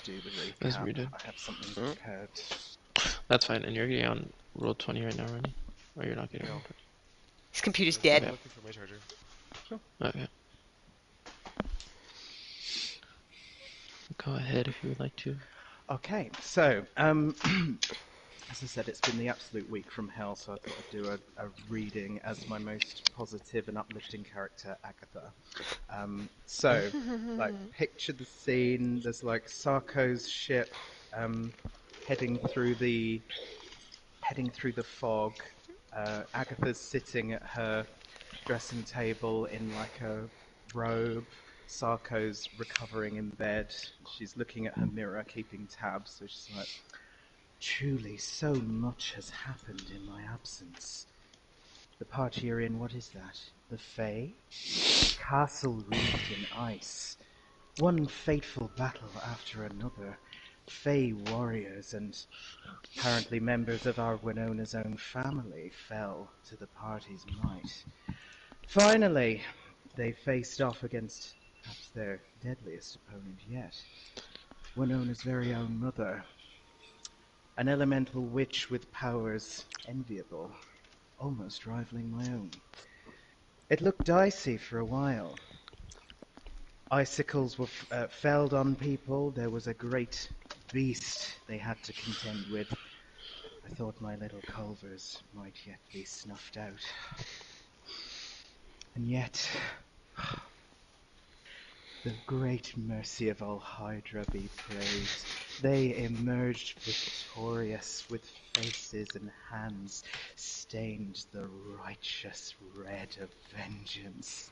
do the Let's recap. read it. I have something prepared. That's fine, and you're getting on roll 20 right now, Ronnie? Or you're not getting No. on 20? His computer's I'm dead. looking for my charger. Okay. Go ahead if you would like to. Okay, so, as I said, it's been the absolute week from hell, so I thought I'd do a reading as my most positive and uplifting character, Agatha. So, like, picture the scene. There's like Sarko's ship heading through the fog. Agatha's sitting at her dressing table in like a robe. Sarko's recovering in bed. She's looking at her mirror, keeping tabs. So she's like, "Truly, so much has happened in my absence. The part you're in, what is that? The Fae? Castle wreathed in ice. One fateful battle after another. Fae warriors and apparently members of our Winona's own family fell to the party's might. Finally, they faced off against perhaps their deadliest opponent yet. Winona's very own mother. An elemental witch with powers enviable, almost rivaling my own. It looked dicey for a while. Icicles were felled on people. There was a great beast they had to contend with. I thought my little Culvers might yet be snuffed out. And yet, the great mercy of all Hydra be praised. They emerged victorious with faces and hands stained the righteous red of vengeance.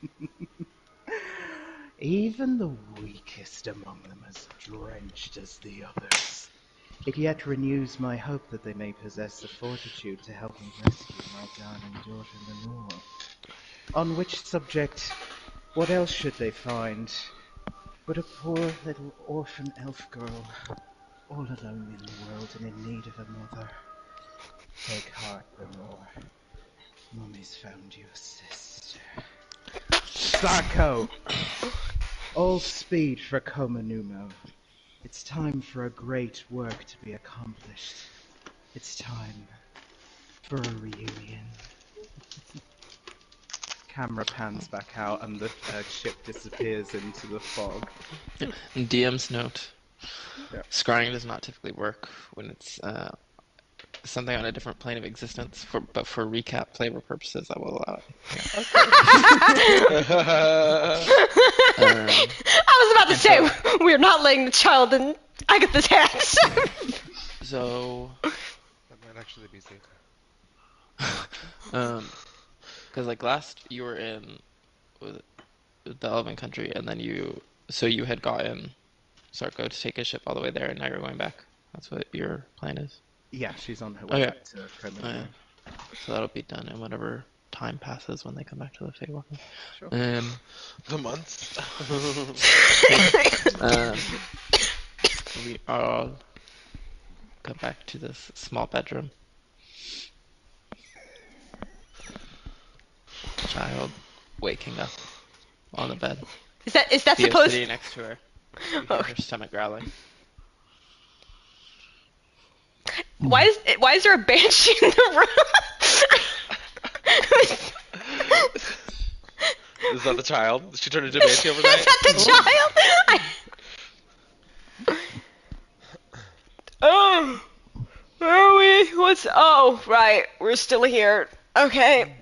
Even the weakest among them as drenched as the others. It yet renews my hope that they may possess the fortitude to help me rescue my darling daughter Lenore. On which subject, what else should they find but a poor little orphan elf girl, all alone in the world and in need of a mother? Take heart, Lenore. Mummy's found you a sister. Sarko! All speed for Komanumo. It's time for a great work to be accomplished. It's time for a reunion. Camera pans back out and the ship disappears into the fog. DM's note. Yeah. Scrying does not typically work when it's something on a different plane of existence, but for recap flavor purposes, I will allow it. I was about to say, we're not laying the child in Agatha's hands. So, That might actually be safe. because like last you were in the Elven country, and then you had gotten Sarko to take his ship all the way there, and now you're going back. That's what your plan is. Yeah, she's on her way back to Komanumo. So that'll be done in whatever time passes when they come back to the Feywild. Sure. The months. We all go back to this small bedroom. Child waking up on the bed. Is that Theo supposed? sitting next to her. You hear her stomach growling. Why is there a banshee in the room? Is that the child? Did she turn into a banshee overnight? Is that the child? Oh, where are we? Oh, right, we're still here. Okay.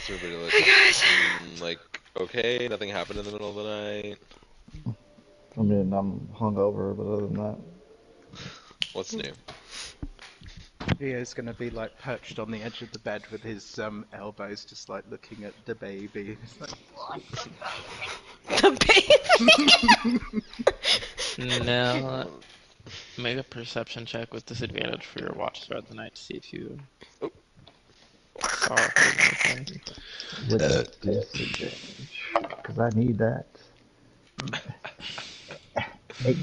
So everybody Hey guys. like, okay, nothing happened in the middle of the night. I mean, I'm hungover, but other than that. What's new? Theo's gonna be like perched on the edge of the bed with his elbows just like looking at the baby. He's like, The baby. Now, make a perception check with disadvantage for your watch throughout the night to see if you saw anything. With a disadvantage. Because I need that. 8.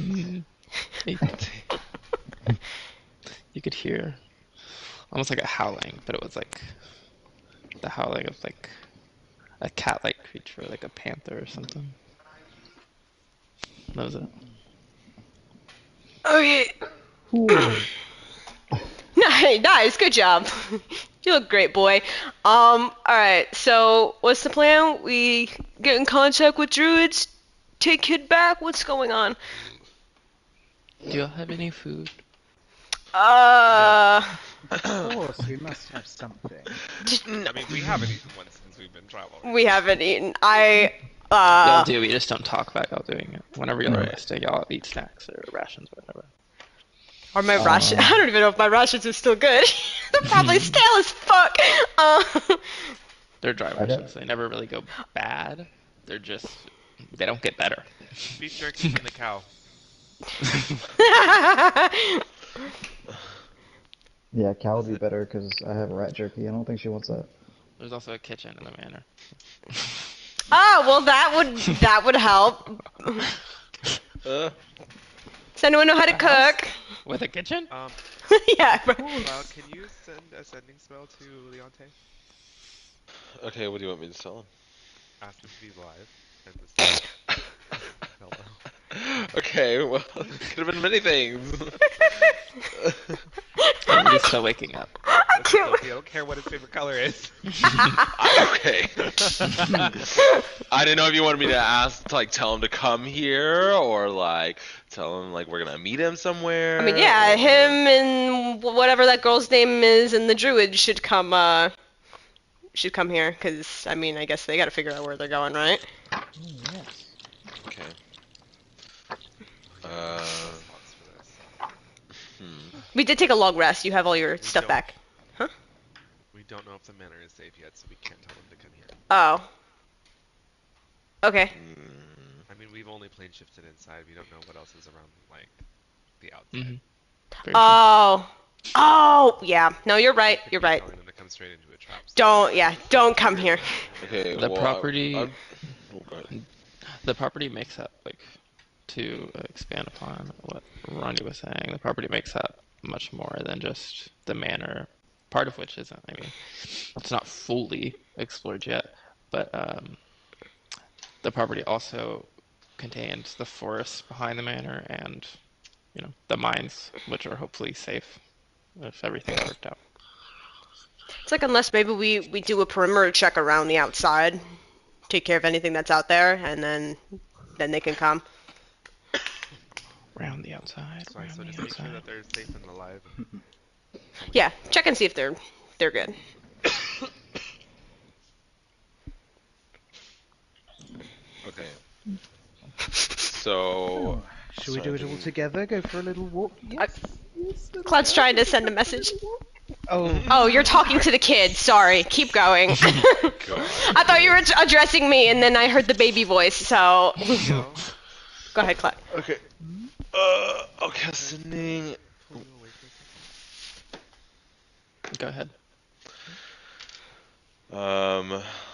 You could hear almost like a howling, but it was like the howling of like a cat-like creature, like a panther or something. That was it. Okay. Ooh. Nice, good job. You look great, boy. Alright, so what's the plan? We get in contact with druids, take kid back? What's going on? Do y'all have any food? Uh, Of course, we must have something. I mean, we haven't eaten one since we've been traveling. we haven't eaten. Y'all do, we just don't talk about y'all doing it. Whenever y'all are Right. resting, y'all eat snacks or rations or whatever. Or my ration. I don't even know if my rations are still good. They're probably stale as fuck. They're dry I don't- rations. They never really go bad. They're just, they don't get better. Beef jerky from the cow. Yeah, cow would be better because I have rat jerky. I don't think she wants that. There's also a kitchen in the manor. Oh, well that would help. Does anyone know how to cook? With a kitchen? Yeah. Cloud, can you send a sending spell to Leonte? Okay, what do you want me to tell him? Ask him to be live and this. Hello. Okay, well, it could have been many things. He's still waking up. Listen, Sophie, I don't care what his favorite color is. Okay. I didn't know if you wanted me to ask, to, like, tell him to come here, or like tell him like we're gonna meet him somewhere. I mean, yeah, or... him and whatever that girl's name is and the druid should come here, because, I mean, I guess they gotta figure out where they're going, right? Yes. Okay. Response for this. We did take a long rest. You have all your We stuff don't. back. We don't know if the manor is safe yet, so we can't tell them to come here. Oh. Okay. I mean, we've only plane shifted inside. We don't know what else is around, like, the outside. Mm-hmm. Oh. Oh, yeah. No, you're right. Could You're be right. telling them to come straight into a trap. Don't come here. Okay. The well, property- oh, go ahead. The property makes up, like, to expand upon what Ronnie was saying, the property makes up much more than just the manor, part of which isn't, I mean, it's not fully explored yet, but the property also contains the forest behind the manor and, you know, the mines, which are hopefully safe if everything's worked out. It's like unless maybe we do a perimeter check around the outside, take care of anything that's out there, and then they can come. Round the outside, Sorry, round so the just make sure outside. that they're safe and alive. Yeah, check and see if they're good. Okay. So. Should we do it all together? Go for a little walk? Yes. Cloud's trying to send a message. Oh, Oh, you're talking to the kid. Sorry. Keep going. I thought you were addressing me, and then I heard the baby voice. So Yo, go ahead, Cloud. Okay. Okay, sending. pull you away for a second. Go ahead.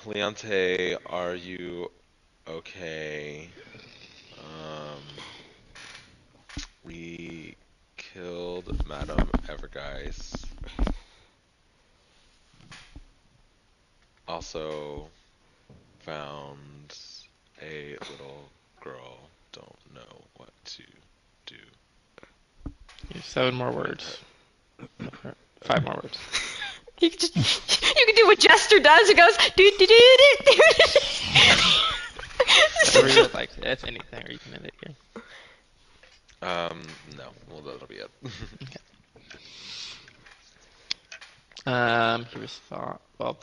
Leonte, are you okay? We killed Madame Evergeist. Also found a little girl. Don't know what to do. You have 7 more words. 5 more words. You can do what Jester does. It goes do do do do. Whatever you would like, if anything, or you can end it here. No. Well, that'll be it. He responds. Well,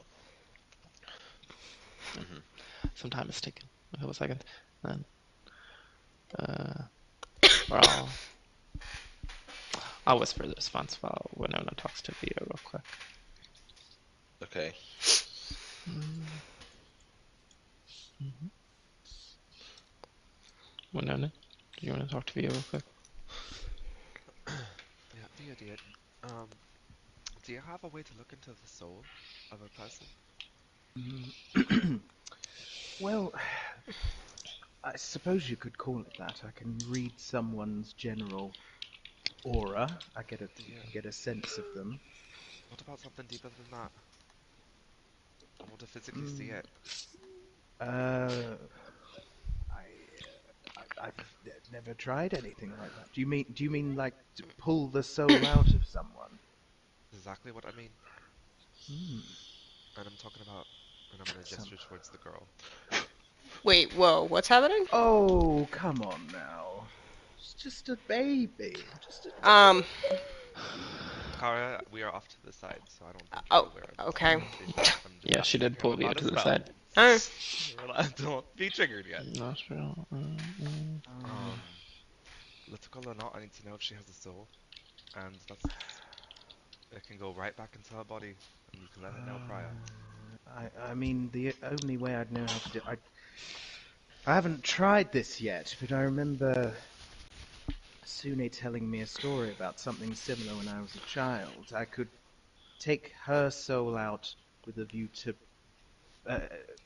some time is taken. A couple seconds. Then, well, I'll whisper the response while Winona talks to Vito real quick. Okay. Winona, do you want to talk to Vito real quick? Yeah, the idiot. Do you have a way to look into the soul of a person? well, I suppose you could call it that. I can read someone's general aura. I get a sense of them. What about something deeper than that? I want to physically see it. Uh, I've never tried anything like that. Do you mean like to pull the soul out of someone? Exactly what I mean. And I'm talking about, and I'm gonna gesture towards the girl. Wait, whoa, what's happening? Oh, come on now. It's just a baby. Just a Kara, we are off to the side, so I don't think you're Oh, aware of this okay. conversation. I'm just Yeah, she asking did him pull Vio about a to the spell. side. Alright. Don't be triggered yet. Nostril. Let's call her not. I need to know if she has a soul, and it can go right back into her body, and you can let her know prior. I mean, the only way I'd know how to do I haven't tried this yet, but I remember Sune telling me a story about something similar when I was a child. I could take her soul out with a view to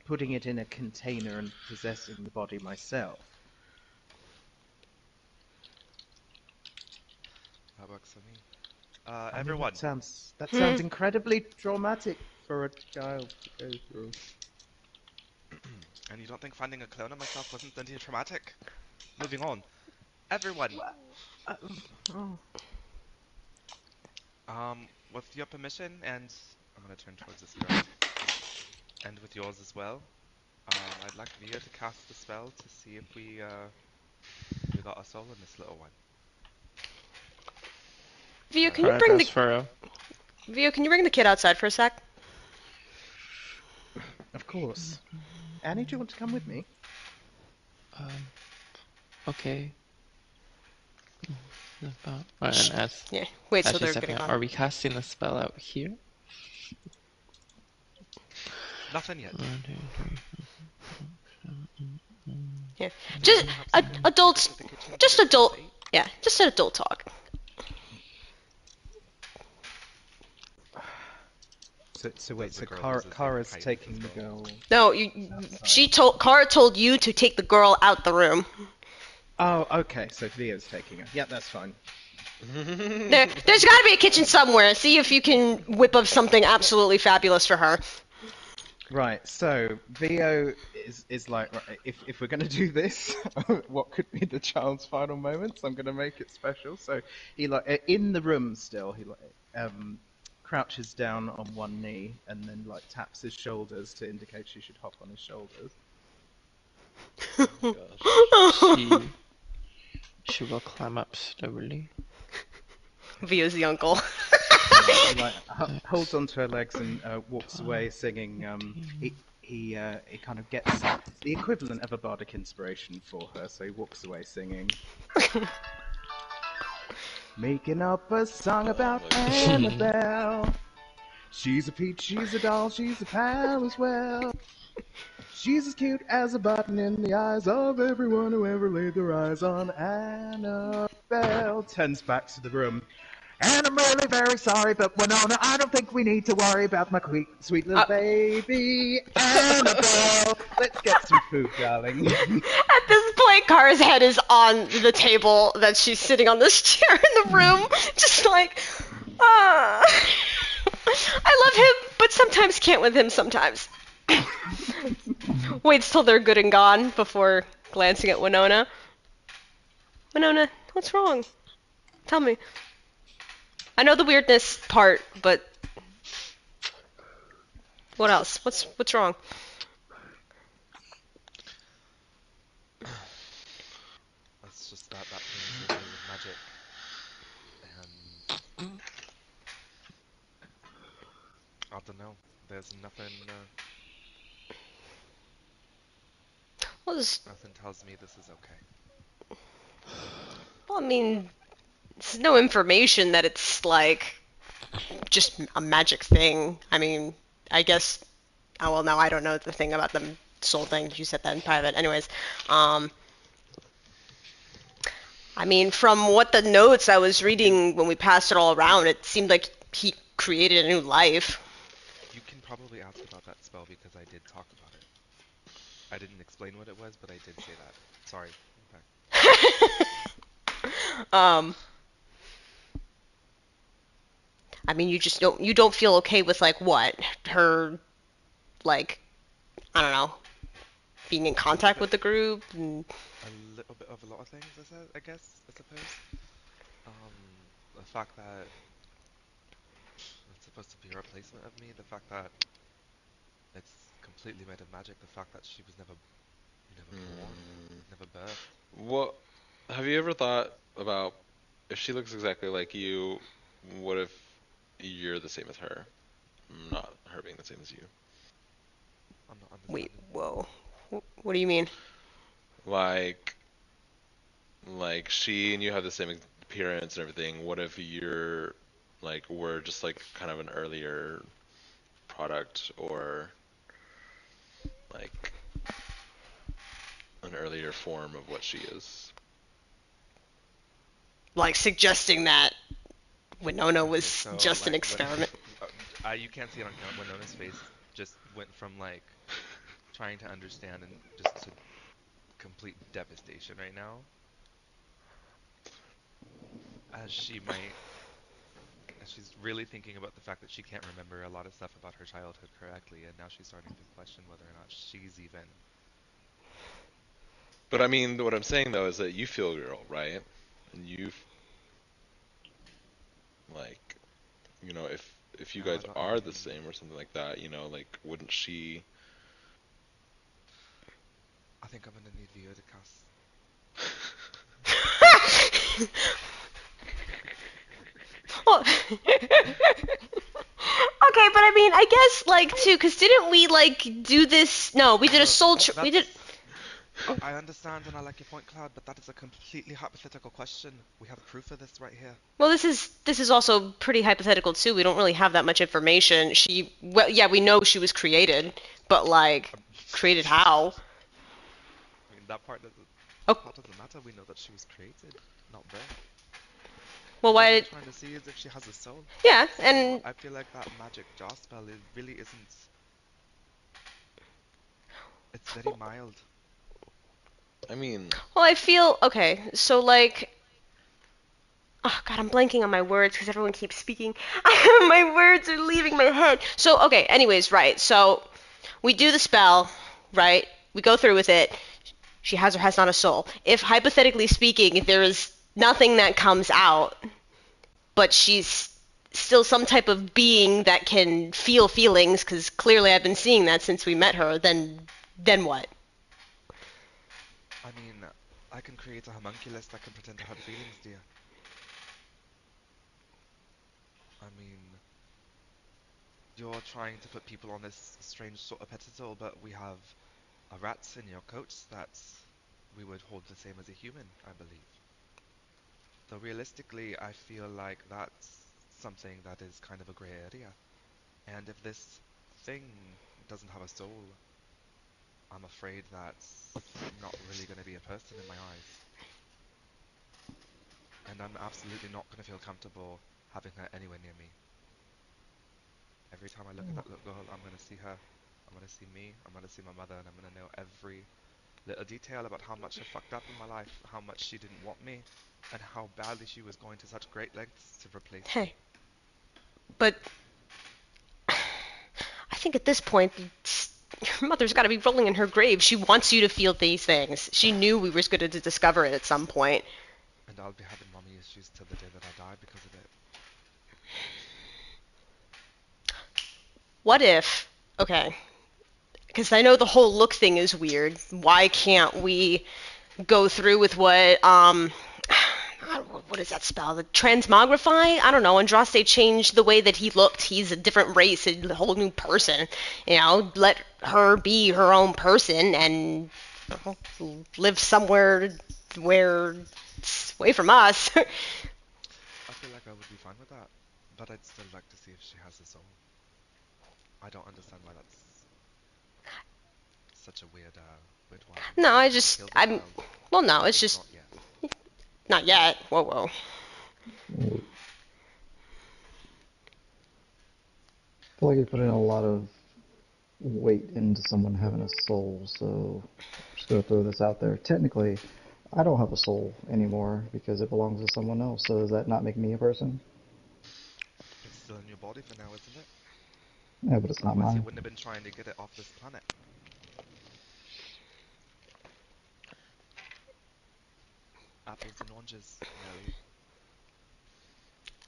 putting it in a container and possessing the body myself. That works for me. I mean, Everyone, that sounds incredibly traumatic for a child to go through. and you don't think finding a clone of myself wasn't plenty traumatic? Moving on. Everyone, Oh. with your permission, and I'm gonna turn towards this girl, and with yours as well, I'd like Via to cast the spell to see if we got a soul in this little one. Vio, can Alright, that's Furrow. Vio, can you bring the kid outside for a sec? Of course. Annie, do you want to come with me? Okay. Alright, and as Yeah. Wait till she's they're stepping getting out, on. are we casting the spell out here? Nothing yet. 1, 2, 3. Yeah. Just adults. Just adult. Yeah. Just an adult talk. So wait, Does the so girl lose the same Kara's height as taking the the girl. No, Kara told you to take the girl out the room. Oh, okay. So Via's taking her. Yeah, that's fine. There's got to be a kitchen somewhere. See if you can whip up something absolutely fabulous for her. Right. So Vio is like, right, if we're gonna do this, what could be the child's final moments? I'm gonna make it special. So he like in the room still. He like crouches down on one knee and then like taps his shoulders to indicate she should hop on his shoulders. She will climb up slowly. Vio's the uncle. He like holds onto her legs and walks away singing. He kind of gets the equivalent of a bardic inspiration for her, so he walks away singing. Making up a song about Annabelle. She's a peach, she's a doll, she's a pal as well. She's as cute as a button in the eyes of everyone who ever laid their eyes on Annabelle. Turns back to the room. And I'm really very sorry, but Winona, I don't think we need to worry about my sweet little baby, Annabelle. Let's get some food, darling. At this point, Kara's head is on the table that she's sitting on this chair in the room, just like, I love him, but sometimes can't with him sometimes. Waits till they're good and gone before glancing at Winona. Winona, what's wrong? Tell me. I know the weirdness part, but what else? What's wrong? It's just that thing's working with magic, and I don't know. There's nothing. Nothing tells me this is okay. Well, I mean, there's no information that it's like just a magic thing. I mean, I guess. Oh well, no, I don't know the thing about the soul thing. You said that in private, anyways. I mean, from what the notes I was reading when we passed it all around, it seemed like he created a new life. You can probably ask about that spell because I did talk about it. I didn't explain what it was, but I did say that. Sorry. I mean, you don't feel okay with like what her, like, I don't know, being in A little contact bit, with the group? And... a little bit of a lot of things, I guess, I suppose. The fact that it's supposed to be a replacement of me, the fact that it's completely made of magic, the fact that she was never born, never birthed. What have you ever thought about if she looks exactly like you, what if you're the same as her? Not her being the same as you. I'm not Wait, understanding. whoa. What do you mean? Like she and you have the same appearance and everything. What if you're like we're just like kind of an earlier product or like an earlier form of what she is? Like suggesting that Winona Okay, was so just an like when experiment. you can't see it on camera, Winona's face just went from like trying to understand and just to complete devastation right now, as she might, as she's really thinking about the fact that she can't remember a lot of stuff about her childhood correctly, and now she's starting to question whether or not she's even. But I mean, what I'm saying though is that you feel girl, right? And you like, if you No, guys I are the mean, same or something like that, like wouldn't she? I think I'm gonna need Vio to cast. Well, okay, but I mean, I guess like too, because didn't we like do this? No, we did a Look, soul. We did. that's. I understand and I like your point, Cloud, but that is a completely hypothetical question. We have proof of this right here. Well, this is also pretty hypothetical too. We don't really have that much information. Well, yeah, we know she was created, but like, Um, created how? I mean, that Oh, part doesn't matter. We know that she was created, not birthed. well, And all why I'm did? trying to see is if she has a soul. Yeah, So and I feel like that magic jar spell it really isn't. It's very mild. I mean, well, I feel okay. So like, oh God, I'm blanking on my words because everyone keeps speaking. My words are leaving my head. So okay, anyways, right. So we do the spell, right? We go through with it. She has or has not a soul. If hypothetically speaking, there is nothing that comes out, but she's still some type of being that can feel feelings, because clearly I've been seeing that since we met her, then what? I mean, I can create a homunculus that can pretend to have feelings, dear. I mean, you're trying to put people on this strange sort of pedestal, but we have a rat in your coats that we would hold the same as a human, I believe. Though realistically, I feel like that's something that is kind of a grey area. And if this thing doesn't have a soul, I'm afraid that's not really going to be a person in my eyes. And I'm absolutely not going to feel comfortable having her anywhere near me. Every time I look at that little girl, I'm going to see her, I'm going to see me, I'm going to see my mother, and I'm going to know every little detail about how much I fucked up in my life, how much she didn't want me, and how badly she was going to such great lengths to replace me. Hey, but I think at this point, your mother's got to be rolling in her grave. She wants you to feel these things. She knew we were going to discover it at some point. And I'll be having mommy issues till the day that I die because of it. What if, okay, because I know the whole look thing is weird. Why can't we go through with what is that spell? The transmogrify? I don't know. Andraste changed the way that he looked. He's a different race, a whole new person. Let her be her own person and live somewhere where it's away from us. I feel like I would be fine with that, but I'd still like to see if she has a soul. I don't understand why that's such a weird one. No, We can't kill the child, well, no, at it's least just not yet. not yet. Whoa, whoa. I feel like you're putting a lot of weight into someone having a soul, so I'm just gonna throw this out there. Technically, I don't have a soul anymore because it belongs to someone else, so does that not make me a person? It's still in your body for now, isn't it? Yeah, but it's not Otherwise, you mine. wouldn't have been trying to get it off this planet. apples and oranges, Nelly.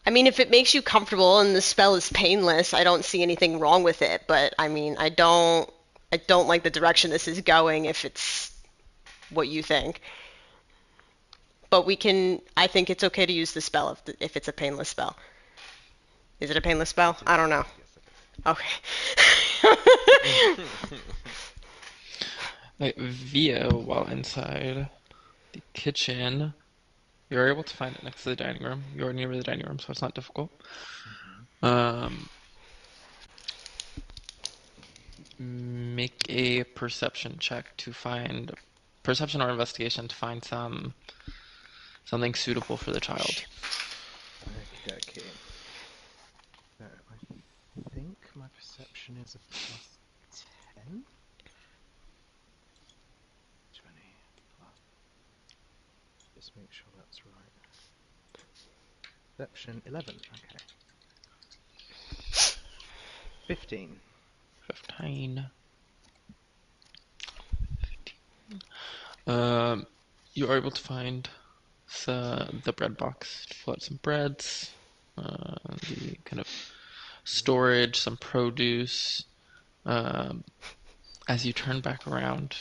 I mean, if it makes you comfortable and the spell is painless, I don't see anything wrong with it. But I mean, I don't like the direction this is going if it's what you think. But I think it's okay to use the spell if it's a painless spell. Is it a painless spell? It is I don't know. Yes, it is. Okay. Like, Via, while inside the kitchen, you're able to find it next to the dining room. You're near the dining room, so it's not difficult. Make a perception check to find, perception or investigation to find something suitable for the child. Okie dokie. So I think my perception is a plus 10? 20 plus. Just make sure that's right. Perception 11, okay. 15. 15. You are able to find the bread box to pull out some breads, the kind of storage, some produce. As you turn back around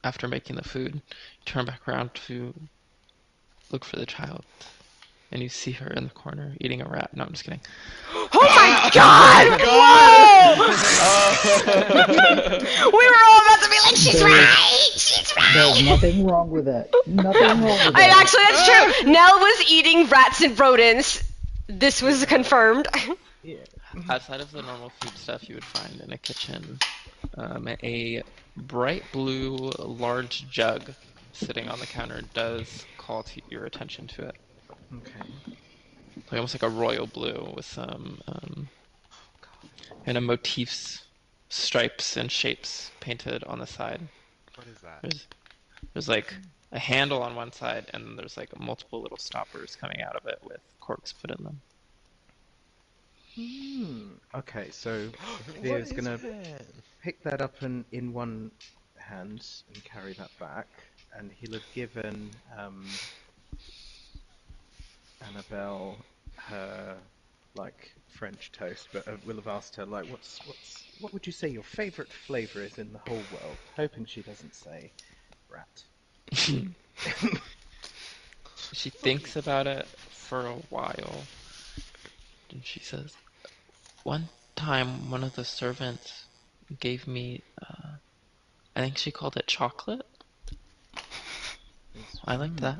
after making the food, you turn back around to look for the child, and you see her in the corner eating a rat. No, I'm just kidding. Oh my god! Whoa! We were all about to be like, she's right! She's right! There's nothing wrong with that. Nothing wrong with that. Actually, that's true. Nell was eating rats and rodents. This was confirmed. Yeah. Outside of the normal food stuff you would find in a kitchen, a bright blue large jug sitting on the counter does call your attention to it. Okay. Like almost like a royal blue with some kind of motifs, stripes, and shapes painted on the side. What is that? There's like a handle on one side, and then there's like multiple little stoppers coming out of it with corks put in them. Okay, so Thea's gonna pick that up in one hand and carry that back, and he'll have given Annabelle her like French toast, but we'll have asked her like, what would you say your favourite flavour is in the whole world? Hoping she doesn't say rat. She thinks about it for a while, and she says, one time one of the servants gave me, I think she called it chocolate. I liked that.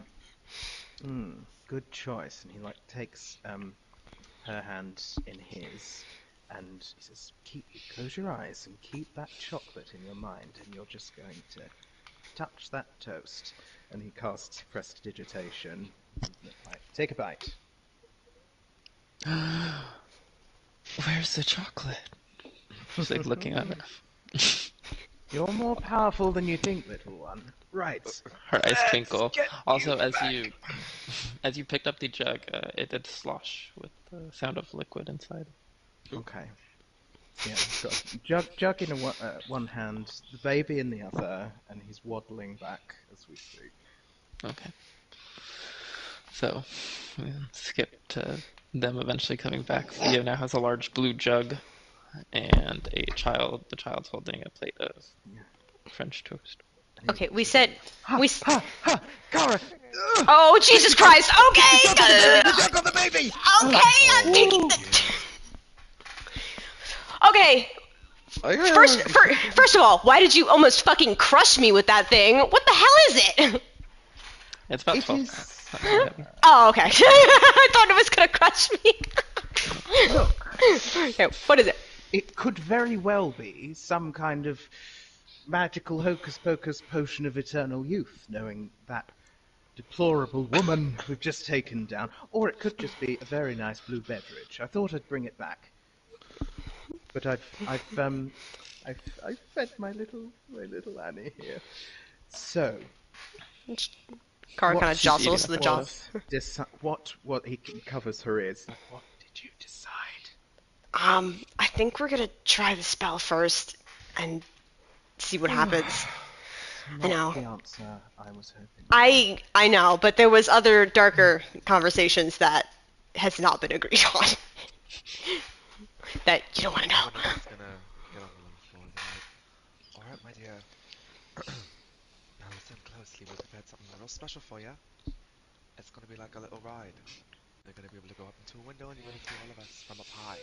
Good choice. And he like takes her hand in his, and he says, close your eyes and keep that chocolate in your mind, and you're just going to touch that toast. And he casts prestidigitation. Like, take a bite. Where's the chocolate? She's like looking at it. You're more powerful than you think, little one. Right. Her eyes twinkle. Also, as you picked up the jug, it did slosh with the sound of liquid inside. Okay. Yeah, he's got a jug in one hand, the baby in the other, and he's waddling back as we speak. Okay. So, we skip to them eventually coming back. Theo now has a large blue jug and a child. The child's holding a plate of French toast. Okay, we said... Cara! Oh, Jesus Christ! Okay! The jug on the baby! Okay, I'm taking the... Okay, first of all, why did you almost fucking crush me with that thing? What the hell is it? It's about 12 is- pounds. Not very heavy. Oh, okay. I thought it was gonna crush me. Look, Okay, what is it? it could very well be some kind of magical hocus-pocus potion of eternal youth, knowing that deplorable woman we've just taken down. Or it could just be a very nice blue beverage. I thought I'd bring it back. But I've fed my little Annie here. So, Cara What kind of she's jostles eating the jaw. what he covers her ears. What did you decide? I think we're gonna try the spell first and see what happens. not know. the answer I was hoping. I know, but there was other darker conversations that has not been agreed on. That you don't want to No know. one of us is gonna get on the low floor tonight. Alright, my dear. Now listen closely. We've prepared something real special for you. It's gonna be like a little ride. You're gonna be able to go up into a window and you're gonna see all of us from up high.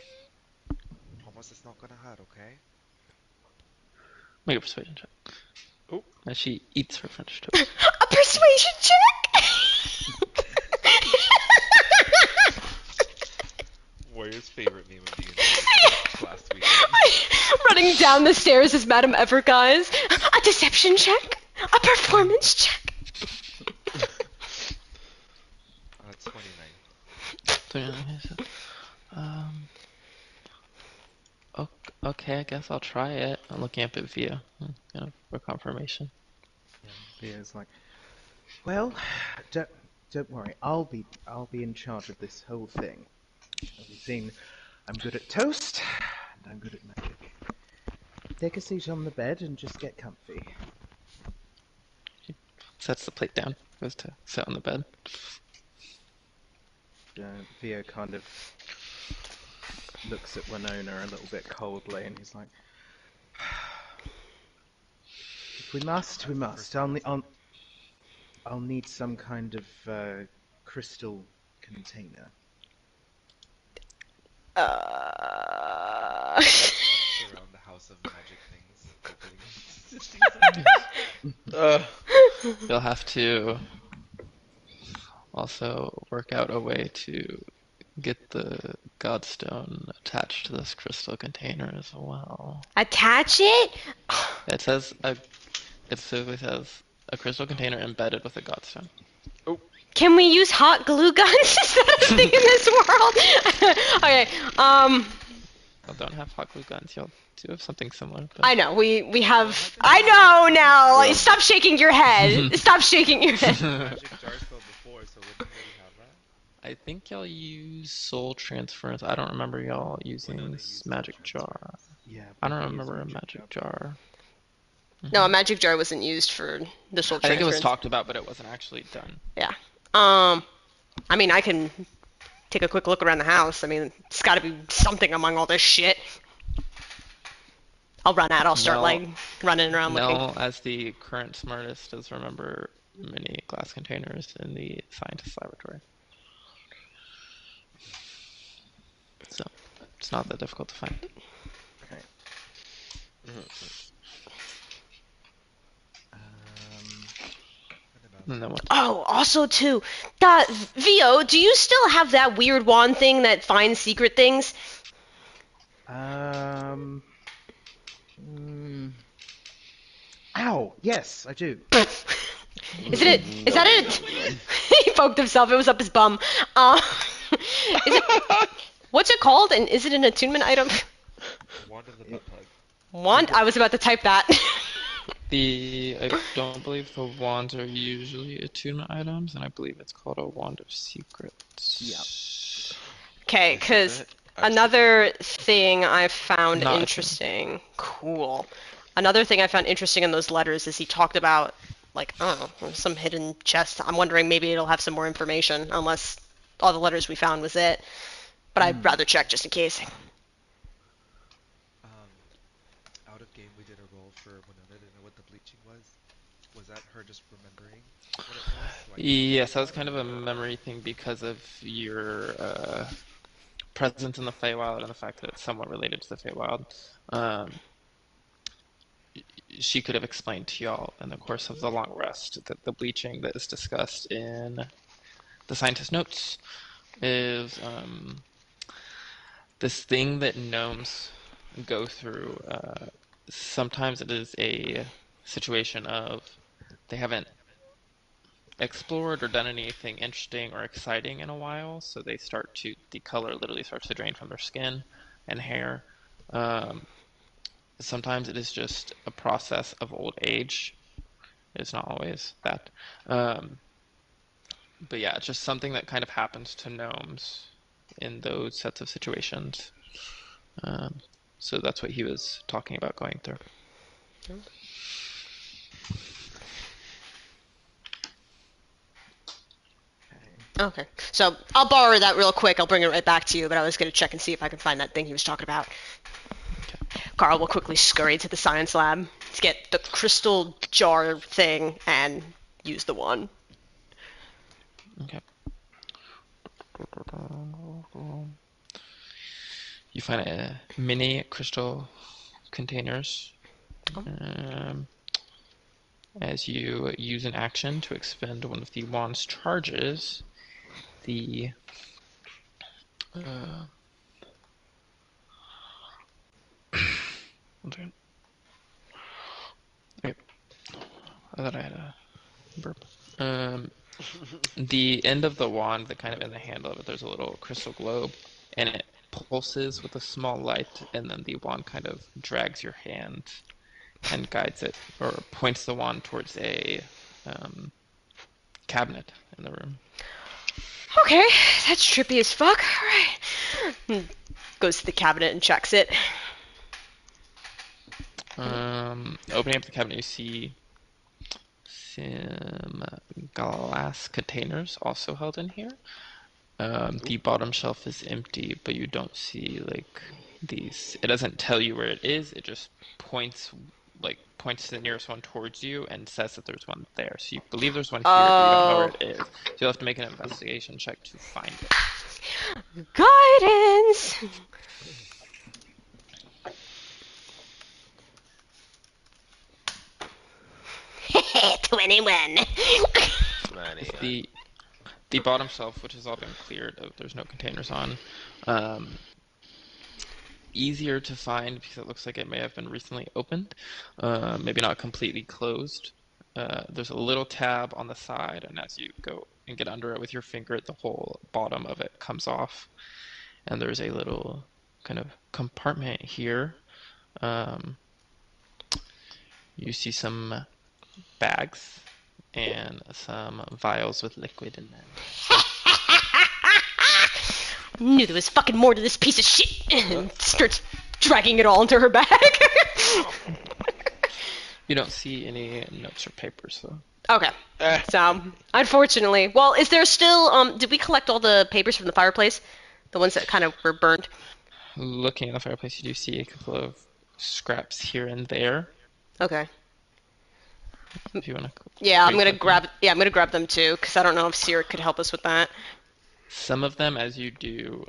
Promise it's not gonna hurt, okay? Make a persuasion check. Oh. As she eats her French toast. A persuasion check. Warrior's favorite meme of D&D last week. Running down the stairs as Madame Everguise. A deception check. A performance check. 29. Okay, I guess I'll try it. I'm looking up at Via, for confirmation. Yeah, Theo's like, well, don't worry. I'll be in charge of this whole thing. You've seen, I'm good at toast, and I'm good at magic. Take a seat on the bed and just get comfy. Sets the plate down, goes to sit on the bed. Theo kind of looks at Winona a little bit coldly, and he's like, "If we must, we must. I'll need some kind of crystal container." Around the house of magic things. You'll have to also work out a way to get the Godstone attached to this crystal container as well. Attach it? It says it specifically says a crystal container embedded with a Godstone. Can we use hot glue guns? Is that a thing in this world? Okay, Y'all don't have hot glue guns. Y'all do have something similar. But... I know, we have... I know now! Yeah. Stop shaking your head! Stop shaking your head! Magic jar spell before, so wouldn't we already have that? I think y'all use soul transference. I don't remember y'all using they use soul magic jar. Yeah. I don't we use remember a magic jar. No, a magic jar wasn't used for the soul I think it was transference. talked about, but it wasn't actually done. Yeah. I mean, I can take a quick look around the house. I mean, it's gotta be something among all this shit. I'll run out. I'll start, Mel- running around looking. Mel, as the current smartest, does remember many glass containers in the scientist's laboratory. So, it's not that difficult to find. Okay. And then what? Oh, also, too, Vio, do you still have that weird wand thing that finds secret things? Ow! Yes, I do. Is that it? He poked himself. It was up his bum. What's it called? And is it an attunement item? Wand of the butt plug. Wand? I was about to type that. I don't believe the wands are usually attunement items, and I believe it's called a wand of secrets. Yep. Okay, because another thing I found interesting. Cool. Another thing I found interesting in those letters is he talked about, I don't know, some hidden chest. I'm wondering maybe it'll have some more information, unless all the letters we found was it. But I'd rather check just in case. Out of game, we did a roll for Winona to know what the bleaching was. Was that her just remembering what it was? Yes, that was kind of a memory thing because of your presence in the Feywild and the fact that it's somewhat related to the Feywild. She could have explained to y'all in the course of the long rest that the bleaching that is discussed in the scientist notes is this thing that gnomes go through. Sometimes it is a situation of they haven't explored or done anything interesting or exciting in a while, so they start to, the color literally starts to drain from their skin and hair. Sometimes it is just a process of old age. It's not always that. But yeah, it's just something that kind of happens to gnomes in those sets of situations. So that's what he was talking about going through. Okay. So I'll borrow that real quick. I'll bring it right back to you, but I was going to check and see if I can find that thing he was talking about. Carl will quickly scurry to the science lab to get the crystal jar thing and use the wand. Okay. You find a mini crystal containers. As you use an action to expend one of the wand's charges, the okay. I thought I had a burp. The end of the wand, the kind of in the handle of it, there's a little crystal globe, and it pulses with a small light, and then the wand kind of drags your hand and guides it, or points the wand towards a cabinet in the room. Okay, that's trippy as fuck. Alright. Goes to the cabinet and checks it. Opening up the cabinet, you see some glass containers also held in here. The bottom shelf is empty, but you don't see like these. It doesn't tell you where it is. It just points to the nearest one towards you and says that there's one there. So you believe there's one here, but you don't know where it is. So you'll have to make an investigation check to find it. Guidance! 21. The bottom shelf, which has all been cleared, there's no containers on. Easier to find because it looks like it may have been recently opened, maybe not completely closed. There's a little tab on the side, and as you go and get under it with your finger, the whole bottom of it comes off. And there's a little kind of compartment here. You see some bags and some vials with liquid in them. Knew there was fucking more to this piece of shit. And starts dragging it all into her bag. You don't see any notes or papers, though. Okay. So, unfortunately, well, is there still? Did we collect all the papers from the fireplace? The ones that kind of were burned. Looking at the fireplace, you do see a couple of scraps here and there. Okay. If you want to. Yeah, I'm gonna grab. Yeah, I'm gonna grab them too, because I don't know if Sierra could help us with that. Some of them, as you do,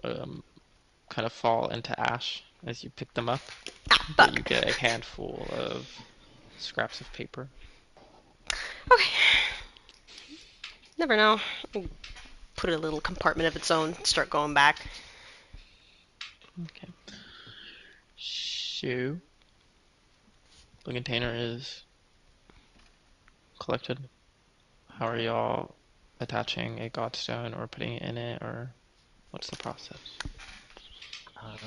kind of fall into ash as you pick them up. But you get a handful of scraps of paper. Okay. Never know. Put it in a little compartment of its own. Start going back. Okay. Shoe. The container is collected. How are y'all attaching a godstone or putting it in it, or what's the process? I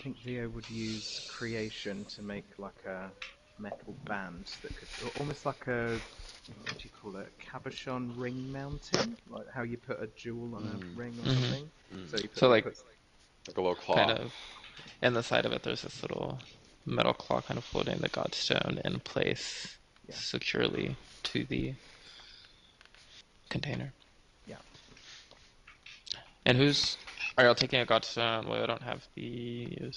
think Theo would use creation to make like a metal band that could, almost like a, what do you call it, cabochon ring mounting, like how you put a jewel on a ring or something. So you put like a little claw. kind of, in the side of it, there's this little metal claw kind of holding the godstone in place securely to the container. Yeah. And are y'all taking a godstone? Well, I don't have the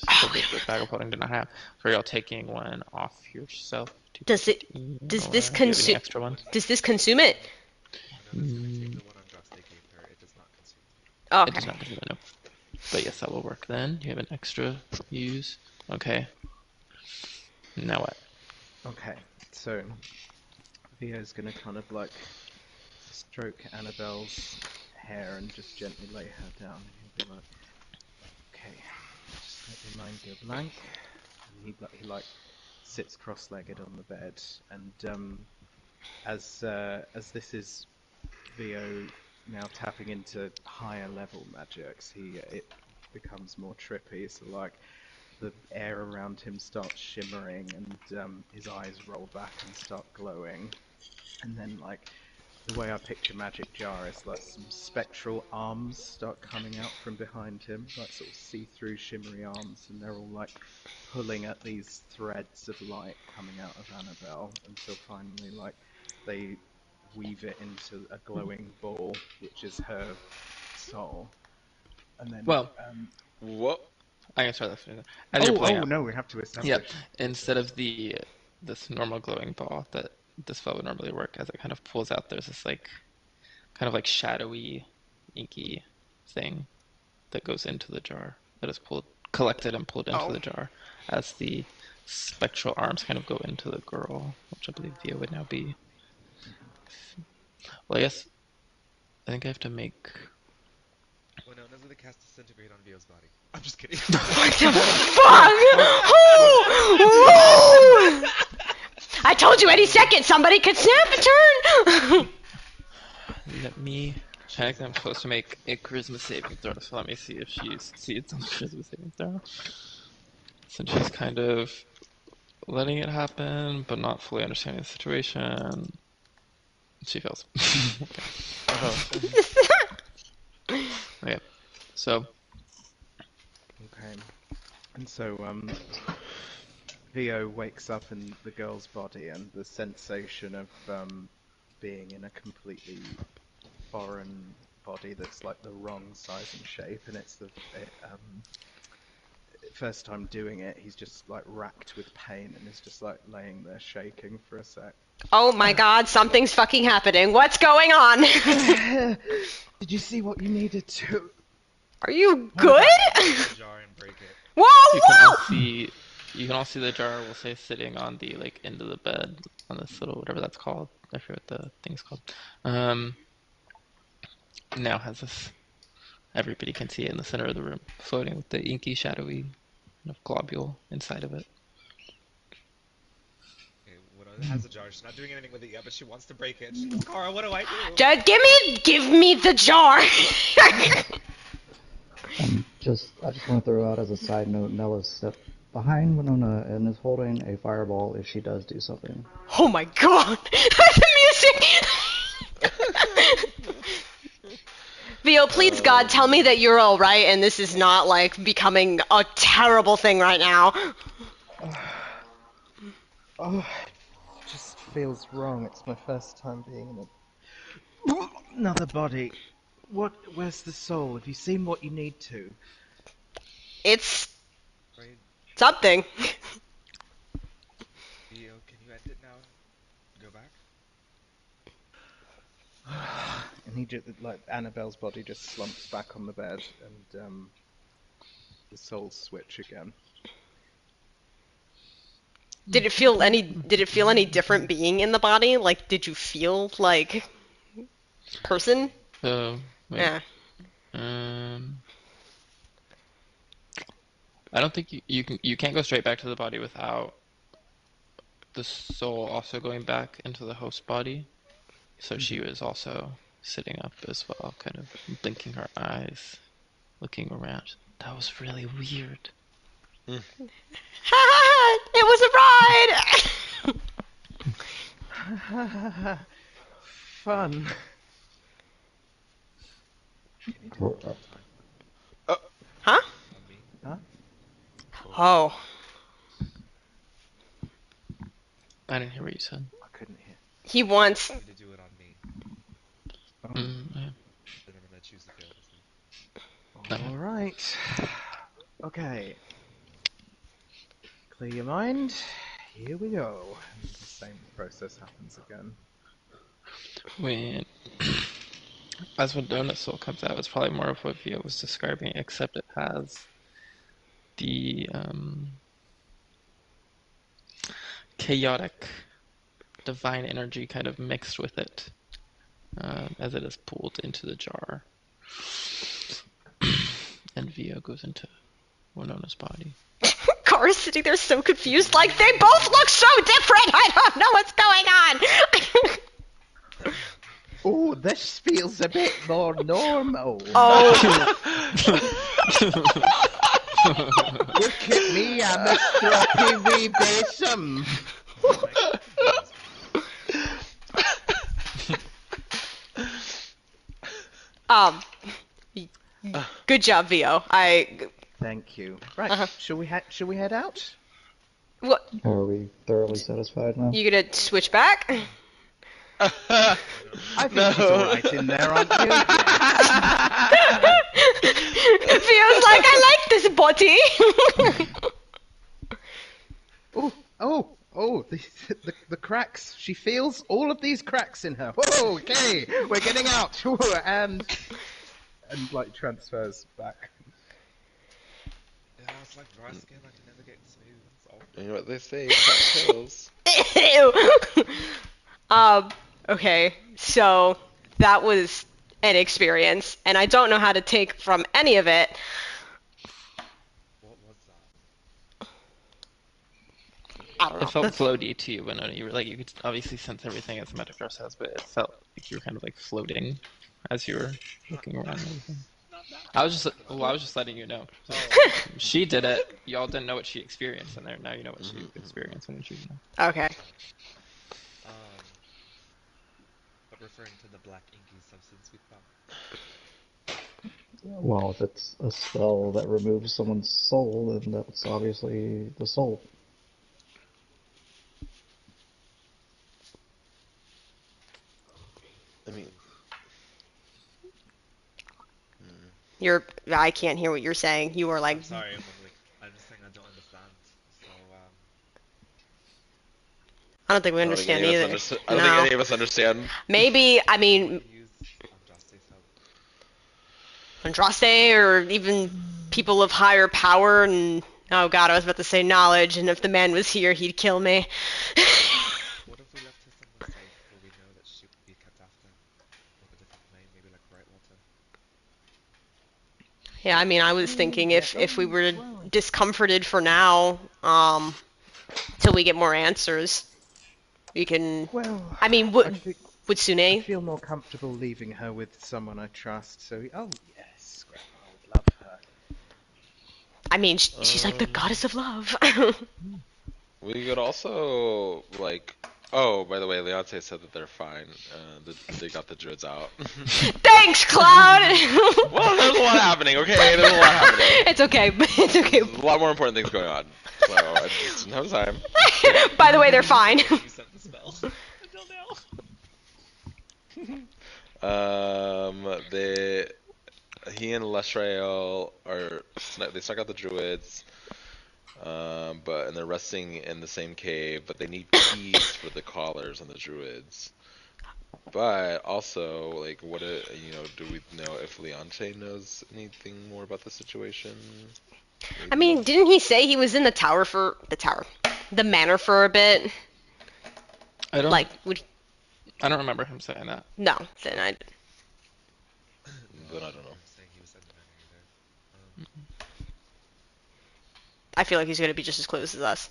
bag of holding. Did not have. So are y'all taking one off yourself? Does this consume? Extra ones? Does this consume it? The one on Joss they gave her, it does not consume. Okay. It does not consume it, no. But yes, that will work then. You have an extra use. Okay. Now what? Okay, so Theo's gonna kind of like stroke Annabelle's hair and just gently lay her down. And he'll be like, "Okay, just let your mind go blank." And he like sits cross-legged on the bed, and as this is Theo now tapping into higher level magics, it becomes more trippy. So like the air around him starts shimmering, and his eyes roll back and start glowing. And then like the way I picture Magic Jar is like some spectral arms start coming out from behind him, like sort of see-through shimmery arms, and they're all like pulling at these threads of light coming out of Annabelle until finally like they weave it into a glowing ball, which is her soul. And then, Well, What? I can start that sooner. As you're pulling out, no, we have to yeah, establish. instead of this normal glowing ball that this spell would normally work, as it kind of pulls out, there's this like kind of like shadowy, inky thing that goes into the jar that is collected and pulled into Oh. the jar as the spectral arms kind of go into the girl, which I believe Via would now be. Well, I think I have to make. Well, no, Na's gonna cast Disintegrate on Vio's body. I'm just kidding. What the fuck? Whoa! I told you any second somebody could snap a turn. Let me check. I'm supposed to make a charisma saving throw, so let me see if she succeeds on the charisma saving throw. Since she's kind of letting it happen, but not fully understanding the situation, she fails. Okay, so Okay. And so, Vio wakes up in the girl's body, and the sensation of being in a completely foreign body that's like the wrong size and shape, and it's the first time doing it, he's just like racked with pain and is just like laying there shaking for a sec. Oh my god, something's fucking happening. What's going on? Did you see what you needed to? Are you good? The jar and break it. Whoa, you can all whoa! see the jar. We'll say sitting on the like end of the bed on this little whatever that's called. I forget what the thing's called. Now has this. Everybody can see it in the center of the room, floating with the inky, shadowy kind of globule inside of it. Okay, Winona has the jar. She's not doing anything with it yet, but she wants to break it. She goes, Cara, what do I do? Just give me the jar. I just want to throw out as a side note, Nella's stepped behind Winona and is holding a fireball if she does do something. Oh my god, the music. Vio, please God, tell me that you're alright and this is not like becoming a terrible thing right now. Oh, it just feels wrong. It's my first time being in another body. Where's the soul? Have you seen what you need to? It's Right, something. Vio, can you end it now? Go back? And he just, like, Annabelle's body just slumps back on the bed, and the souls switch again. Did it feel any different being in the body? Like, did you feel like person? So, wait. Yeah. I don't think you can't go straight back to the body without the soul also going back into the host body. So she was also sitting up as well, kind of blinking her eyes, looking around. That was really weird. It was a ride. Fun. Huh? On me? Huh? Oh. I didn't hear what you said. I couldn't hear. He wants. You to do it on me. Oh. Yeah. Then I'm gonna choose to fail this one. All right. Okay. Clear your mind. Here we go. And the same process happens again. When as when Donut Soul comes out, it's probably more of what Via was describing, except it has the chaotic divine energy kind of mixed with it as it is pulled into the jar. And Via goes into Winona's body. Cara's sitting there so confused, like, they both look so different! I don't know what's going on! Oh, this feels a bit more normal. Oh. Look at me, I'm a stroppy wee besom. Good job, Vio. Thank you. Right, shall we head out? What? Are we thoroughly satisfied now? You gonna switch back? I think she's alright in there, aren't you? Feels like I like this body. Oh, the cracks. She feels all of these cracks in her. Whoa, okay, we're getting out. And like transfers back. Yeah, it's like dry skin. I can never get smooth. It's awful. You know what they say, crack pills. Okay, so that was an experience, and I don't know how to take from any of it. What was that? I don't It know. felt floaty to you, Winona. You were like, you could obviously sense everything as a Metagross says, but it felt like you were kind of like floating as you were looking around and everything. I was just letting you know. So, she did it. Y'all didn't know what she experienced, and now you know what she experienced when she. Okay. But referring to the black inky substance we found. Well, if it's a spell that removes someone's soul, then that's obviously the soul. I mean, I can't hear what you're saying. You were like, I'm sorry, I'm mumbling. I'm just saying I don't understand. So, I don't think we I don't think understand any of either. us I don't think any of us understand. Maybe, I I mean, use Andraste's help. Andraste or even people of higher power and, oh god, I was about to say knowledge, and if the man was here, he'd kill me. What if we left her somewhere safe where we know that she would be kept after? Like a different plane, maybe like Brightwater? Yeah, I mean, I was thinking if we were discomforted for now, till we get more answers, we can. Well, I mean, I would I Sune? feel more comfortable leaving her with someone I trust. So, oh yes, Grandma would love her. I mean, she's like the goddess of love. We could also, like... Oh, by the way, Leonte said that they're fine. They got the druids out. Thanks, Cloud. Well, there's a lot happening, okay? There's a lot happening. It's okay. It's okay. There's a lot more important things going on. So, I just didn't have time. By the way, they're fine. You sent the spell. Until now. He and Lesrael they snuck out the druids, and they're resting in the same cave, but they need keys for the collars on the druids. But also, like, do we know if Leonte knows anything more about the situation? Maybe? I mean, didn't he say he was in the manor for a bit? I don't Like, I don't remember him saying that. no, then I. Then I don't know. I'm saying he was in the manor either. I feel like he's gonna be just as close as us.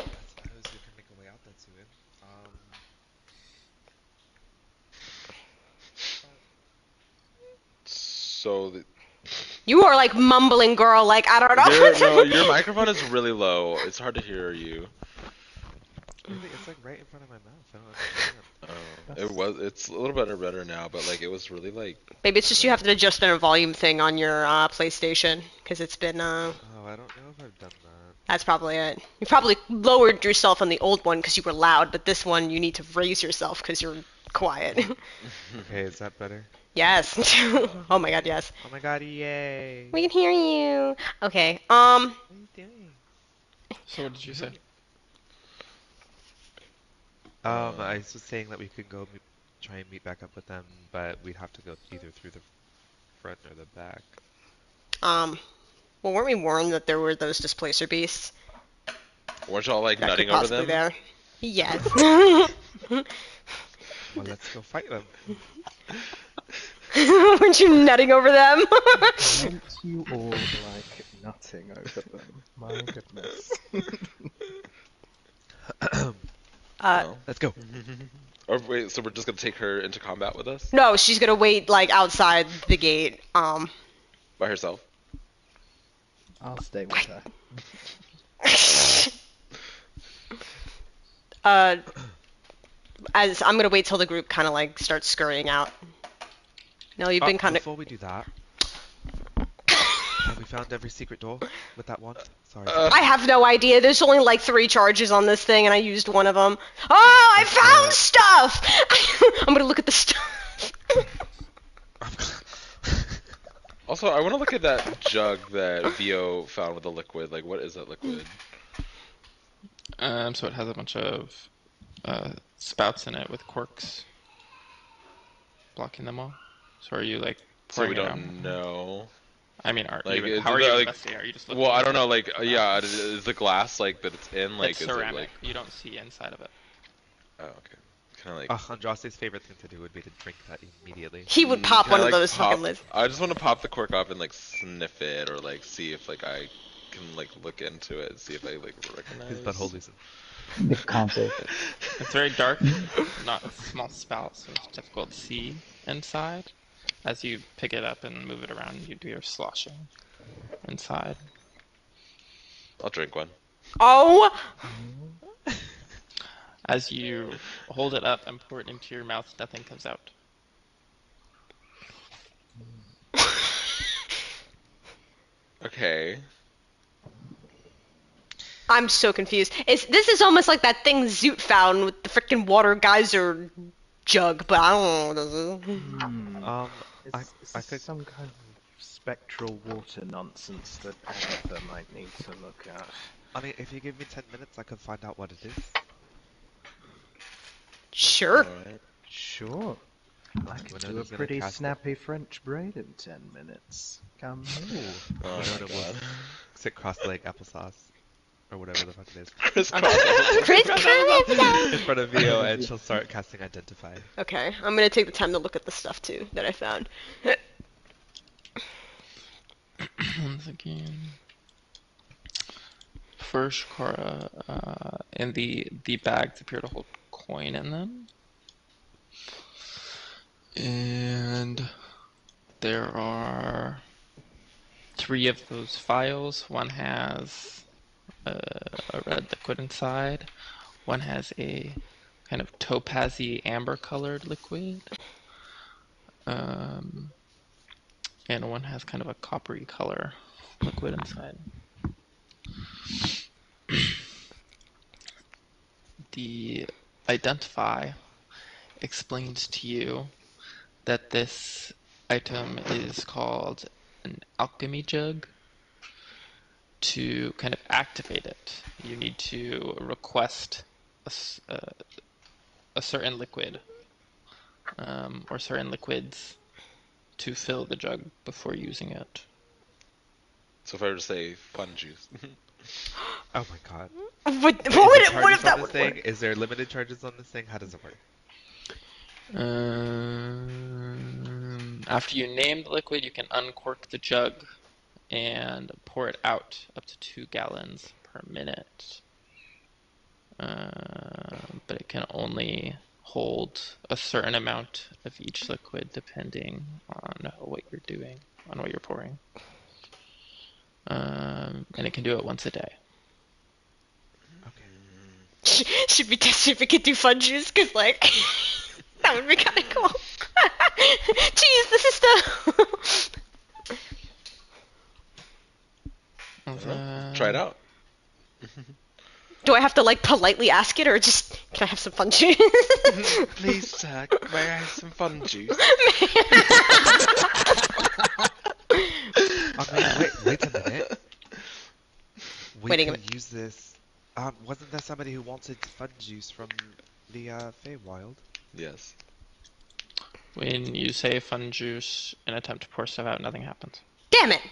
I suppose we can make a way out there to him. So, You are like mumbling, girl. Like I don't know. your microphone is really low. It's hard to hear you. Really, it's like right in front of my mouth. I don't understand. It's a little better now, but like it was really like. Maybe it's just you have to adjust a volume thing on your PlayStation because it's been. Oh, I don't know if I've done that. That's probably it. You probably lowered yourself on the old one because you were loud, but this one you need to raise yourself because you're quiet. Okay, is that better? Yes. Oh my god, yes. Oh my god, yay! We can hear you. Okay. What are you doing? So what did you say? I was just saying that we could go try and meet back up with them, but we'd have to go either through the front or the back. Well, weren't we warned that there were those displacer beasts Weren't y'all like that nutting could over possibly them? there? Yes. Well, let's go fight them. Weren't you nutting over them? Aren't you all like nutting over them? My goodness. Let's go. Or wait, so we're just gonna take her into combat with us No, she's gonna wait like outside the gate. by herself? I'll stay with her. As I'm gonna wait till the group kind of like starts scurrying out. No, you've been kind of. Before we do that, Have we found every secret door with that wand? Sorry. I have no idea. There's only like 3 charges on this thing, and I used one of them. Oh, I found stuff! I'm gonna look at the stuff. Also, I want to look at that jug that Vio found with the liquid. Like, what is that liquid? So it has a bunch of spouts in it with corks blocking them all. So are you like So pouring we it don't out? know. I mean, are Like, how are you like, investigating? Are you just looking? well, I don't at know. it? Like, yeah, is the glass like that it's in? Like, It's is ceramic. it like? You don't see inside of it. Oh, okay. Kind of like. Andraste's favorite thing to do would be to drink that immediately. He would pop Can I, one of like, those fucking lids. I just want to pop the cork off and like sniff it, or like see if like I can like look into it and see if I like recognize. His butthole loosens. The concept. It's very dark, not a small spout, so it's difficult to see inside. As you pick it up and move it around, you do your sloshing inside. I'll drink one. Oh! As you hold it up and pour it into your mouth, nothing comes out. Okay. I'm so confused. This is almost like that thing Zoot found with the freaking water geyser jug, but I don't know what this is. I Is I this could. some kind of spectral water nonsense that Agatha might need to look at? I mean, if you give me 10 minutes, I could find out what it is. Sure. Alright. Sure. I could Winona do a is gonna pretty cast it. snappy French braid in 10 minutes. Come here. Oh Winona my will god. sit cross-legged applesauce. Or whatever the fuck it is. Chris Chris Cruise! In front of Vio, and she'll start casting Identify. Okay, I'm gonna take the time to look at the stuff too that I found. Once again. First, Cora, and the bags appear to hold coin in them. And there are 3 of those vials. One has a red liquid inside. One has a kind of topazy amber colored liquid. And one has kind of a coppery color liquid inside. The Identify explains to you that this item is called an alchemy jug. To kind of activate it, you need to request a certain liquid or certain liquids to fill the jug before using it. So if I were to say fun juice. Oh my god. What Is would there it? What if charges that on would this thing? work? Is there limited charges on this thing? How does it work? After you name the liquid, you can uncork the jug and pour it out up to 2 gallons per minute. But it can only hold a certain amount of each liquid depending on what you're doing, on what you're pouring. And it can do it once a day. Okay. Should we test if we could do fun juice? Cause like, that would be kind of cool. Jeez, this is stuff. Try it out. Do I have to like politely ask it, or just can I have some fun juice? Please, sir, may I have some fun juice? Wait a minute. We Waiting a can use this. Wasn't there somebody who wanted fun juice from the Feywild? Yes. When you say fun juice and attempt to pour stuff out, nothing happens. Damn it!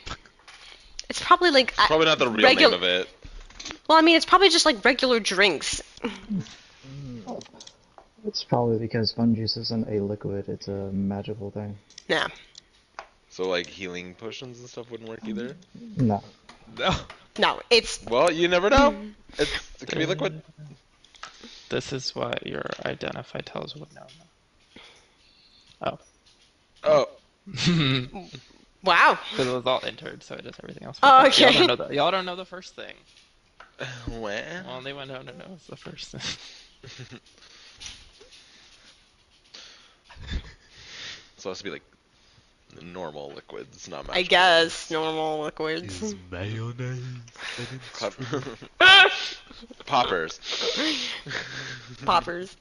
It's probably like Probably not the real name of it. Well, I mean, it's probably just like regular drinks. It's probably because fun juice isn't a liquid, it's a magical thing. Yeah. So like healing potions and stuff wouldn't work either? No. No. No, it's Well, you never know. It could be liquid. This is what your Identify tells you. No. Oh. wow. Because it was all entered, so it does everything else. Oh, Y'all okay. y'all don't know the first thing. Well. Only one no knows the first thing. So it has to be like normal liquids, not I magical guess normal liquids. Is mayonnaise an liquids. Poppers. Poppers.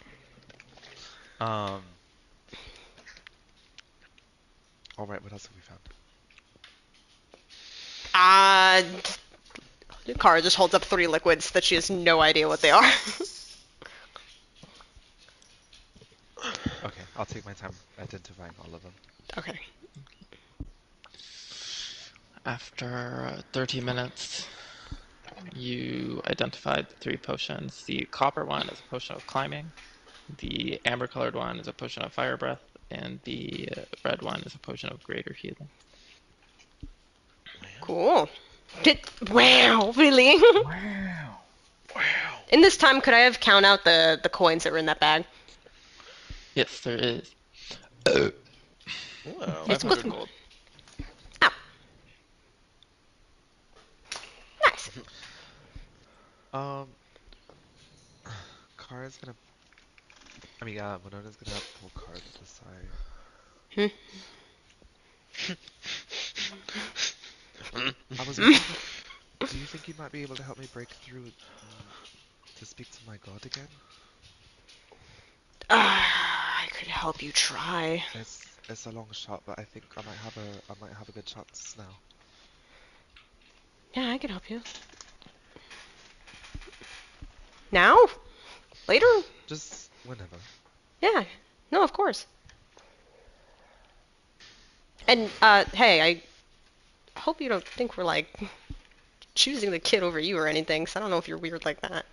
All right. What else have we found? Kara just holds up 3 liquids that she has no idea what they are. Okay, I'll take my time identifying all of them. Okay. After 30 minutes, you identified the 3 potions. The copper one is a potion of climbing, the amber-colored one is a potion of fire breath, and the red one is a potion of greater healing. Cool. Wow, really? Wow. In this time, could I have count out the coins that were in that bag? Yes, there is. Wow. 500 gold. Oh. Nice. Kara's gonna. Winona's gonna pull Kara to the side. I was wondering, do you think you might be able to help me break through to speak to my god again? I could help you try. It's a long shot, but I think I might have a good chance now. Yeah, I could help you. Now? Later? Just whenever. Yeah. No, of course. And, hey, I hope you don't think we're, like, choosing the kid over you or anything, 'cause I don't know if you're weird like that.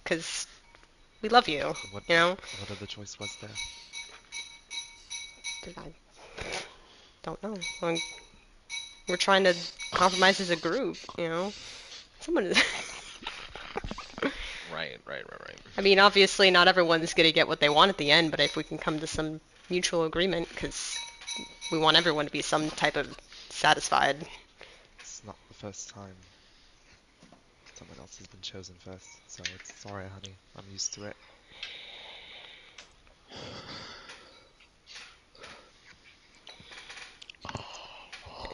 'Cause we love you, you know? What other choice was there? I don't know. I mean, we're trying to compromise as a group, you know? Someone is... Right. I mean, obviously not everyone's gonna get what they want at the end, but if we can come to some mutual agreement, because we want everyone to be some type of satisfied. It's not the first time someone else has been chosen first, so it's alright, honey. I'm used to it.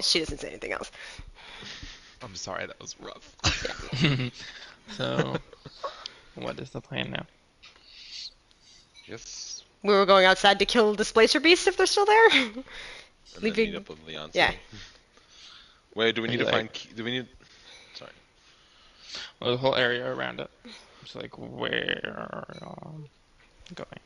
She doesn't say anything else. I'm sorry, that was rough. So, what is the plan now? Yes. We were going outside to kill displacer beasts if they're still there. And then meet up with Leonce. Yeah. Wait, do we need to Like- find? Do we need? Sorry. Well, the whole area around it. It's like, where going?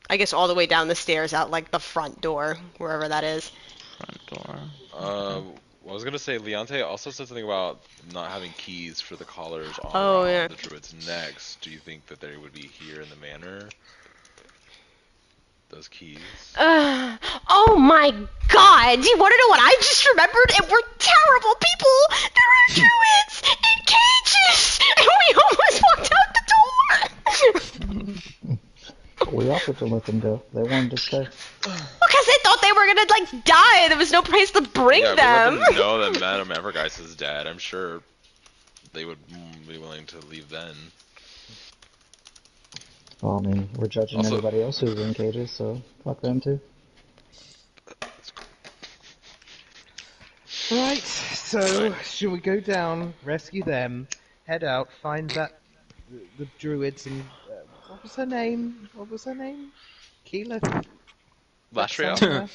I guess all the way down the stairs out like the front door, wherever that is. Front door. I was gonna say Leonte also said something about not having keys for the collars on Yeah. the druid's necks. Do you think that they would be here in the manor? Those keys. Oh my god! Do you want to know what I just remembered? And we're terrible people! There are druids in cages! And we almost walked out the door! We offered to let them go. They wanted to stay. Because they thought they were gonna, like, die. There was no place to bring Yeah, them. we let them know that Madame Evergeist is dead. I'm sure they would be willing to leave then. Well, I mean, we're judging Also- everybody else who's in cages, so fuck them too. Right, so should we go down, rescue them, head out, find the druids and what was her name? Keela? Lashrael? Somewhere?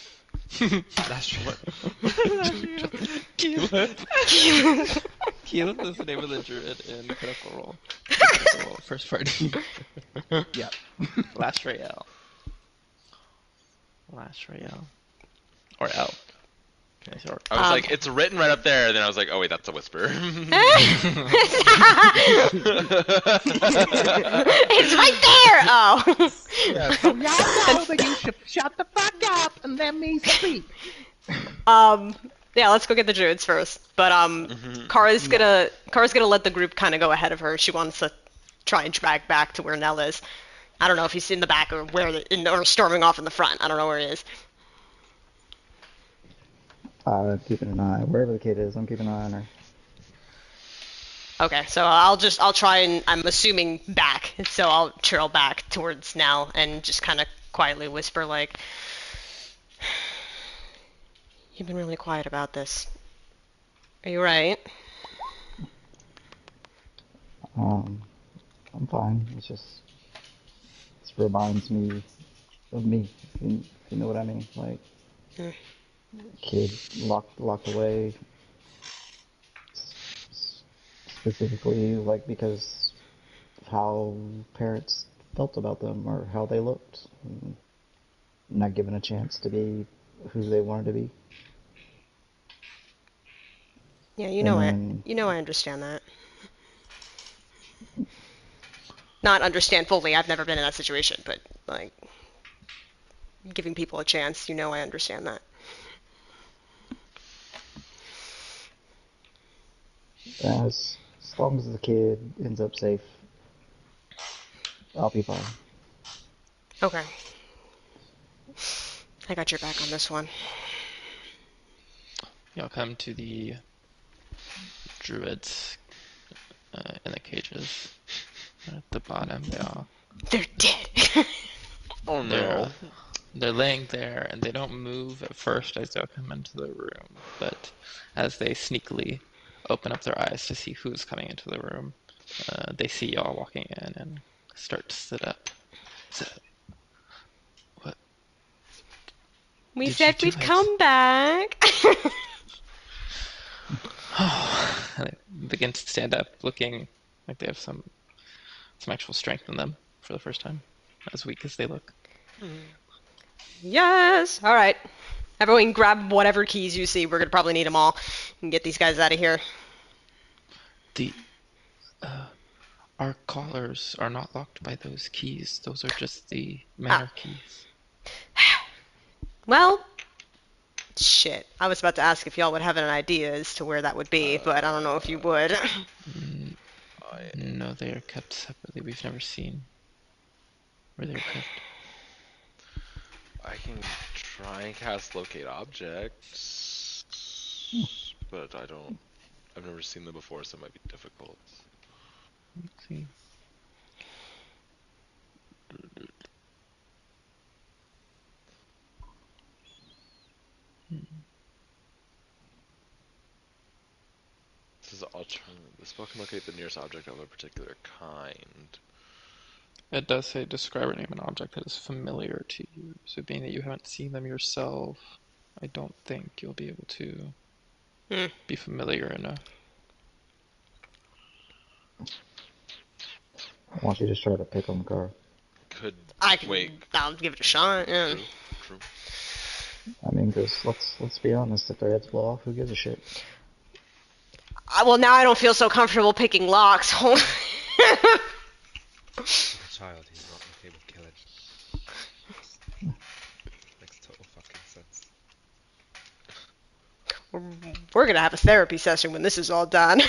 Keelan is the name of the druid in Critical Role. Critical Role, first party. Yep. Lashrael. Or L. Okay, so I was like, it's written right up there, and then I was like, oh wait, that's a whisper. It's right there! Oh. Yeah, so y'all know that you should shut the fuck up and let me speak. Yeah, let's go get the druids first. But Kara's gonna let the group kind of go ahead of her. She wants to try and drag back to where Nell is. I don't know if he's in the back or or storming off in the front. I don't know where he is. I'm keeping an eye. Wherever the kid is, I'm keeping an eye on her. Okay, so I'll try and I'm assuming back. So I'll trail back towards Nell and just kind of quietly whisper like, "You've been really quiet about this. Are you right?" I'm fine. It's just this reminds me of me, if you know what I mean. Like Hmm. kid locked away, specifically like because of how parents felt about them or how they looked, and not given a chance to be who they wanted to be. Yeah, And then I understand that. Not understand fully. I've never been in that situation, but like giving people a chance, I understand that. as long as the kid ends up safe, I'll be fine. Okay. I got your back on this one. Y'all come to the druids in the cages. At the bottom, They're dead. Oh no. they're laying there, and they don't move at first as y'all come into the room. But as they sneakily open up their eyes to see who's coming into the room, they see y'all walking in and start to sit up. So, what We did you said do we'd it? come back. And they begin to stand up, looking like they have some actual strength in them for the first time, as weak as they look. Yes. All right. Everyone grab whatever keys you see. We're going to probably need them all and get these guys out of here. Our collars are not locked by those keys. Those are just the Ah. manor keys. Well, shit. I was about to ask if y'all would have an idea as to where that would be, but I don't know if you would. No, they are kept separately. We've never seen where they're kept. I can try and cast locate objects, but I've never seen them before, so it might be difficult. Let's see. This is alternative. The spell can locate the nearest object of a particular kind. It does say describe or name an object that is familiar to you. So being that you haven't seen them yourself, I don't think you'll be able to be familiar enough. Why don't you just try to pick them, Car? I'll give it a shot. Yeah. True. I mean, because let's be honest, if their heads blow off, who gives a shit? Well, now I don't feel so comfortable picking locks. He's a child, he's not okay with killing. Makes total fucking sense. We're gonna have a therapy session when this is all done.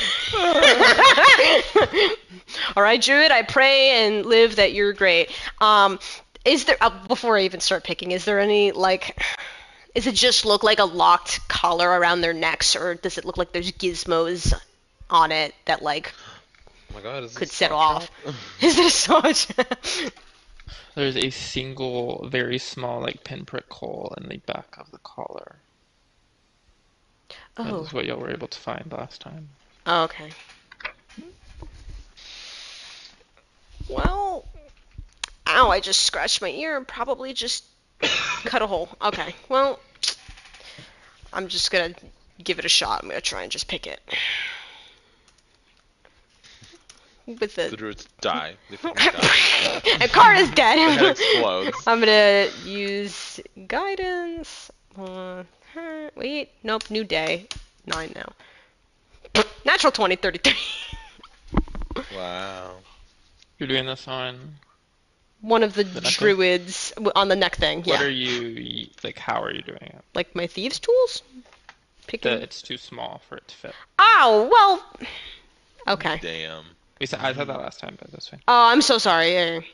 All right, Druid, I pray and live that you're great. Is there, before I even start picking, is there any, does it just look like a locked collar around their necks, or does it look like there's gizmos on it that, Oh my god, is could this set a off? trap? Is it a saw? There's a single, very small, pinprick hole in the back of the collar. That Oh. is what y'all were able to find last time. Oh, okay. Well, ow, I just scratched my ear and probably just cut a hole. Okay, well, I'm just gonna give it a shot. I'm gonna try and just pick it. With The the... druids die. They fucking die. And Car is The dead. head explodes. I'm gonna use guidance. Wait, nope, new day. 9 now. Natural 20, 33. Wow. You're doing this on... One of the necklace? druids on the neck thing, yeah. What are you, how are you doing it? Like my thieves' tools? Picking... It's too small for it to fit. Ow, well... Okay. Damn. I said that last time, but that's fine. Oh, I'm so sorry.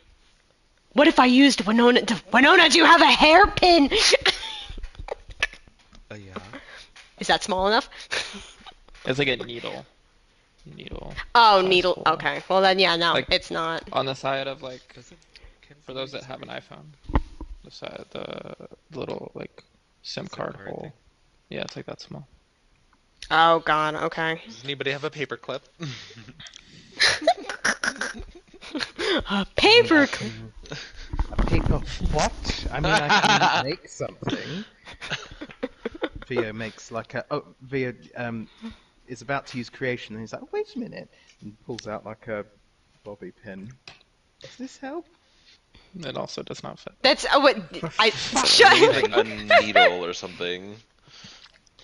What if I used Winona? Winona, do you have a hairpin? Yeah. Is that small enough? It's like a needle. needle. Oh, size needle. hole. Okay. Well then, yeah, no, Like- it's not. On the side of like, Doesn't can for those Vio that have an use iPhone, the side, the little like SIM card card hole. thing? Yeah, it's like that small. Oh God. Okay. Does anybody have a paper clip? A paper clip. A paper what? I mean, I can make something. Vio makes like a. Oh, Vio is about to use creation, and he's like, oh, wait a minute, and pulls out like a bobby pin. Does this help? It also does not fit. That's what I. Maybe like a needle or something.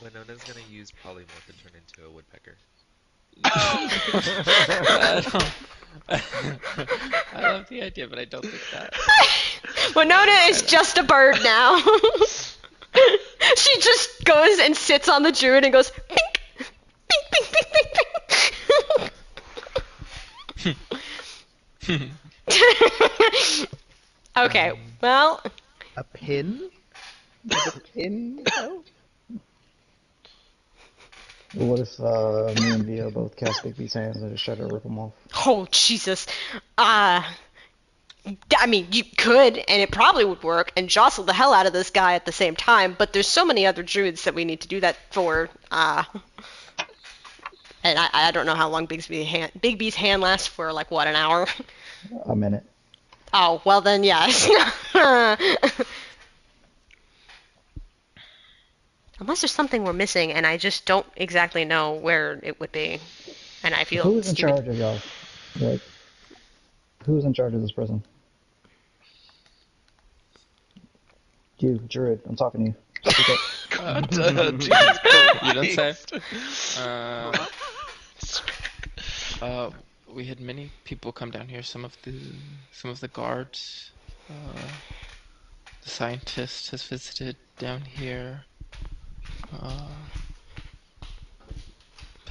Winona's gonna use polymorph and turn into a woodpecker. I love the idea, but I don't think that. Winona is just a bird now. She just goes and sits on the druid and goes pink, pink, pink, pink, pink, pink. Okay, well, A pin? Does a pin help? What if me and Vio both cast Big B's hands and just try to rip them off? oh Jesus. I mean, you could, and it probably would work, and jostle the hell out of this guy at the same time, but there's so many other druids that we need to do that for, and I don't know how long Big B's hand lasts for, like, what, an hour? A minute. Oh, well then, yes. Unless there's something we're missing, and I just don't exactly know where it would be, and I feel Who's in stupid. charge of y'all? Like, who's in charge of this prison? You, Druid, I'm talking to you. Speak up. Jesus You didn't say. Christ. We had many people come down here. Some of the guards. The scientist has visited down here.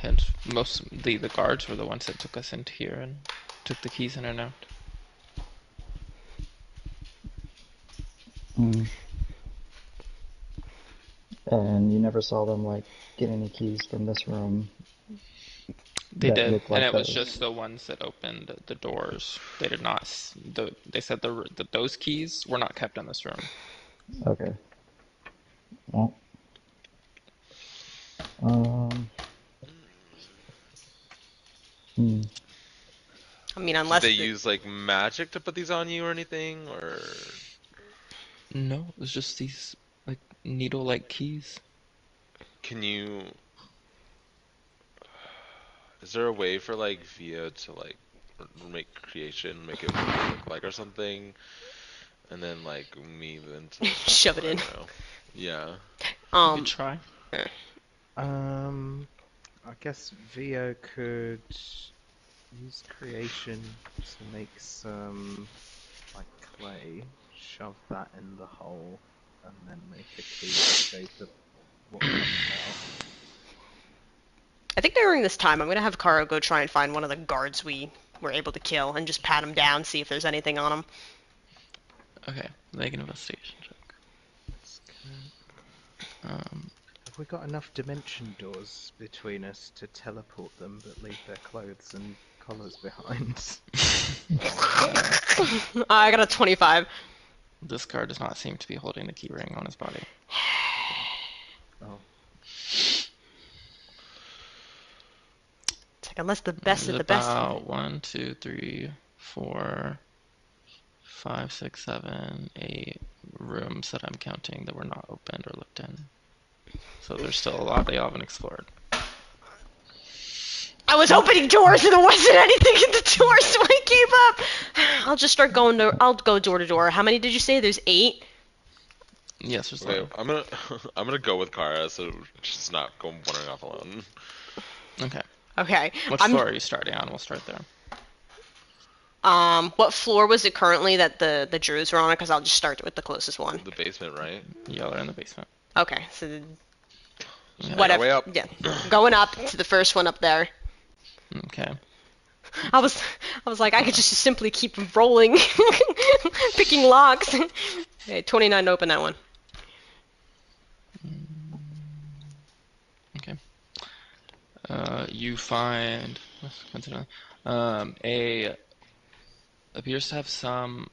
And mostly the guards were the ones that took us into here and took the keys in and out. Mm. And you never saw them, like, get any keys from this room? They that did, look like and it was those? just the ones that opened the doors. They did not. They said that those keys were not kept in this room. Okay. Well. Hmm. I mean, Did unless they use like magic to put these on you or anything, or No, it was just these like needle-like keys. can you? Is there a way for like Via to like make creation, make it look like or something, and then like me then to shove it I in. don't know. Yeah. You could try. I guess Vio could use creation to make some like clay, shove that in the hole, and then make a key shape of what comes out. I think during this time, I'm gonna have Karo go try and find one of the guards we were able to kill and just pat him down, see if there's anything on him. Okay, make an investigation check. Have we got enough dimension doors between us to teleport them but leave their clothes and collars behind? I got a 25. This guard does not seem to be holding the key ring on his body. Oh. It's like, unless the best There's of the best. about 1, 2, 3, 4, 5, 6, 7, 8 rooms that I'm counting that were not opened or looked in. So there's still a lot they haven't explored. I was opening doors and there wasn't anything in the door, so I gave up. I'll just start going to. I'll go door to door. How many did you say? There's 8. Yes, there's Okay, 11. I'm gonna go with Kara, so she's not going wandering off alone. Okay. Okay. Which floor are you starting on? We'll start there. What floor was it currently that the druids were on? Because I'll just start with the closest one. The basement, right? Y'all are in the basement. Okay, so Make our whatever. way up. Yeah, going up to the first one up there. Okay. I was like, I could just simply keep rolling, picking locks. Okay, 29 to open that one. Okay. You find Coincidentally, a appears to have some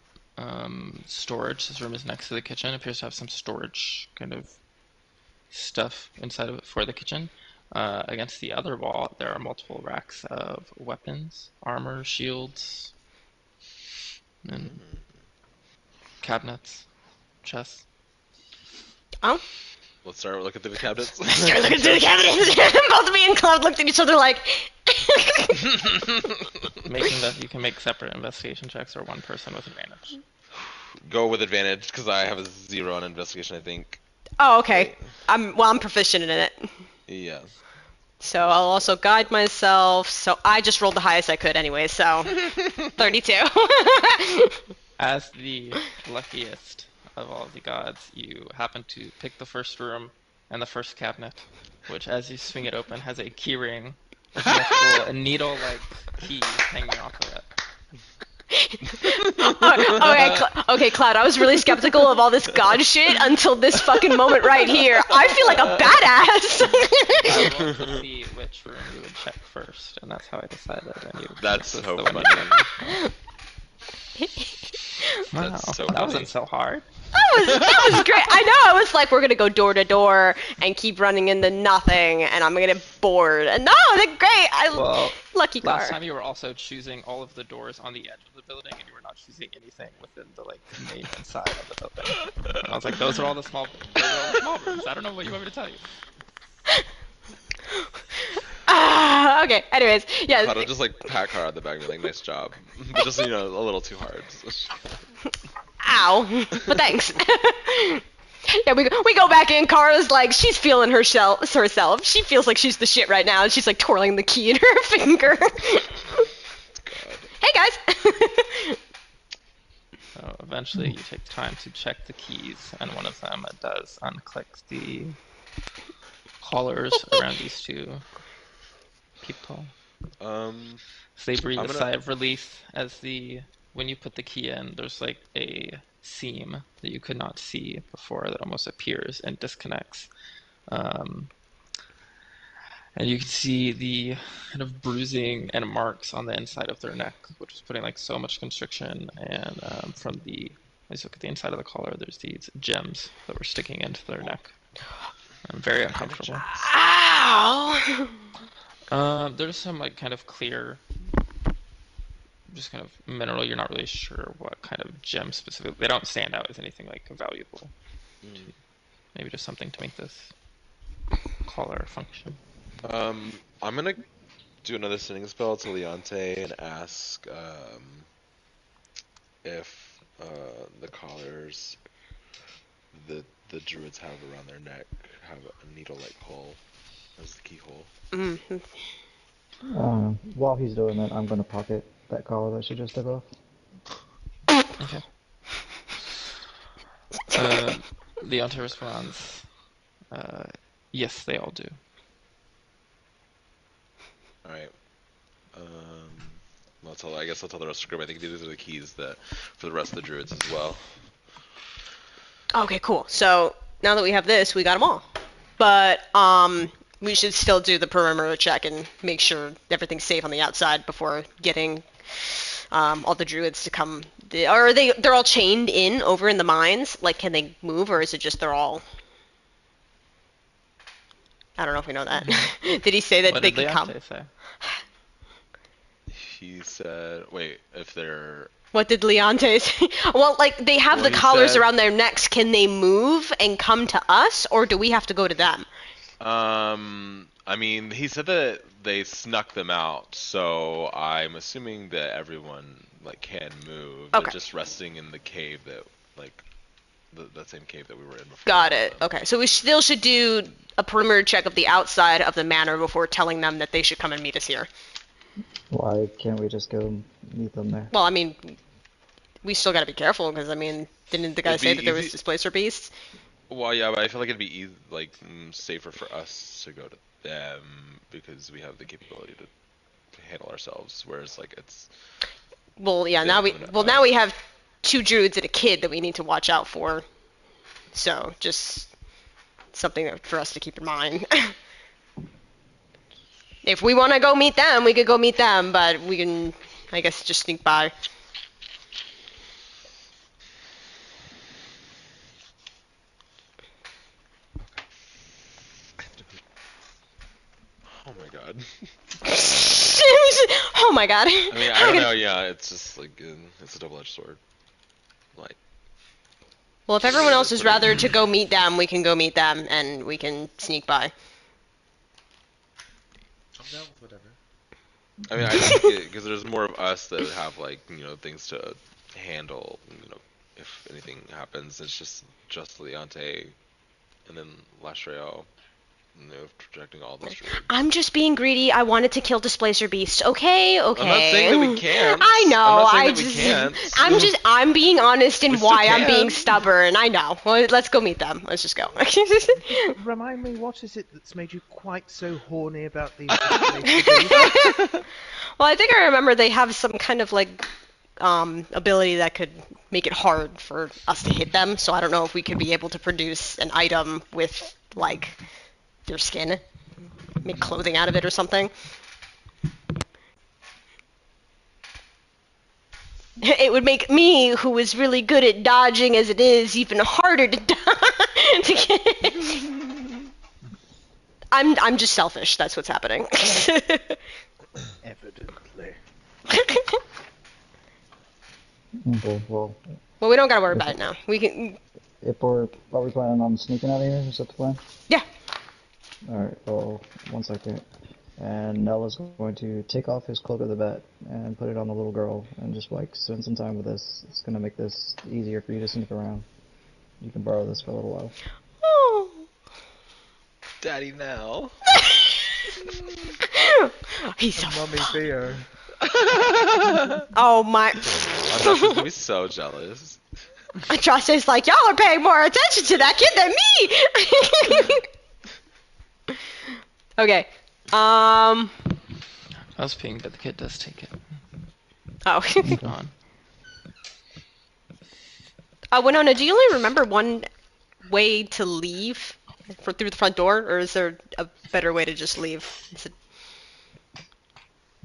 storage. This room is next to the kitchen. Appears to have some storage kind of stuff inside of it for the kitchen. Against the other wall, there are multiple racks of weapons, armor, shields, and cabinets, chests. Oh. Let's start looking through the cabinets. Start looking through the cabinets. Both me and Cloud looked at each other like. You can make separate investigation checks or one person with advantage. Go with advantage because I have a 0 on investigation, I think. Oh, okay. I'm proficient in it. Yeah. So I'll also guide myself. So I just rolled the highest I could anyway, so 32. As the luckiest of all the gods, you happen to pick the first room and the first cabinet, which as you swing it open has a key ring with multiple needle-like keys hanging off of it. Okay, Cloud, I was really skeptical of all this god shit until this fucking moment right here. I feel like a badass. I wanted to see which room you would check first, and that's how I decided. And you That's this is so the one you funny. Wow, That's so that funny. wasn't so hard. That was great. I know. I was like, we're gonna go door to door and keep running into nothing, and I'm gonna get bored. And no, they're great. Well, Lucky car. last time you were also choosing all of the doors on the edge of the building, and you were not choosing anything within the main inside of the building. And I was like, those are all the small rooms. I don't know what you want me to tell you. Okay. Anyways, yeah. I'll just pat Car on the back and be like, nice job. But just, a little too hard. Ow. But thanks. Yeah, we go back in. Kara's like, she's feeling herself. She feels like she's the shit right now, and she's like twirling the key in her finger. Hey guys. So eventually, you take time to check the keys, and one of them does unclick the collars around these two people. So they breathe a sigh of relief as when you put the key in, there's like a seam that you could not see before that almost appears and disconnects. And you can see the kind of bruising and marks on the inside of their neck, which was putting so much constriction. And as you look at the inside of the collar, there's these gems that were sticking into their neck. Very uncomfortable. Ow! There's some kind of clear, just kind of mineral. You're not really sure what kind of gem specifically. They don't stand out as anything valuable. Maybe just something to make this collar function. I'm gonna do another sending spell to Leonte and ask if the collars the druids have around their neck have a needle-like hole as the keyhole. While he's doing that, I'm going to pocket that collar that she just took off. Okay. Leonte responds, yes, they all do. Alright. I guess I'll tell the rest of the group. I think these are the keys for the rest of the druids as well. Okay, cool. So now that we have this, we got them all. But we should still do the perimeter check and make sure everything's safe on the outside before getting all the druids to come. They're all chained in over in the mines? Can they move, or is it just they're all? I don't know if we know that. Did he say that What they did could come? Leonte say? He said, wait, if they're... What did Leonte say? Well, they have the he collars said- around their necks. Can they move and come to us, or do we have to go to them? He said that they snuck them out, so I'm assuming that everyone can move. Okay. They're just resting in the cave that the same cave that we were in before. Got it. Okay, so we still should do a perimeter check of the outside of the manor before telling them that they should come and meet us here. Why can't we just go meet them there? Well, we still got to be careful because didn't the guy It'd say be that there was easy- displacer beasts? Well, yeah, but I feel like it'd be safer for us to go to them because we have the capability to handle ourselves. Whereas it's Well, yeah. Yeah, Now we have 2 druids and a kid that we need to watch out for. So just something for us to keep in mind. If we want to go meet them, we could go meet them, but we can, I guess, just sneak by. Okay. I have to poop. Oh my god. Oh my god. I mean, I don't know. Yeah, it's just like it's a double-edged sword. Like, Well, if everyone else is Put it- rather to go meet them, we can go meet them, and we can sneak by. I'm down with whatever. I mean, I think because there's more of us that have like things to handle. If anything happens, it's just Leonte, and then Lastreo, projecting all those druids. I'm just being greedy. I wanted to kill Displacer Beast. Okay, okay. I'm not saying that we can't. I know. I'm not saying I that we just, can't. I'm being honest in We still why I'm being can. stubborn. I know. Well, let's go meet them. Let's just go. Remind me, what is it that's made you quite so horny about these? Well, I think I remember they have some kind of like ability that could make it hard for us to hit them. So I don't know if we could be able to produce an item with like their skin, make clothing out of it or something. It would make me, who is really good at dodging as it is, even harder to to get. I'm just selfish. That's what's happening. Evidently. Okay, well, Well, we don't gotta worry about it now. We can. if are we planning on sneaking out of here? Is that the plan? Yeah. Alright, well, 1 second. And Nella's going to take off his cloak of the bat and put it on the little girl and just like spend some time with us. It's gonna make this easier for you to sneak around. You can borrow this for a little while. Oh. Daddy now. He's so. Mummy Theo. Oh my. Josh is gonna be so jealous. Josh is like, y'all are paying more attention to that kid than me. Okay. I was peeing, but the kid does take it. Oh. On. Winona, do you only remember one way to leave through the front door, or is there a better way to just leave?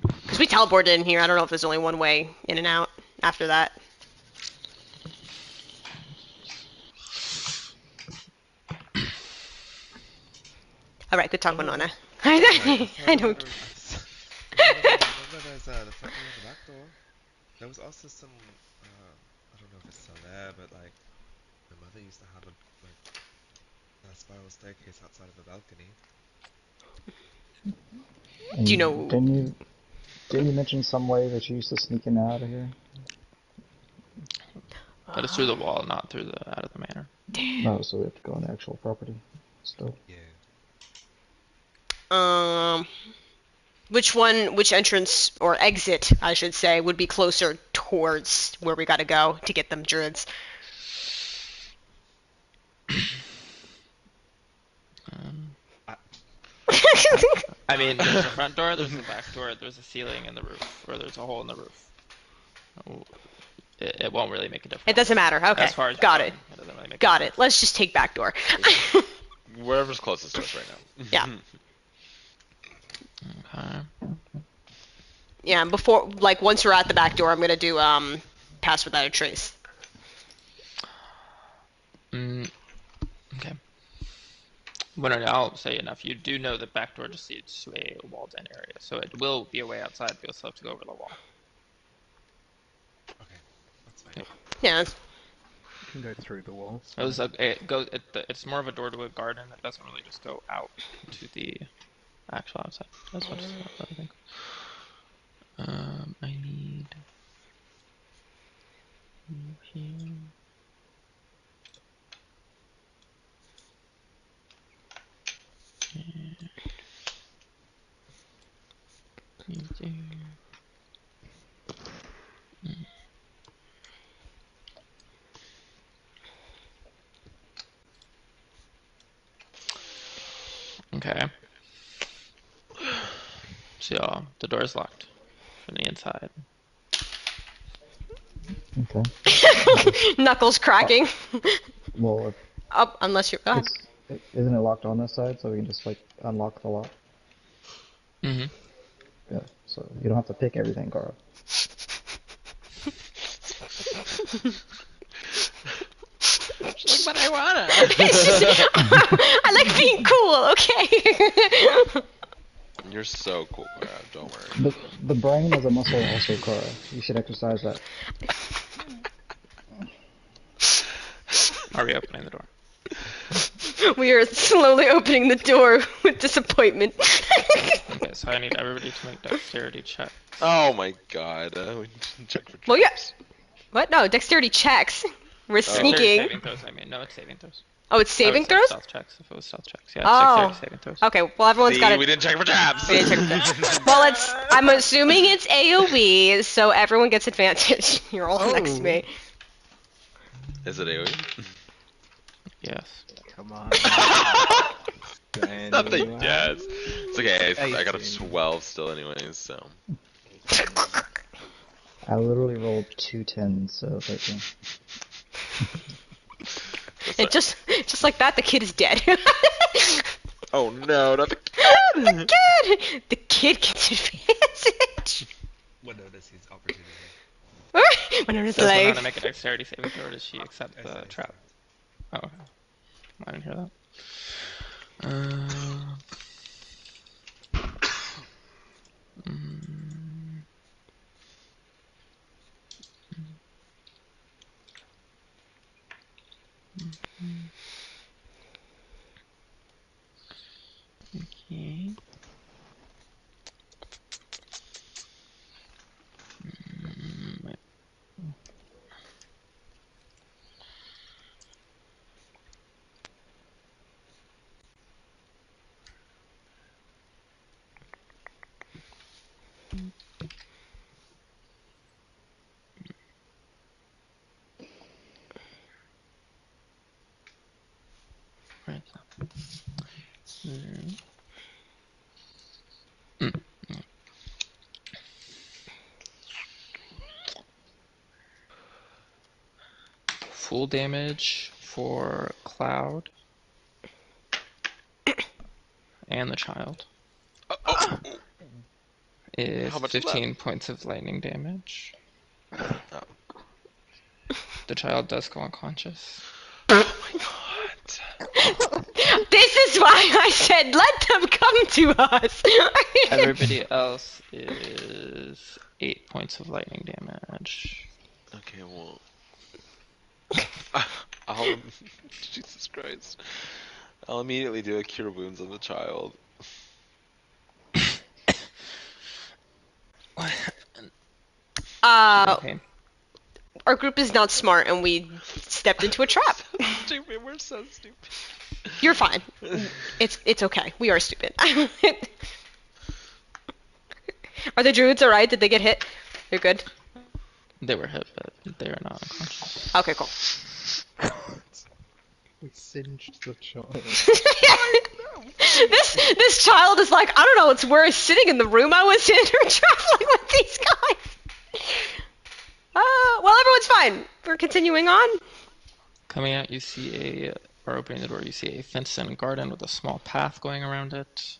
Because we teleported in here. I don't know if there's only one way in and out after that. All right, good talk, Winona. I don't. Remember there's the front door and the back door. There was also some, I don't know if it's still there, but like, my mother used to have a spiral staircase outside of the balcony. And Do you know- Didn't you mention some way that you used to sneak in and out of here? But it's through the wall, not through the out of the manor. No, so we have to go on the actual property still. Yeah. Which entrance or exit, I should say, would be closer towards where we gotta go to get them druids? I mean, there's a front door, there's a back door, there's a ceiling in the roof, or there's a hole in the roof. It won't really make a difference. It doesn't matter. Okay, As far as got you're it. going, it doesn't really make a Got difference. it. Let's just take back door. Wherever's closest to us right now. Yeah. Okay. Yeah, before, like, once we're at the back door, I'm gonna do, pass without a trace. Okay. Well, no, I'll say enough. You do know the back door just leads to a walled-in area, so it will be a way outside, but you'll still have to go over the wall. Okay, that's fine. Yeah. You can go through the walls. It's more of a door to a garden. It doesn't really just go out to the actual outside. That's what I think. I need here. And there. Okay. So the door is locked from the inside. Okay. Knuckles cracking. Well, Up, unless you're. Go ahead. isn't it locked on this side, so we can just like unlock the lock? Mm-hmm. Yeah, so you don't have to pick everything, Carl. She's like, but I wanna. I like being cool, okay? You're so cool, Clara. Don't worry. The brain is a muscle also, Carl. You should exercise that. Are we opening the door? We are slowly opening the door with disappointment. Okay, so I need everybody to make dexterity checks. Oh my god. We didn't check for traps. Well, yeah. What? No, dexterity checks. We're Dexterity sneaking. saving throws, I mean. No, it's saving throws. Oh, it's saving I would say throws? Stealth checks, if it was stealth checks. Yeah, it's Oh. dexterity saving throws. Okay, well, everyone's See, got we it. didn't check for traps. We didn't check for that. Well, I'm assuming it's AoE, so everyone gets advantage. You're all next to me. Is it AoE? Yes. Come on. Nothing. Yes. It's okay. I got a 18. 12 still, anyways. So. I literally rolled 2 10s, so 13. And just like that, the kid is dead. Oh no, not the The kid! The kid gets advantage. What notice his opportunity? When it was Does know how to like, make a dexterity saving throw, or does she accept I the said trap? accept. Oh, okay. I didn't hear that. Mm, okay. Mm, right. Mm. Mm. Full damage for Cloud and the child is How much is that? 15 points of lightning damage. Oh. The child does go unconscious. Oh my god. this is why I said let them come to us. Everybody else is 8 points of lightning damage. Okay, well. I'll. Jesus Christ. I'll immediately do a cure wounds on the child. Okay. Our group is not smart, and we stepped into a trap. Stupid, we're so stupid. You're fine. It's okay. We are stupid. Are the druids alright? Did they get hit? They're good? They were hit, but they are not unconscious. Okay, cool. We singed the child. this child is like, I don't know what's worse, sitting in the room I was in or traveling with these guys. Well, everyone's fine. We're continuing on. Coming out, you see or opening the door, you see a fenced-in garden with a small path going around it.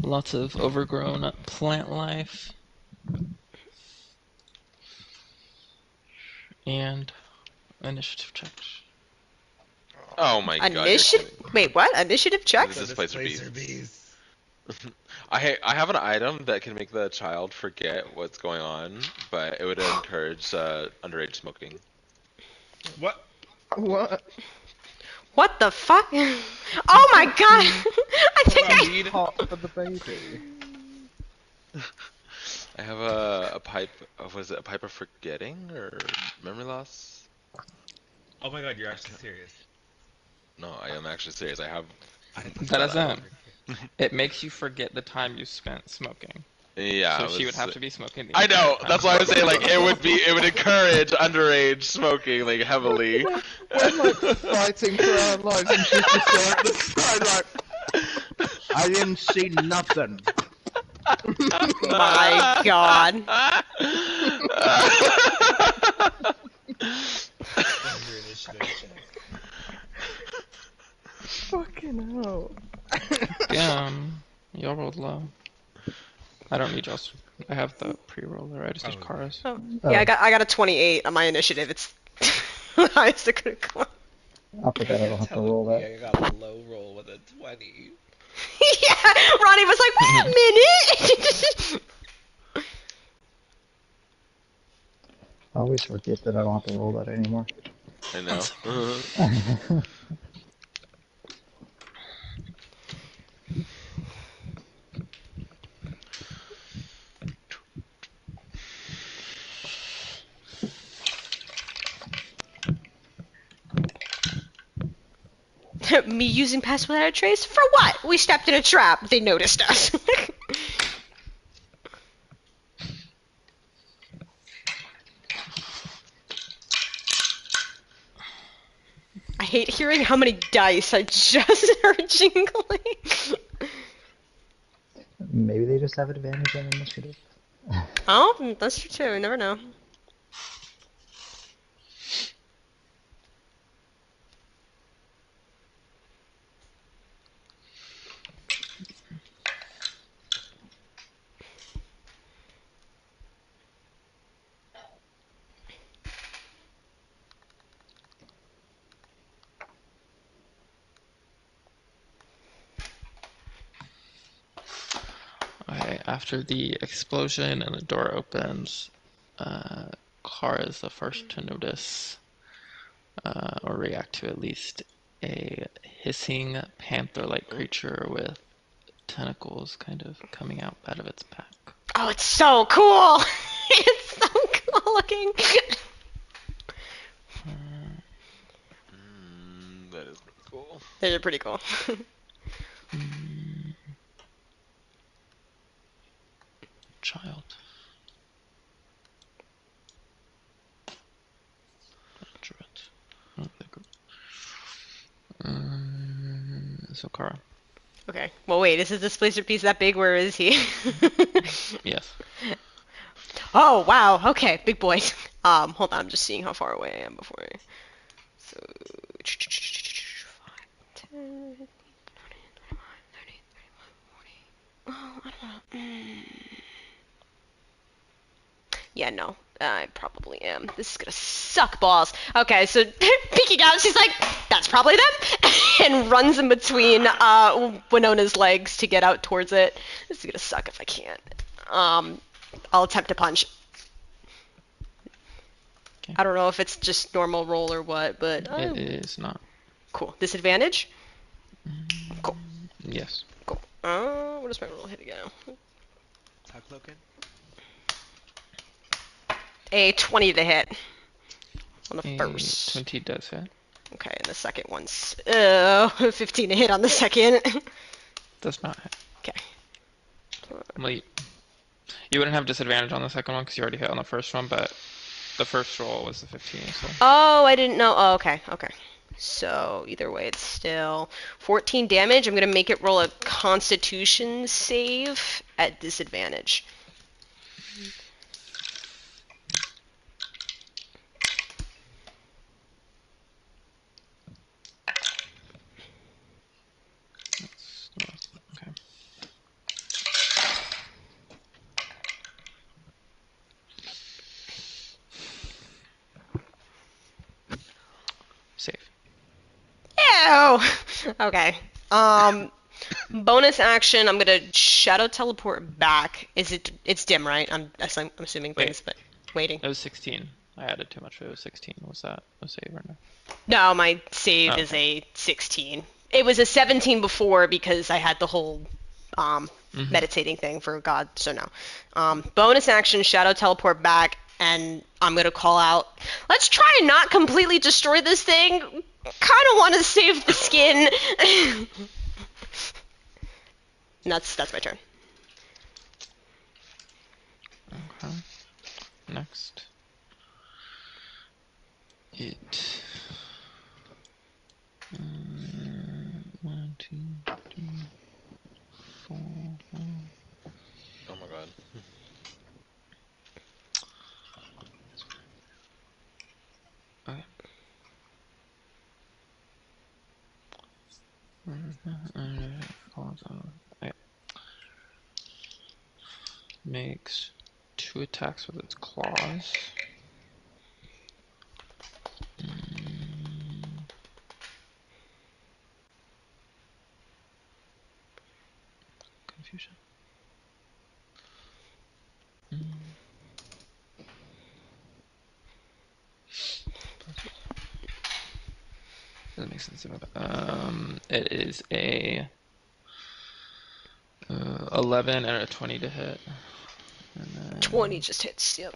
Lots of overgrown plant life. And initiative checks. Oh my god. Initiative? Wait, what? Initiative check? This place are bees. bees. I have an item that can make the child forget what's going on, but it would encourage underage smoking. What? What? What the fuck? Oh my god! I think I... Hot for the baby. I have a pipe. Was it a pipe of forgetting or memory loss? Oh my god, you're actually serious. No, I am actually serious. I have. That doesn't. It makes you forget the time you spent smoking. Yeah. So she would have to be smoking. I know. That's why I was saying like it would encourage underage smoking like heavily. We're like fighting for our lives, and she's just there at the side like, I didn't see nothing. My god. Fucking hell. Y'all rolled low. I don't need y'all's. I have the pre-roller. I just need Oh, Kara's. Oh. Oh, Yeah, I got a 28 on my initiative. It's the highest it could have gone. I forgot I don't have to roll that. I got a low roll with a 20. Yeah, Ronnie was like, wait a minute. I always forget that I don't have to roll that anymore. I know. Me using pass without a trace? For what? We stepped in a trap. They noticed us. I hate hearing how many dice I just heard jingling. Maybe they just have advantage on initiative. Oh, that's true too. You never know. Okay, after the explosion and the door opens, Kara is the first to notice, or react to at least, a hissing panther-like creature with tentacles kind of coming out of its back. Oh, it's so cool. It's so cool looking. That is pretty cool. They're pretty cool. Child. Druid. So Kara. Okay. Well, wait. Is the displacer piece that big? Where is he? Yes. Oh, wow. Okay, big boy. Hold on. I'm just seeing how far away I am before. So, 5, 10, 15, 30, 31, 40. Oh, I don't know. Yeah, no. I probably am. This is gonna suck balls. Okay, so peeking out, she's like, that's probably them, and runs in between Winona's legs to get out towards it. This is gonna suck if I can't. I'll attempt to punch. Okay. I don't know if it's just normal roll or what, but It is not. cool. Disadvantage? Cool. Yes. Cool. What does my roll hit again? Tag cloaking? A 20 to hit on the A first. 20 does hit. Okay, and the second one's 15 to hit on the second. Does not hit. Okay. Well, you wouldn't have disadvantage on the second one because you already hit on the first one, but the first roll was the 15, so. Oh, I didn't know. Oh, okay, okay. So either way, it's still 14 damage. I'm gonna make it roll a Constitution save at disadvantage. Okay. Save. Ew. Okay. Bonus action. I'm gonna shadow teleport back. Is it? It's dim, right? I'm assuming Wait. things, but waiting. It was 16. I added too much. It was 16. Was that a save or no? No, my save Oh, is a 16. It was a 17 before because I had the whole meditating thing for God, so no. Bonus action, shadow teleport back, and I'm going to call out, let's try and not completely destroy this thing. Kind of want to save the skin. And that's my turn. Okay. Next. It. 1, 2, 3, 4, 5. Oh my god. Okay. Okay. makes 2 attacks with its claws. Confusion. Doesn't make sense. It is a 11 and a 20 to hit. And then 20 just hits. Yep.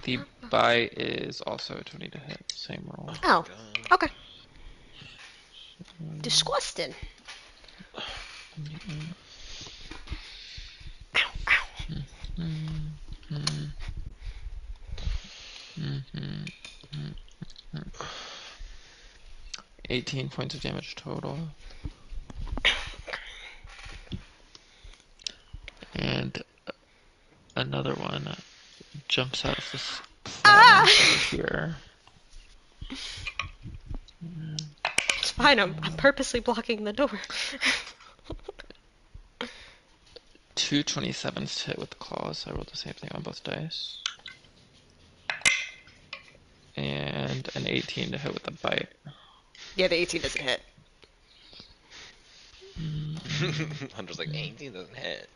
the bite is also a 20 to hit. Same roll. Oh. God. Okay. Disgusting. Ow, ow. 18 points of damage total. And another one jumps out of this Ah! over here. It's fine. I'm purposely blocking the door. 2 27s to hit with the claws. I rolled the same thing on both dice. And an 18 to hit with the bite. Yeah, the 18 doesn't hit. Hunter's like, 18 doesn't hit.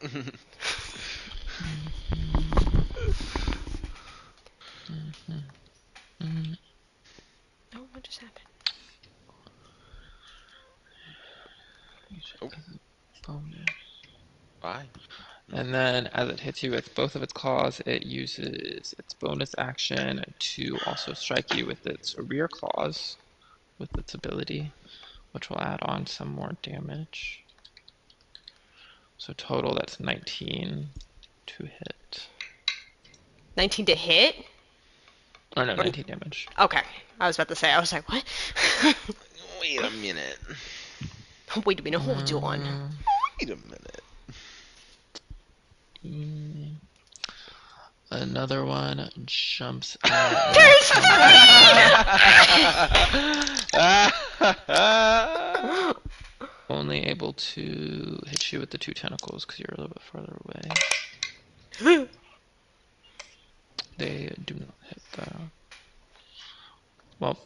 Oh, what just happened? Oh. Bonus. Bye. And then as it hits you with both of its claws, it uses its bonus action to also strike you with its rear claws with its ability, which will add on some more damage. So total, that's 19 to hit. 19 to hit? Oh no, 19 damage. Okay. I was about to say, I was like, what? Wait a minute. Wait a minute, hold on. Wait a minute. Another one jumps out. Only able to hit you with the 2 tentacles because you're a little bit farther away. They do not hit though. Well,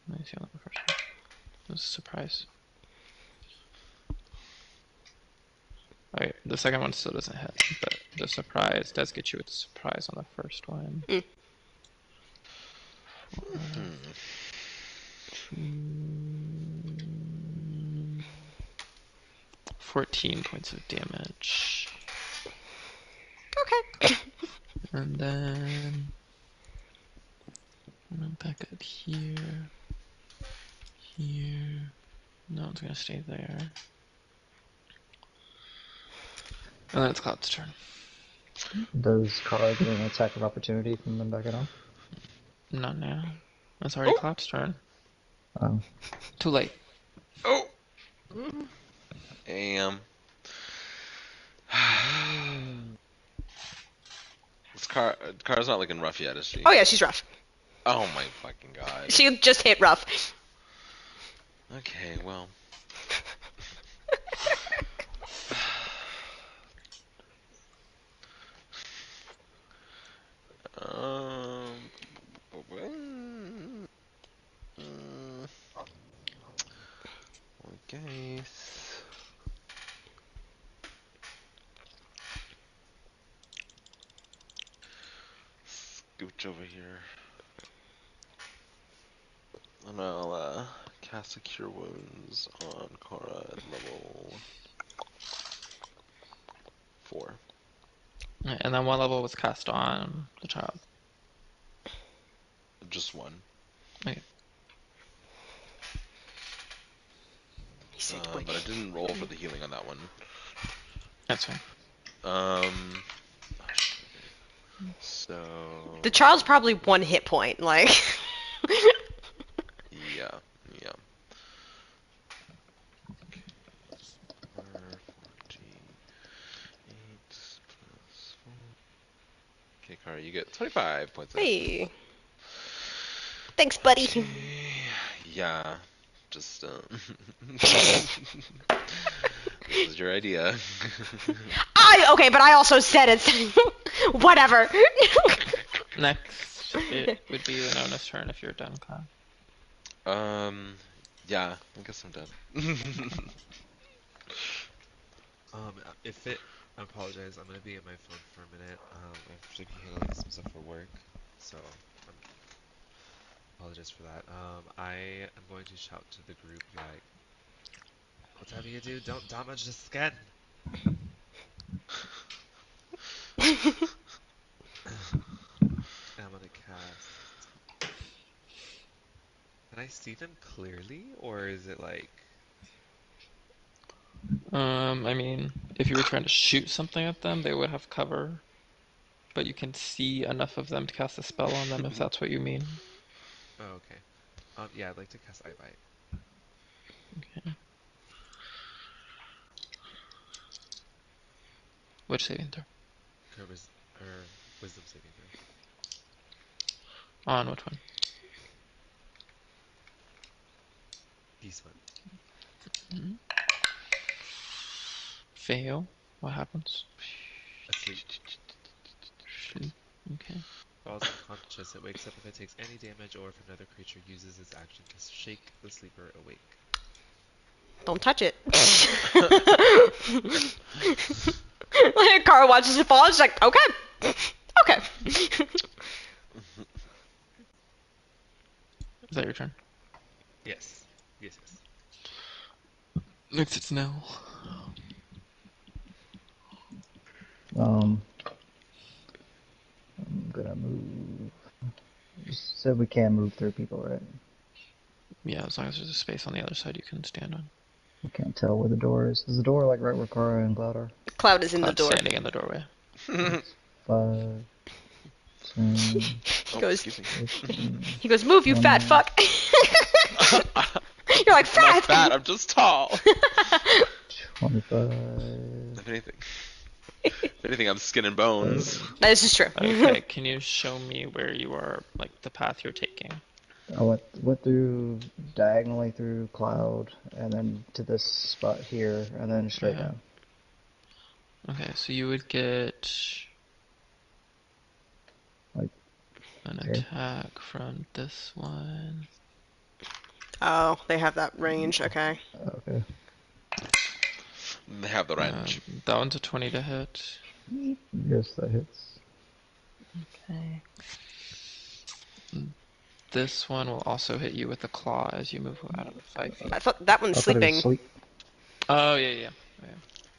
let me see on the first one. It was a surprise. Alright, the second one still doesn't hit, but the surprise does get you with the surprise on the first one. 14 points of damage. Okay. And then I'm back up here. Here. No one's gonna stay there. And then it's Cloud's turn. Does Kara get an attack of opportunity from them backing off? Not now. It's already Cloud's turn. Oh. Too late. Oh! Kara's not looking rough yet, is she? Oh yeah, she's rough. Oh my fucking god. She just hit rough. Okay, well. Okay. Scooch over here. And I'll cast a Cure Wounds on Kara at level 4. And then one level was cast on the child. Just one. Okay. He said, But I didn't roll for the healing on that one. That's fine. So the child's probably 1 hit point, like. yeah. 48 plus 4. Okay, Kara, you get 25 points. Hey. Thanks, buddy. Okay. Yeah. Just this is your idea. Ah! Okay, but I also said it's whatever. Next, it would be Winona's turn if you're done, Cloud. Yeah, I guess I'm done. If it, I apologize. I'm gonna be on my phone for a minute. I should be handling some stuff for work, so apologize for that. I am going to shout to the group like, whatever you do, don't damage the skin. And I'm gonna cast. Can I see them clearly, or is it like? I mean, if you were trying to shoot something at them, they would have cover. But you can see enough of them to cast a spell on them if that's what you mean. Oh, okay. Yeah, I'd like to cast Eye Bite. Okay. Which saving throw? Or Wisdom saving throw. On which one? This one. Fail. What happens? Asleep. Sleep. Okay. Falls unconscious. It wakes up if it takes any damage or if another creature uses its action to shake the sleeper awake. Don't touch it. Like Kara watches it fall. She's like, okay, okay. Is that your turn? Yes. Yes. Next it's now. I'm gonna move. You said we can't move through people, right? Yeah, as long as there's a space on the other side you can stand on. We can't tell where the door is. Is the door like right where Kara and Cloud are? Cloud is in the Cloud's door. standing in the doorway. 5, 10, He goes. Excuse me. 15, He goes, move, you fat fuck. You're like, I'm not fat. fat, I'm just tall. 25. If anything, I'm skin and bones. This is true. Okay, can you show me where you are, like the path you're taking? I went through diagonally through Cloud, and then to this spot here, and then straight Uh-huh. down. Okay, so you would get Like, an okay. attack from this one. Oh, they have that range. Okay. Okay. They have the range. That one's a 20 to hit. Yes, that hits. Okay. This one will also hit you with a claw as you move out of the 5 feet. I thought that one's I thought it was sleeping. sleep. Oh, yeah.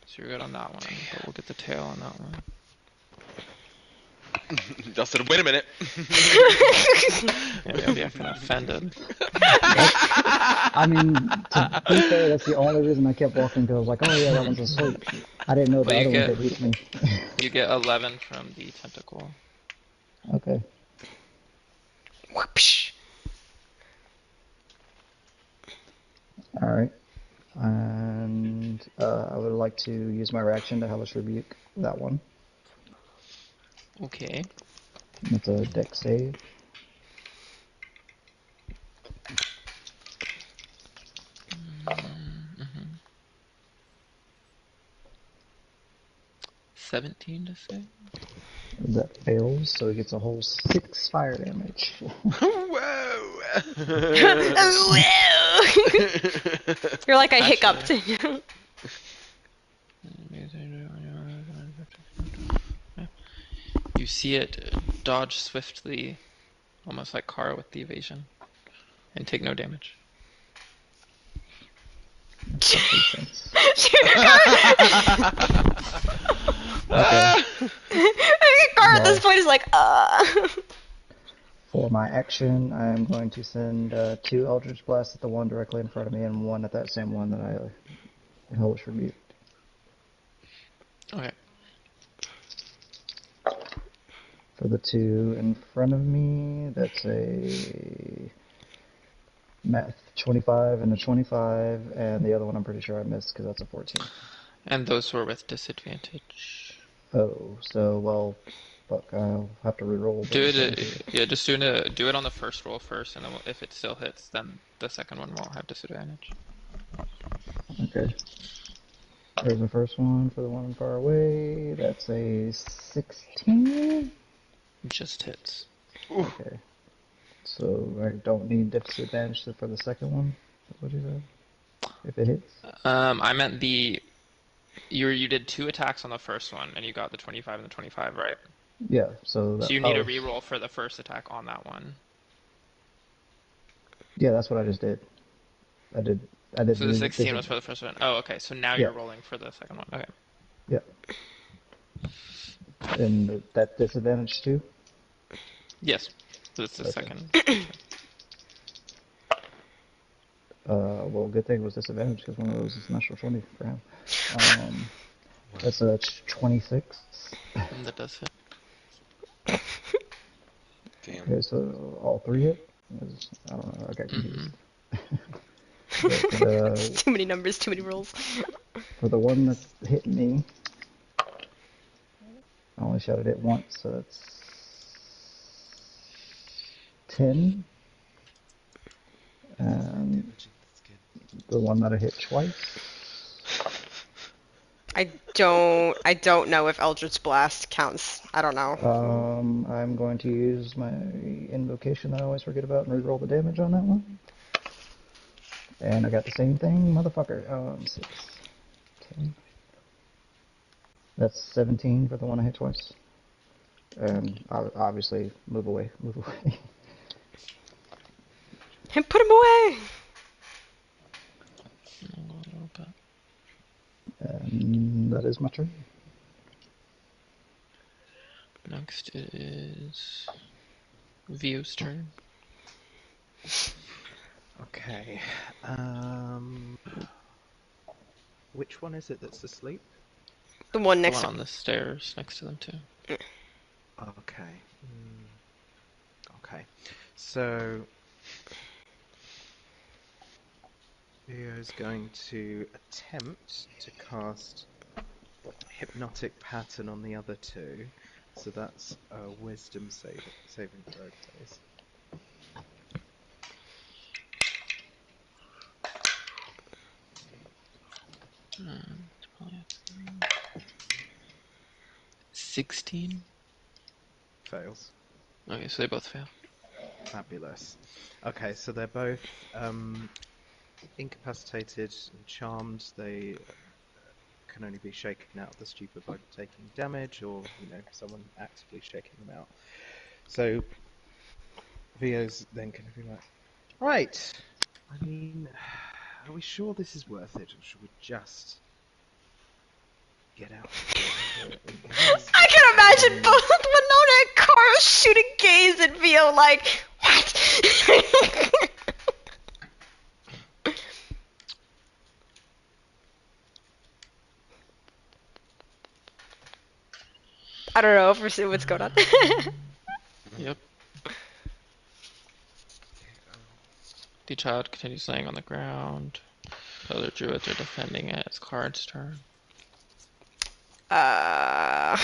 So you're good on that one, but we'll get the tail on that one. Justin, wait a minute. Maybe I'll be acting offended. I mean, to be fair, that's the only reason I kept walking, because I was like, oh yeah, that one's asleep. I didn't know the Well, you other one get- could reach me. You get 11 from the tentacle. Okay. Whoopsh. Alright. And I would like to use my reaction to Hellish Rebuke that one. Okay. That's a dex save. Mm-hmm. 17 to save? That fails, so he gets a whole 6 fire damage. Whoa! You're like, I Actually- hiccuped. You see it dodge swiftly, almost like Kara with the evasion, and take no damage. Defense. I think Gar at this point is like, For my action, I am going to send 2 Eldritch Blasts at the one directly in front of me, and 1 at that same one that I Hellish Rebuked. Okay. For the 2 in front of me, that's a math 25 and a 25, and the other one I'm pretty sure I missed because that's a 14. And those were with disadvantage. Oh, so, well, fuck, I'll have to reroll. Do it, yeah, just do it on the first roll first, and then if it still hits, then the second one won't have disadvantage. Okay. There's the first one for the one far away. That's a 16. Just hits. Okay. So I don't need disadvantage for the second one. That's what you said. If it hits. I meant you did 2 attacks on the first one, and you got the 25 and the 25, right? Yeah. So that. So you need a reroll for the first attack on that one. Yeah, that's what I just did. I did. So the 16 was for the first one. Oh, okay. So now you're rolling for the second one. Okay. Yeah. And that disadvantage too? Yes. So it's the second. Well, good thing it was disadvantage because one of those is natural 20 for him. That's a 26. And that does hit. Damn. Okay, so all 3 hit? I don't know, I got confused. But, Too many numbers, too many rolls. for the one that hit me, I only shot it once, so that's 10. And Damaging the skin. the one that I hit twice. I don't know if Eldritch Blast counts. I don't know. I'm going to use my invocation that I always forget about and reroll the damage on that one. And I got the same thing, motherfucker. 6, 10. That's 17 for the one I hit twice. And obviously, move away. And put him away! And that is my turn. Next is Vio's turn. Okay. Which one is it that's asleep? The one The next one to on the stairs next to them too. Okay. Okay. So Theo's going to attempt to cast Hypnotic Pattern on the other two. So that's a Wisdom saving throw, please. It's probably a 16. Fails. Okay, so they both fail. Fabulous. Okay, so they're both incapacitated and charmed. They can only be shaken out of the stupor by taking damage, or someone actively shaking them out. So Vio's then going to be like, right. I mean, are we sure this is worth it, or should we just get out of here? I can imagine both Winona and Carl shooting gaze at Vio like, what? I don't know if we're seeing what's going on. Yep. The child continues laying on the ground. The other druids are defending it. It's Card's turn. I'm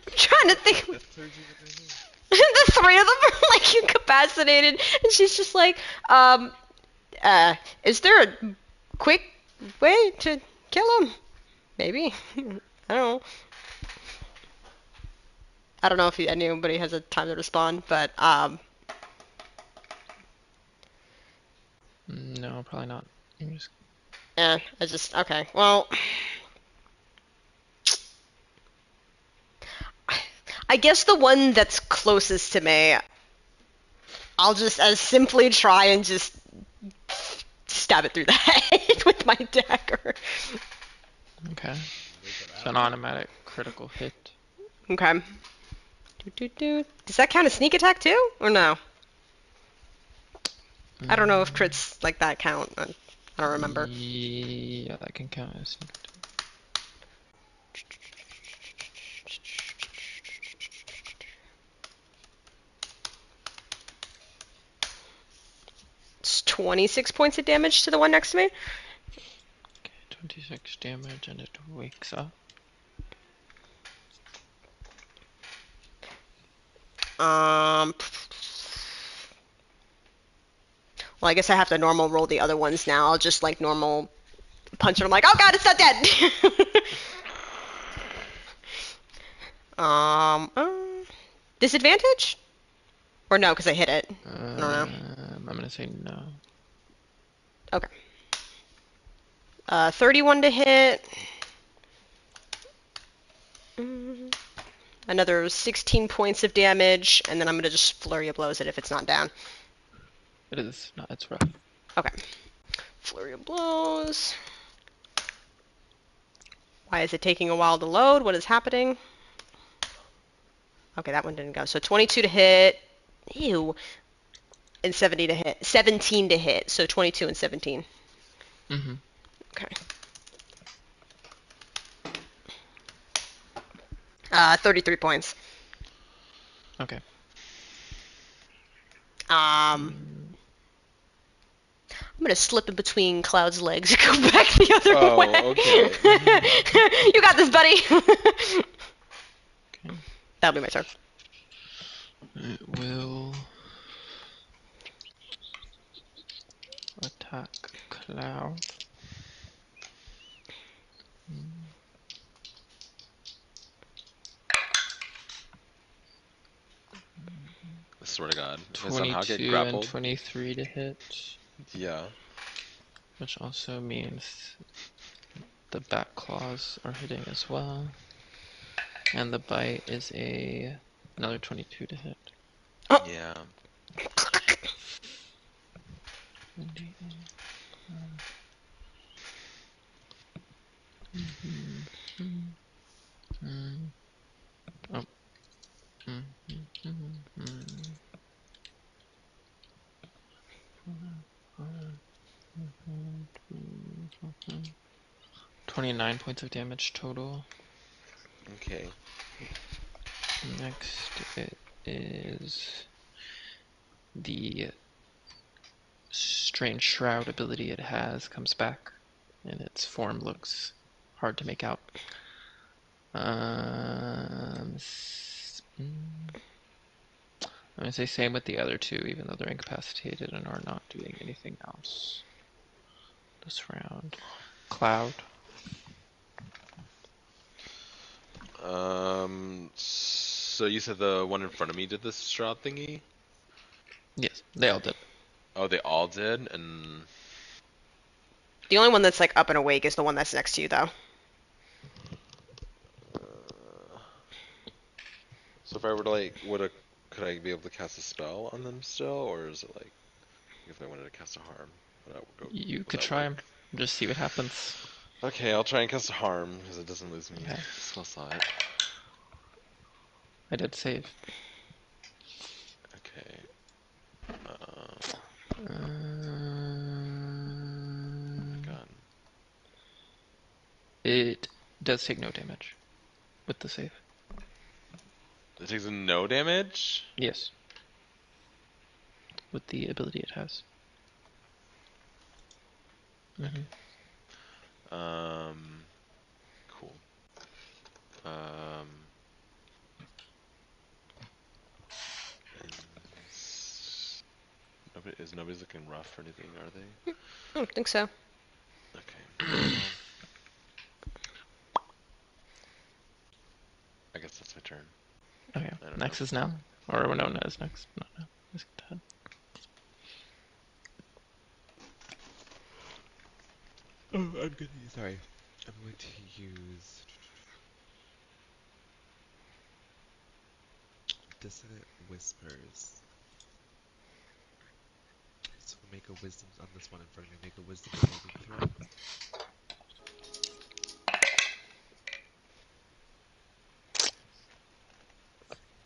trying to think. Just told you what they need. The 3 of them are like incapacitated, and she's just like, is there a quick way to kill him? Maybe. I don't know. I don't know if anybody has a time to respond, but No, probably not. You just... okay. Well, I guess the one that's closest to me, I'll just as simply try and just stab it through the head with my dagger. Okay. So an automatic critical hit. Okay. Does that count as sneak attack too, or no? I don't know if crits like that count. I don't remember. Yeah, that can count as sneak attack. It's 26 points of damage to the one next to me. Okay, 26 damage and it wakes up. Well, I guess I have to normal roll the other ones now. I'll just like normal punch it. I'm like, oh god, it's not dead. Disadvantage? Or no, because I hit it. I don't know. I'm gonna say no. Okay. 31 to hit. Another 16 points of damage, and then I'm gonna just flurry of blows it if it's not down. It is not. It's rough. Okay. Flurry of blows. Why is it taking a while to load? What is happening? Okay, that one didn't go. So 22 to hit. Ew. And 70 to hit. 17 to hit. So 22 and 17. Mm-hmm. Okay. 33 points. Okay. I'm gonna slip in between Cloud's legs and go back the other way. Okay. You got this, buddy. Okay. That'll be my turn. It will attack Cloud. I swear to God. If I somehow get 22 and grappled. 23 to hit, Yeah. which also means the back claws are hitting as well. And the bite is another 22 to hit. Yeah. Oh. 29 points of damage total. Okay. Next it is the strange shroud ability it has comes back, and its form looks hard to make out. I'm gonna say same with the other two, even though they're incapacitated and are not doing anything else this round. Cloud. So you said the one in front of me did this shroud thingy? Yes, they all did. Oh, they all did? And The only one that's like up and awake is the one that's next to you, though. so if I were to like, could I be able to cast a spell on them still, or is it like, if I wanted to cast a harm, You would could that try work? just see what happens. Okay, I'll try and cast a harm because it doesn't lose me Okay. spell slot. I did save. Okay. God. It does take no damage with the save. It takes no damage. Yes. With the ability it has. Cool. Nobody's looking rough or anything, are they? I don't think so. Okay. I guess that's my turn. Okay. I don't Next know. is now? Or Winona is next. No, no. Let's get ahead. Oh, I'm going to use, sorry. I'm going to use Dissonant Whispers. So we'll make a wisdom on this one in front of me. Make a wisdom saving throw.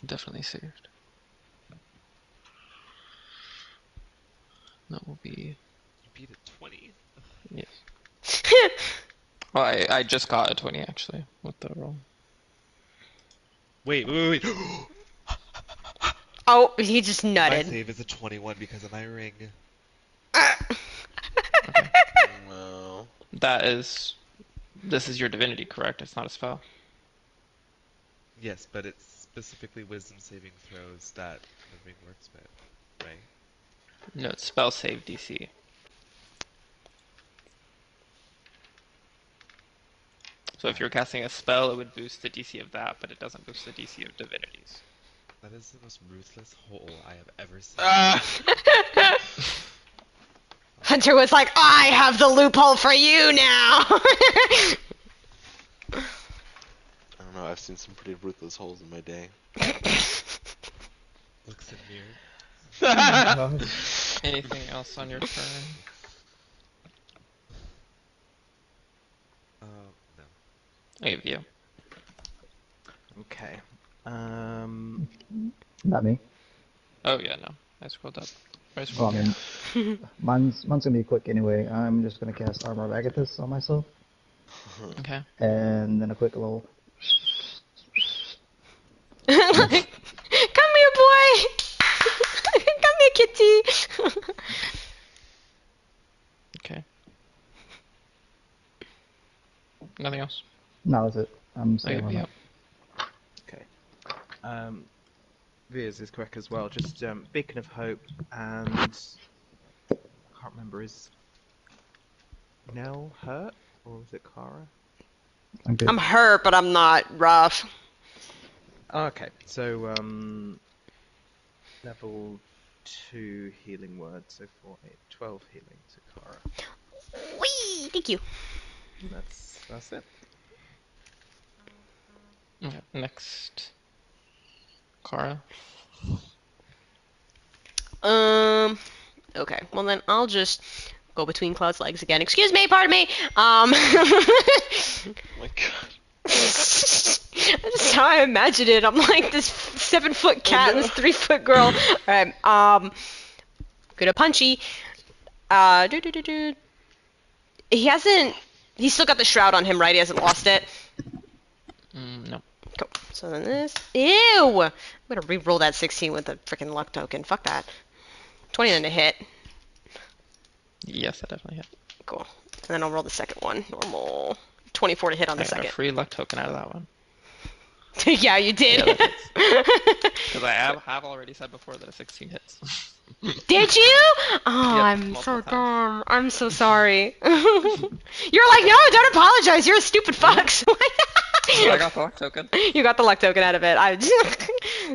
Definitely saved. That will be... You beat a 20. Yes. Well, I just got a 20 actually with the roll. Wait. Oh, he just My nutted. save is a 21 because of my ring. Okay. Well, This is your divinity, correct? It's not a spell. Yes, but it's specifically wisdom saving throws that the ring works with, right? No, it's spell save DC. So if you're casting a spell, it would boost the DC of that, but it doesn't boost the DC of divinities. That is the most ruthless hole I have ever seen. Ah! Hunter was like, I have the loophole for you now. I don't know. I've seen some pretty ruthless holes in my day. Looks in mirror. Anything else on your turn? No. I give you. Okay. Not me. Oh yeah, no. I scrolled up. I Well, scrolled I mean, mine's gonna be quick anyway. I'm just gonna cast Armor of Agathis on myself, Okay. and then a quick little. Come here, boy. Come here, kitty. Okay. Nothing else? No, that's it. I'm I saying give you. Okay. Via's is quick as well. Just Beacon of Hope and I can't remember, is Nell hurt or was it Kara? I'm good. I'm hurt, but I'm not rough. Okay, so level 2 healing word, so 4, 8, 12 healing to Kara. Whee! Thank you. That's it. Okay. Next. Kara. Okay. Well then, I'll just go between Cloud's legs again. Excuse me. Pardon me. Oh my god. That's how I imagine it. I'm like this 7-foot cat and this 3-foot girl. Alright, gonna punchy. He's still got the shroud on him, right? He hasn't lost it? No. Cool. So then this. Ew! I'm gonna re-roll that 16 with the freaking luck token. Fuck that. 20 and a hit. Yes, that definitely hit. Cool. And then I'll roll the second one. Normal. 24 to hit on the I got a second. free luck token out of that one. Yeah, you did. Yeah, that Because I have already said before that a 16 hits. Did you? Oh, Yep, I'm so multiple times. dumb. I'm so sorry. You're like, no, don't apologize. You're a stupid fuck. I got the luck token. You got the luck token out of it.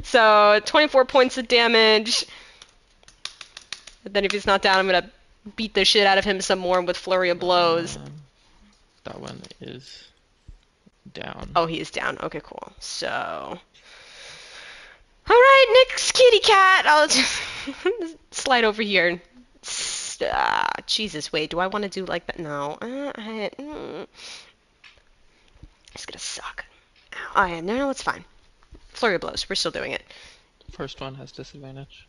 So 24 points of damage. But then if he's not down, I'm gonna beat the shit out of him some more with flurry of blows. That one is down. Oh, he is down. Okay, cool. So, all right, next kitty cat. I'll just slide over here. Jesus, wait. Do I want to do like that? No. It's gonna suck. Oh, yeah, no, it's fine. Flurry of blows. We're still doing it. First one has disadvantage.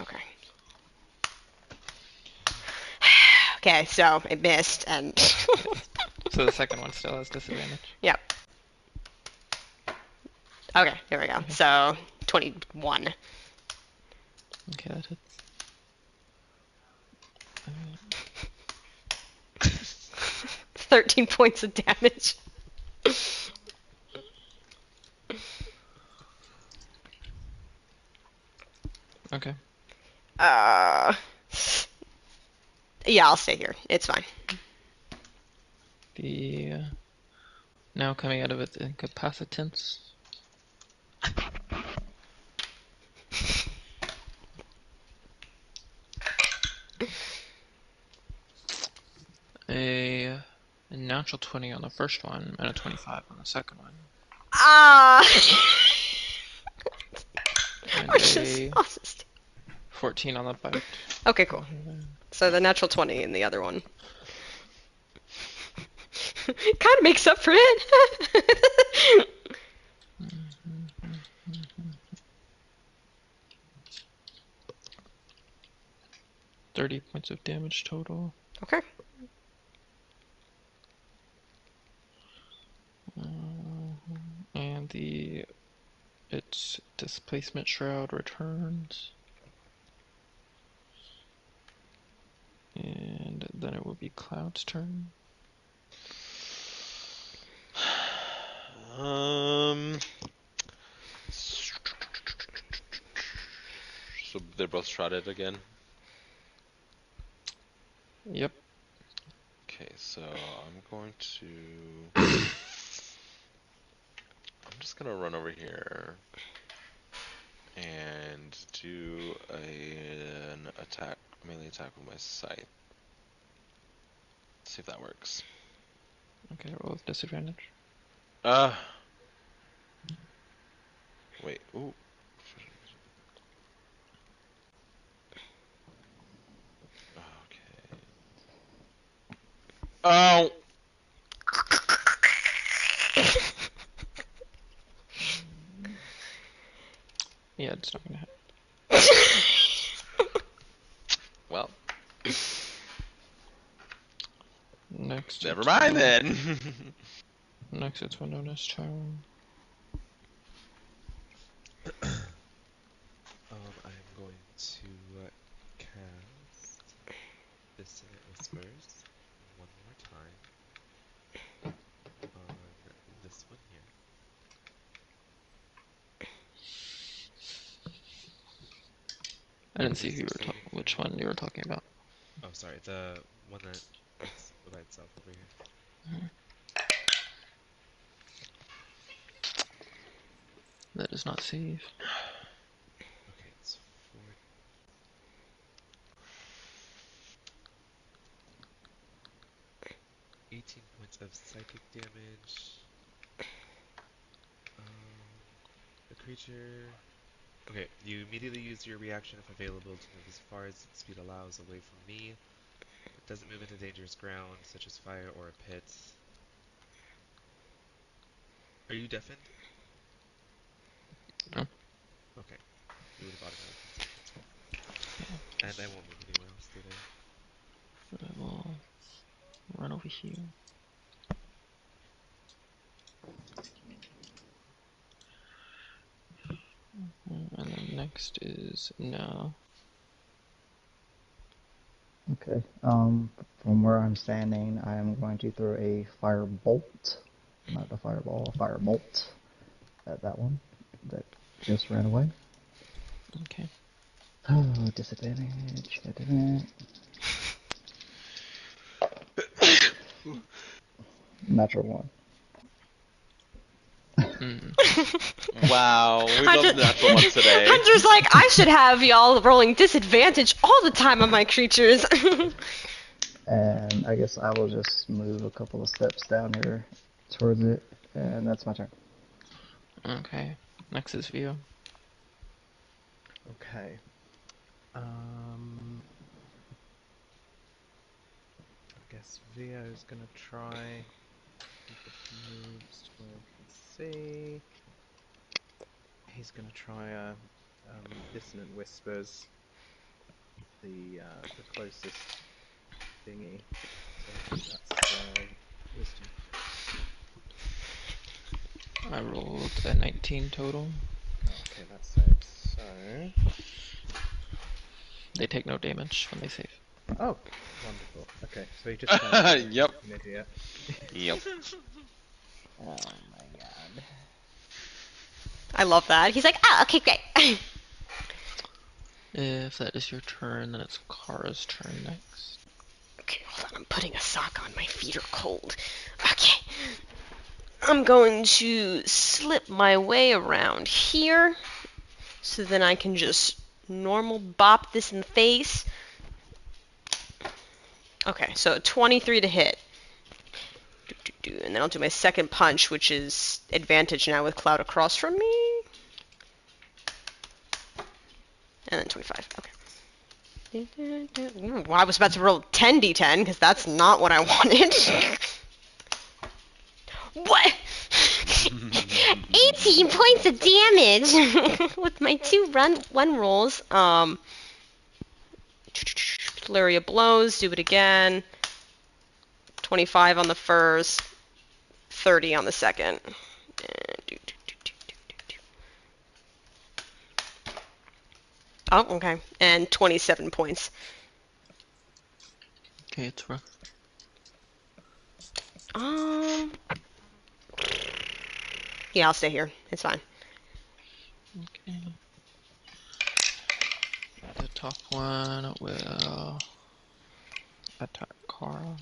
Okay. Okay, so it missed, and So the second one still has disadvantage. yep. Okay, there we go. So 21. Okay, that hits. 13 points of damage. Okay. Yeah, I'll stay here. It's fine. The now coming out of its incapacitance. A natural 20 on the first one and a 25 on the second one. And a 14 on the bite. Okay, cool. So the natural 20 in the other one. Kind of makes up for it. 30 points of damage total. Okay. And its displacement shroud returns. And then it will be Cloud's turn. So they're both shrouded again. Yep. Okay, so I'm going to. I'm just gonna run over here and do an attack, melee attack with my scythe. See if that works. Okay, roll with disadvantage. Wait. Ooh. Okay. Oh. Yeah, it's not gonna hit. Well, Next, never it's mind then. Next, it's Winona's turn. I'm going to cast Dissonant Whispers one more time on this one here. I didn't see who you were Saving which throw. one you were talking about. Oh, sorry, the one that's by itself over here. That is not save. Okay, it's 18 points of psychic damage. The creature. Okay, you immediately use your reaction if available to move as far as its speed allows away from me. It doesn't move into dangerous ground, such as fire or a pit. Are you deafened? No. Okay, you would have automatically saved, that's fine. And I won't move anywhere else today. I will run over here. And then next is no. Okay. From where I'm standing, I am going to throw a fire bolt, not a fireball, a fire bolt at that one that just ran away. Okay. Oh, disadvantage. God damn it. Natural one. Wow, we love natural ones today. Hunter's like, I should have y'all rolling disadvantage all the time on my creatures. And I guess I will just move a couple of steps down here towards it, and that's my turn. Okay. Next is Vio. Okay. I guess Vio's gonna try. He moves to where he can see. He's gonna try a dissonant whispers, the closest thingy. So I think that's wisdom. I rolled a 19 total. Okay, that saves. So. They take no damage when they save. Oh, wonderful. Okay, so he just turned into Yep. an idiot. Yep. Oh my god. I love that. He's like, oh, okay, great. If that is your turn, then it's Kara's turn next. Okay, hold on. I'm putting a sock on. My feet are cold. Okay. I'm going to slip my way around here so then I can just normal bop this in the face. Okay, so 23 to hit. And then I'll do my second punch, which is advantage now with Cloud across from me. And then 25. Okay. Well, I was about to roll 10d10 because that's not what I wanted. What? 18 points of damage with my two one rolls. Flurry of blows. Do it again. 25 on the first. 30 on the second. Oh, okay. And 27 points. Okay, it's rough. Yeah, I'll stay here. It's fine. Okay. The top one will attack Kara.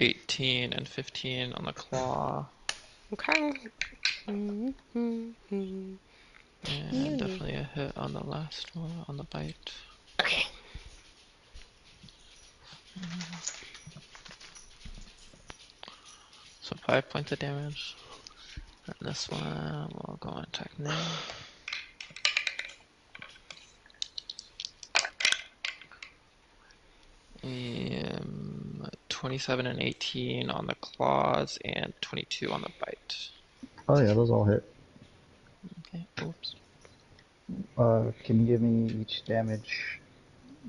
18 and 15 on the claw. Okay. And definitely a hit on the last one, on the bite. Okay. So 5 points of damage. And this one will go on attack now. 27 and 18 on the claws, and 22 on the bite. Oh yeah, those all hit. Okay, oops. Can you give me each damage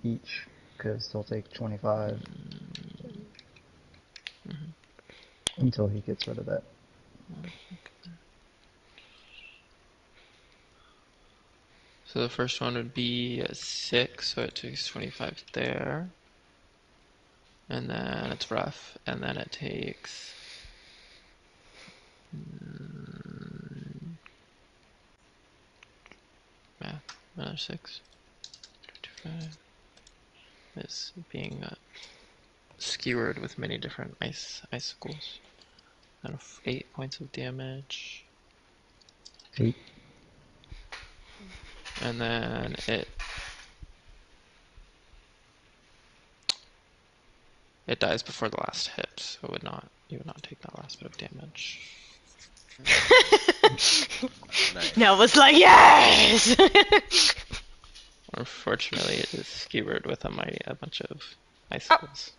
each? Because he'll take 25 until he gets rid of that. So the first one would be a 6, so it takes 25 there. And then it's rough, and then it takes... math, another 6. 25 is being skewered with many different icicles. And 8 points of damage. 8. And then it dies before the last hit, so you would not take that last bit of damage. Nice. Nell was like, yes! Unfortunately, it is skewered with a bunch of icicles.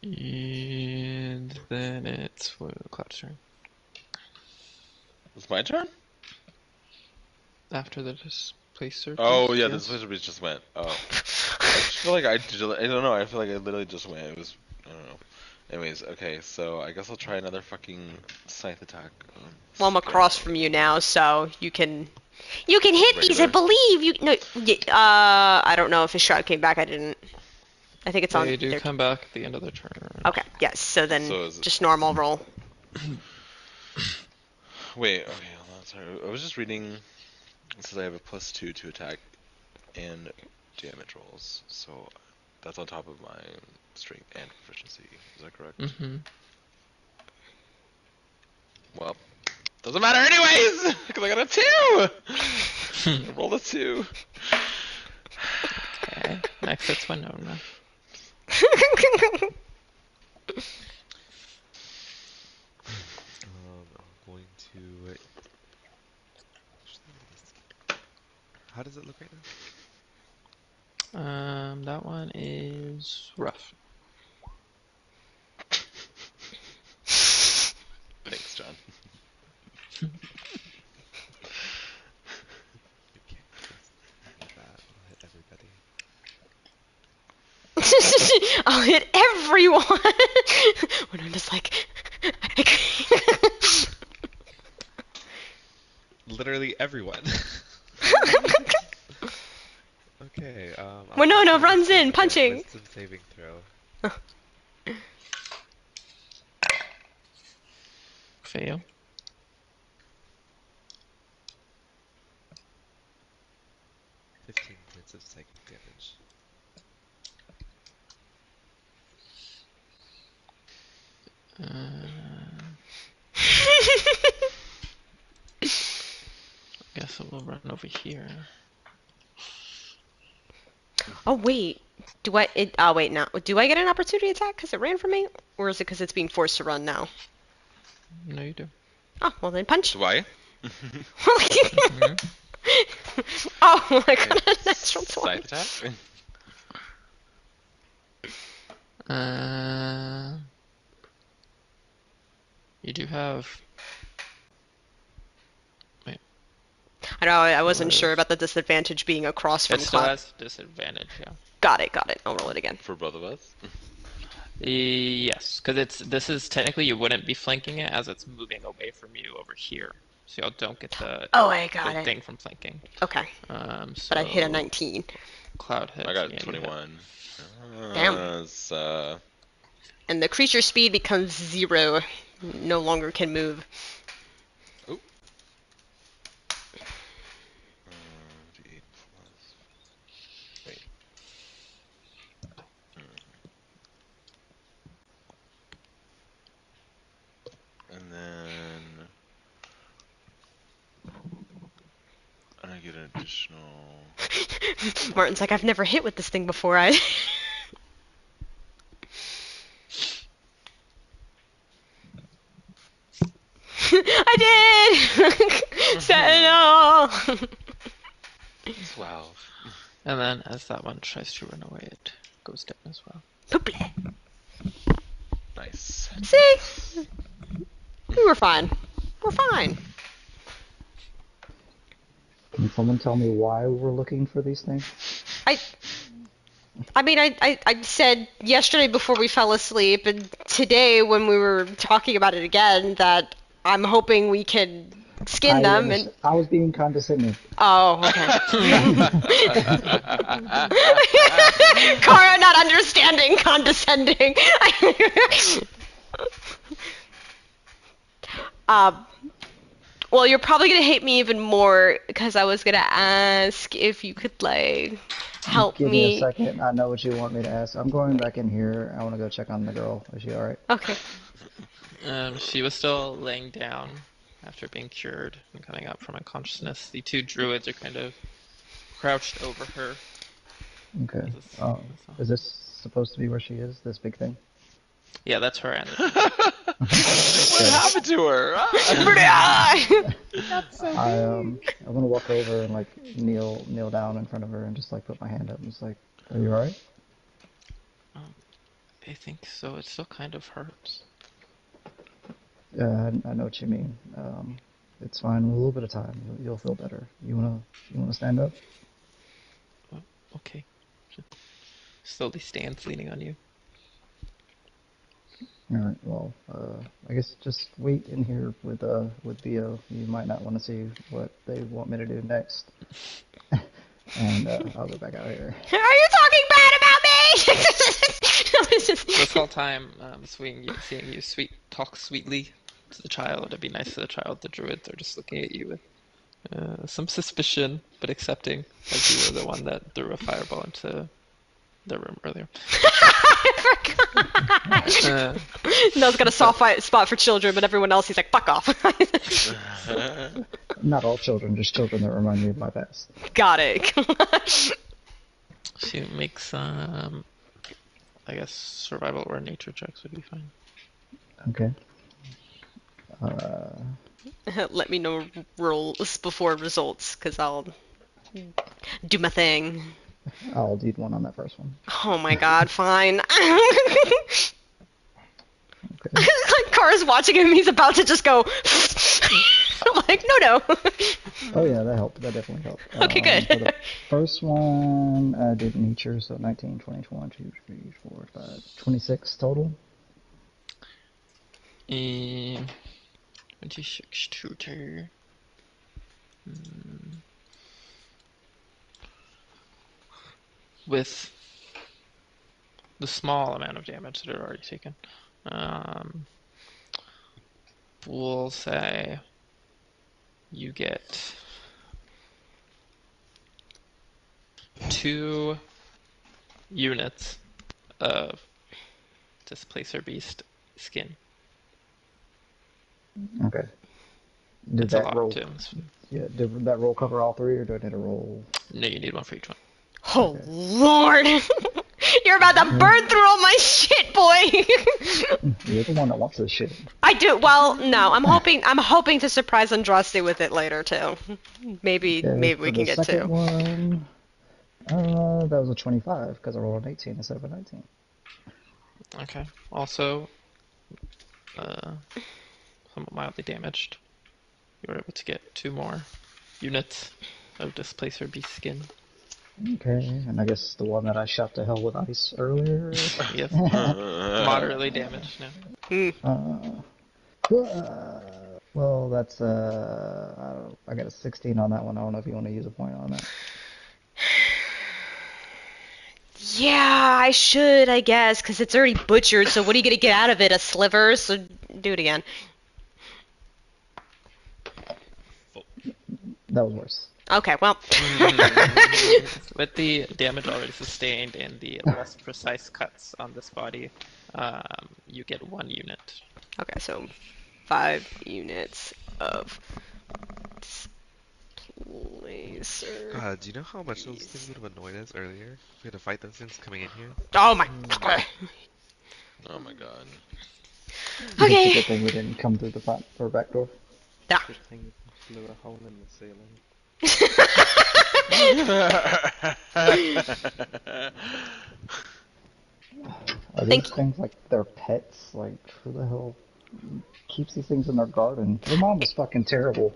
And then it's Cloud's turn. It's my turn? After the displacer. Oh yeah, yes. the Displacer Beast just went. Oh. I just feel like I don't know, I feel like I literally just went. It was, I don't know. Anyways, okay, so I guess I'll try another fucking scythe attack. Well, I'm across from you now, so you can hit these. I Regular. believe you. No, I don't know if his shot came back. I didn't. I think it's on. They do their- come back at the end of their turn. Okay. Yes. So then, So is it- just normal roll. Wait, okay, hold on, sorry. I was just reading. It says I have a +2 to attack and damage rolls, so that's on top of my strength and proficiency. Is that correct? Mm-hmm. Well, doesn't matter anyways, because I got a 2. I rolled a 2. Okay. Next, it's Winona. I'm going to. How does it look right now? That one is rough. Thanks, John. You can't trust me with that. I'll hit everybody. I'll hit everyone. When I'm just like. Literally everyone. Okay. I'll Winona try runs wisdom in, again. punching. Wisdom saving throw. Fail. 15 points of psychic damage. Guess it will run over here. Oh wait. Do I? Oh wait, no. Do I get an opportunity attack because it ran from me, or is it because it's being forced to run now? No, you do. Oh well, then punch. Do I? Oh my god, natural 20. Scythe attack? You do have. Wait. I know. I wasn't What sure is- about the disadvantage being across from It still Cloud. has disadvantage, yeah. Got it. Got it. I'll roll it again. For both of us? Yes, because this is technically you wouldn't be flanking it as it's moving away from you over here, so y'all don't get the Oh, I got it. thing from flanking. Okay, So but I hit a 19. Cloud hits. I got yeah, you hit. 21. Damn. It's, And the creature speed becomes 0. No longer can move. oh. D8 plus. Wait. I get an additional. Martin's like, I've never hit with this thing before. I did! Sentinel! 12. And then as that one tries to run away, it goes down as well. Pooply. Nice. See? We were fine. We're fine. Can someone tell me why we're looking for these things? I mean, I said yesterday before we fell asleep, and today when we were talking about it again, that I'm hoping we can skin them. And I was being condescending. oh, okay. Kara not understanding, condescending. Well, you're probably gonna hate me even more because I was gonna ask if you could like help Give me. me a second. I know what you want me to ask. I'm going back in here. I want to go check on the girl. Is she alright? Okay. She was still laying down after being cured and coming up from unconsciousness. The two druids are kind of crouched over her. Okay. This- this- Is this supposed to be where she is? This big thing? Yeah, that's her end. What happened to her? I'm gonna walk over and like kneel down in front of her and just like put my hand up and just like, are you alright? I think so. It still kind of hurts. Yeah, I know what you mean. It's fine. With a little bit of time, you'll feel better. You wanna stand up? Okay. Slowly stands, leaning on you. All right. Well, I guess just wait in here with Theo. You might not want to see what they want me to do next. And I'll go back out here. Are you talking bad about me? This whole time, seeing you talk sweetly to the child, and be nice to the child, the druids are just looking at you with some suspicion, but accepting, as you were the one that threw a fireball into the room earlier. I forgot. Nell's got a soft spot for children, but everyone else, he's like, fuck off. Not all children, just children that remind me of my past. Got it. She makes, I guess, survival or nature checks would be fine. Okay. Let me know rolls before results, because I'll do my thing. I'll need one on that first one. Oh my god, fine. Okay. Like Kara's watching him, he's about to just go. I'm like, no. Oh yeah, that helped. That definitely helped. Okay, good. For the first one, I did nature, so 19, 20, 21, 2, 3, 4, 5, 26 total. 26 total. With the small amount of damage that it already taken, we'll say you get 2 units of Displacer Beast skin. Okay. Did It's a that lot roll? too. Yeah. Did that roll cover all three, or do I need a roll? No, you need one for each one. Oh lord. You're about to burn through all my shit, boy. You're the one that wants this shit. I do. Well, no. I'm hoping to surprise Andraste with it later too. Maybe Okay, we for can the get second 2. one, that was a 25 because I rolled an 18 instead of a 19. Okay. Also, somewhat mildly damaged. You were able to get 2 more units of Displacer Beast skin. Okay, and I guess the one that I shot to hell with ice earlier. Yes. Moderately damaged now. Well, that's I got a 16 on that one. I don't know if you want to use a point on that. Yeah, I should, I guess, because it's already butchered. So what are you gonna get out of it? A sliver? So do it again. That was worse. Okay, well. With the damage already sustained and the less precise cuts on this body, you get 1 unit. Okay, so 5 units of sir. God, do you know how much those things would have annoyed us earlier? We had to fight those things coming in here. Oh my. Oh my god. It's a Okay. good thing we didn't come through the front or back door. Yeah. Good thing you blew a hole in the ceiling. Are Thank these things like their pets? Like, who the hell keeps these things in their garden? Your mom was fucking terrible.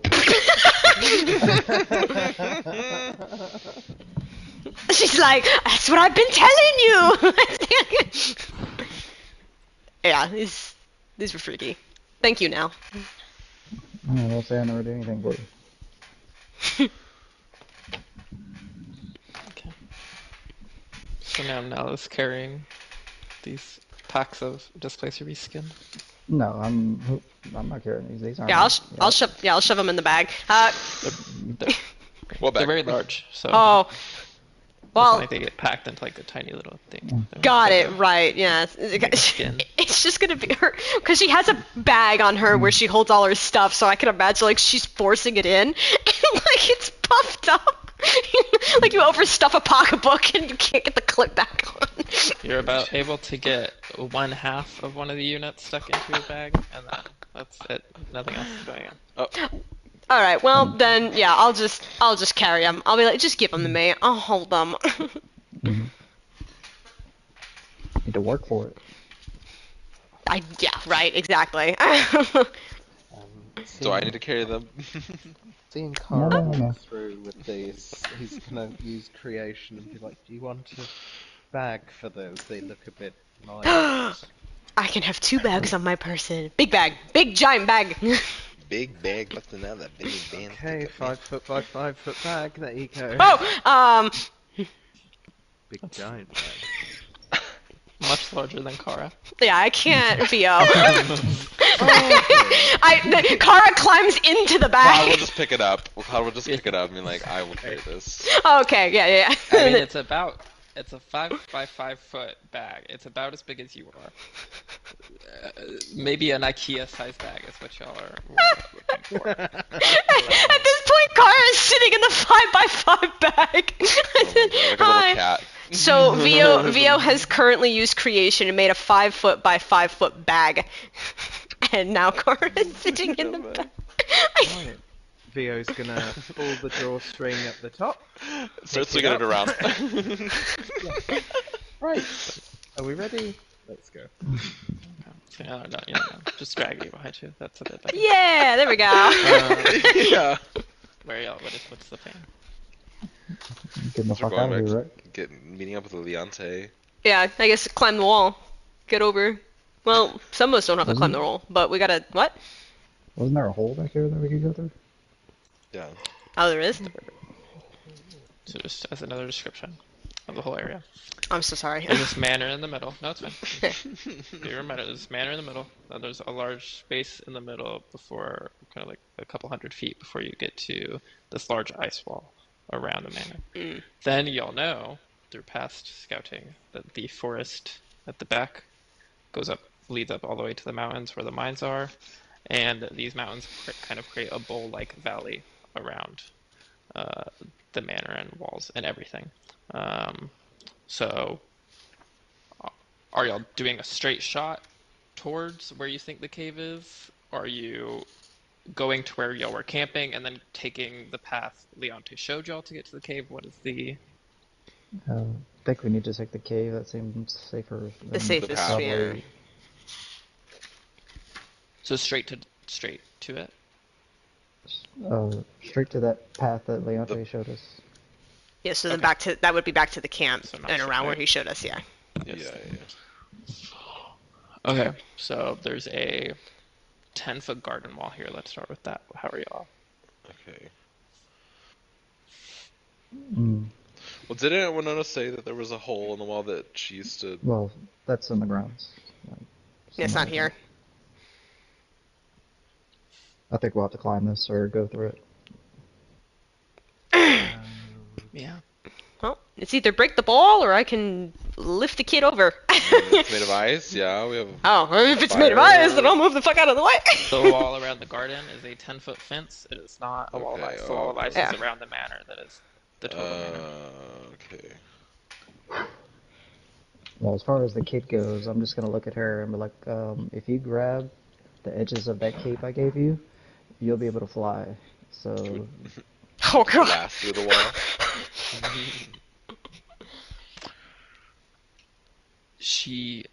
She's like, that's what I've been telling you. Yeah, these were freaky. Thank you. Now. I don't say I never do anything for you. Okay. So now Nell is carrying these packs of Displacer reskin. No, I'm not carrying these. These aren't. Yeah, mine. I'll shove them in the bag. They're, What they're bag? very large, so Oh. it's Well, not like they get packed into like a tiny little thing. They're got like it, right, yeah. skin. It's just gonna be her, because she has a bag on her where she holds all her stuff, so I can imagine, like, she's forcing it in, and, like, it's puffed up. Like, you overstuff a pocketbook and you can't get the clip back on. You're about able to get 1/2 of one of the units stuck into a bag, and then that's it. Nothing else is going in. Oh, Alright, well, then, yeah, I'll just carry them. I'll be like, just give them to me. I'll hold them. Mm-hmm. Need to work for it. Yeah, right, exactly. do I need to carry them? Seeing No, Cara no, no. walk through with these, he's gonna use creation and be like, "Do you want a bag for those? They look a bit light." I can have 2 bags on my person. Big bag. Big giant bag. Big bag, what's another big band? Okay, 5 foot by 5 foot bag. There you go. Oh, Big giant bag. Much larger than Kara. yeah, I can't VO. Kara climbs into the Cloud will bag. just pick it up. Cloud will just pick it up and be like, I will carry this. Okay, yeah. I mean, it's a 5 by 5 foot bag. It's about as big as you are. Maybe an IKEA-sized bag is what y'all are looking for. At this point, Kara is sitting in the 5 by 5 bag. I said, Like a little hi. cat. So Vio has currently used creation and made a 5 foot by 5 foot bag, and now Kara is sitting in the bag. Right. Vio's gonna pull the drawstring at the top. Start Pick swinging it it around. Right. Are we ready? Let's go. So, no, just drag you behind you. That's a bit better. Yeah, there we go. Yeah. What's the plan? Getting the So we're fuck out of going here, back, right? meeting up with Leonte. Yeah, I guess climb the wall. Get over. Well, some of us don't have to climb the wall, but we gotta. What? Wasn't there a hole back here that we could go through? Yeah. Oh, there is? So just as another description of the whole area. I'm so sorry. There's this manor in the middle. No, it's fine. You remember, there's this manor in the middle. Then there's a large space in the middle before, kind of like a couple 100 feet before you get to this large ice wall around the manor. Then you'll know, through past scouting, that the forest at the back leads up all the way to the mountains where the mines are, and these mountains kind of create a bowl-like valley around the manor and walls and everything. So, are y'all doing a straight shot towards where you think the cave is? Or are you going to where y'all were camping and then taking the path Leonte showed y'all to get to the cave? What is the... I think we need to take the cave. That seems safer. The safest, path. yeah. So straight to it? Straight to that path that Leonte showed us. Yeah, so then Okay. that would be back to the camp So not and straight, around where right? he showed us, yeah. Yeah. Okay, so there's a 10-foot garden wall here. Let's start with that. How are y'all? Okay. Mm. Well, didn't Winona say that there was a hole in the wall that she used to... Well, that's in the grounds. Yeah, it's not here. I think we'll have to climb this or go through it. Yeah. Well, it's either break the ball or I can lift the kid over. It's made of ice. Yeah, we have. Oh, if it's made of ice, then I'll move the fuck out of the way. The wall around the garden is a 10-foot fence. It is not a wall of Okay, ice. The wall of ice Yeah. is around the manor. That is the total manor. Okay. Well, as far as the cape goes, I'm just gonna look at her and be like, if you grab the edges of that cape I gave you, you'll be able to fly. So, Oh god. Blast through the wall. She,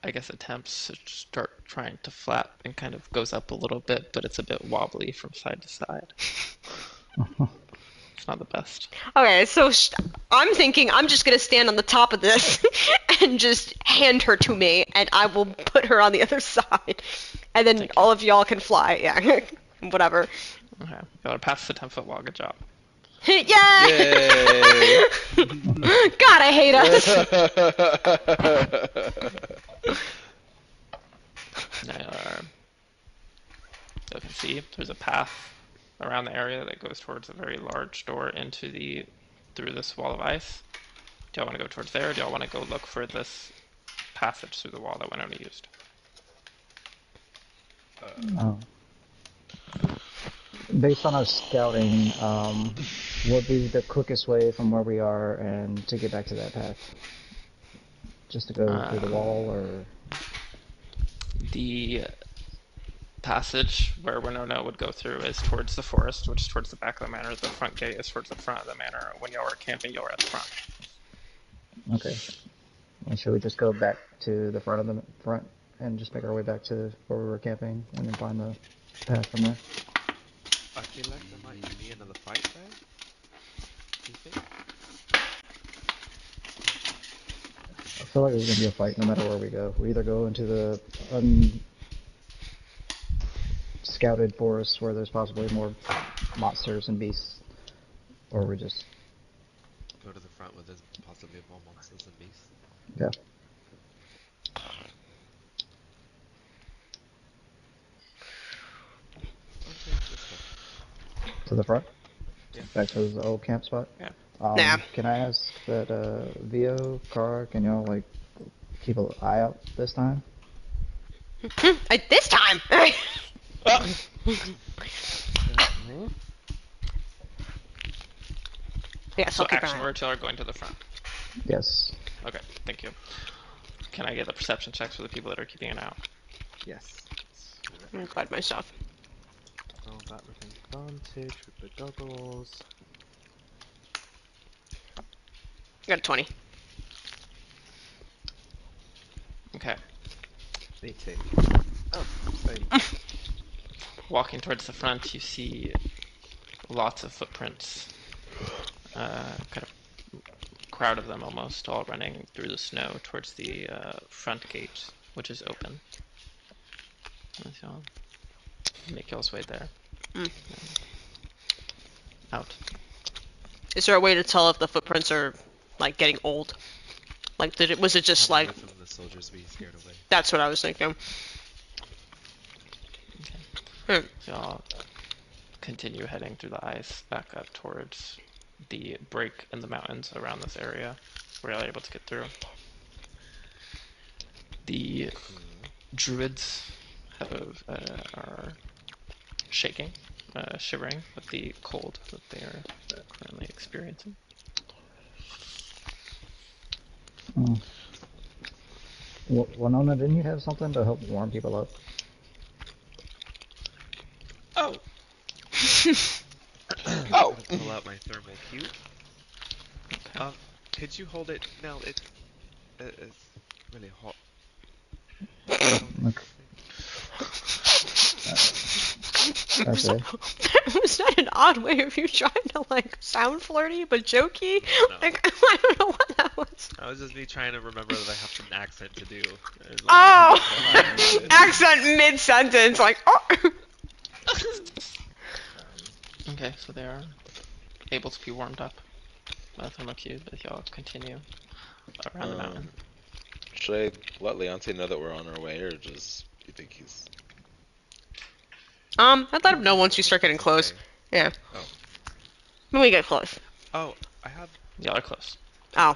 I guess, attempts to start trying to flap and kind of goes up a little bit, but it's a bit wobbly from side to side. It's not the best. Okay, so I'm thinking I'm just gonna stand on the top of this and just hand her to me, and I will put her on the other side, and then Thank you. all of y'all can fly. Yeah, whatever. Okay, y'all are past the 10-foot wall. Good job. Yay! Yay! God, I hate us. Now, you can see there's a path around the area that goes towards a very large door through this wall of ice. Do y'all want to go towards there, or do y'all want to go look for this passage through the wall that went unused? oh. Based on our scouting, what would be the quickest way from where we are and to get back to that path? Just to go through the wall, or? The passage where Winona would go through is towards the forest, which is towards the back of the manor. The front gate is towards the front of the manor. When y'all are camping, y'all are at the front. Okay. Well, should we just go back to the front and just make our way back to where we were camping and then find the path from there? I feel like there might be another fight there. Do you think? I feel like there's going to be a fight no matter where we go. We either go into the unscouted forest where there's possibly more monsters and beasts, or we just... Go to the front where there's possibly more monsters and beasts. Yeah. Okay, let's go. To the front? Yeah. Back to the old camp spot? Yeah. Nah. Can I ask that, Vio, Kara, can y'all, like, keep an eye out this time? This time. Yes, So I'll keep an action eye. words, y'all are going to the front. Yes. Okay, thank you. Can I get the perception checks for the people that are keeping an eye out? Yes. I'm glad my stuff. Roll that with advantage with the goggles. Got a 20. Okay. BT. Oh, same. Walking towards the front, you see lots of footprints. Kind of crowd of them almost, all running through the snow towards the front gate, which is open. Let's y'all make y'all's way there. Out. Is there a way to tell if the footprints are like getting old? Like, was it just Probably like? from the soldiers being scared away. That's what I was thinking. Okay. So y'all continue heading through the ice back up towards the break in the mountains around this area where y'all are able to get through. The druids are shaking, shivering with the cold that they are currently experiencing. Winona, didn't you have something to help warm people up? Oh! Oh! Pull out my thermal cube. Okay. Could you hold it? No, it's really hot. Okay. Okay. Was that an odd way of you trying to like sound flirty but jokey? No. Like I don't know what that was. That was just me trying to remember that I have an accent to do. It's like, Oh, accent mid sentence, like oh. Okay, so they are able to be warmed up by the thermal cube as y'all continue around the mountain. Should I let Leonte know that we're on our way, or just you think he's... I'd let him know once you start getting close. okay. Yeah. Oh. When we get close. Oh, I have. Y'all are close. Oh.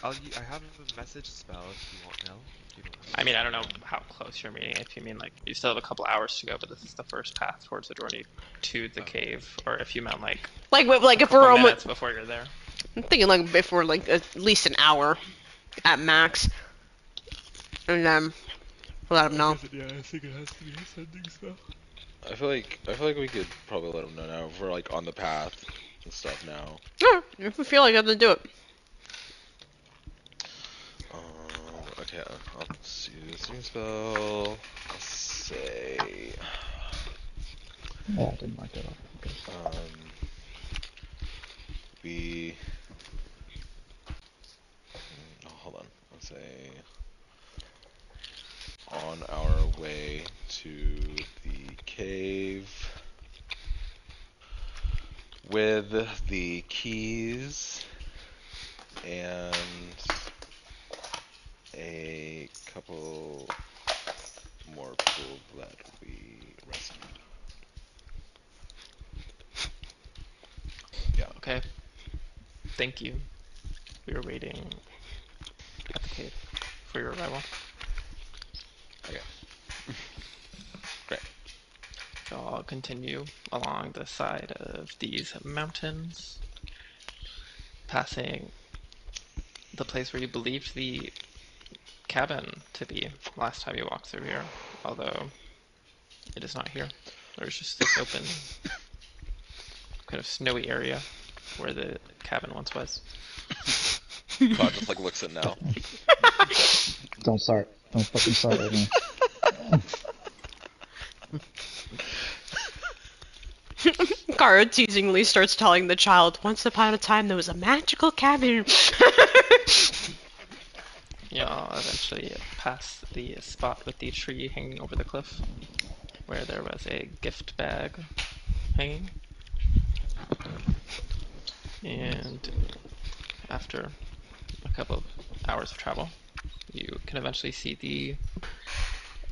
I have a message spell if you want, Nell. If you don't have I mean, I don't anything, know how close you're meeting. If you mean like you still have a couple hours to go, but this is the first path towards the door to the Oh, okay. cave, or if you meant like Like a if couple we're almost, minutes before you're there. I'm thinking like if we're like at least an hour at max, and let them know. Yeah, I think it has to be a sending spell. I feel like we could probably let them know now if we're like on the path and stuff now. Yeah, if we feel like I have to do it. Okay, I'll see the sending spell. I'll say, Yeah, I didn't mark that off. Okay. we. Oh, hold on. I'll say on our way to the cave with the keys and a couple more people that we rescued. Yeah. Okay. Thank you. We were waiting at the cave for your arrival. Okay. Great. So I'll continue along the side of these mountains, passing the place where you believed the cabin to be last time you walked through here, although it is not here. There's just this open, kind of snowy area where the cabin once was. Cloud just like looks at Nell. Don't start. Don't fucking start with me. Kara teasingly starts telling the child, "Once upon a time there was a magical cabin." You'll eventually pass the spot with the tree hanging over the cliff, where there was a gift bag hanging. And after a couple of hours of travel, you can eventually see the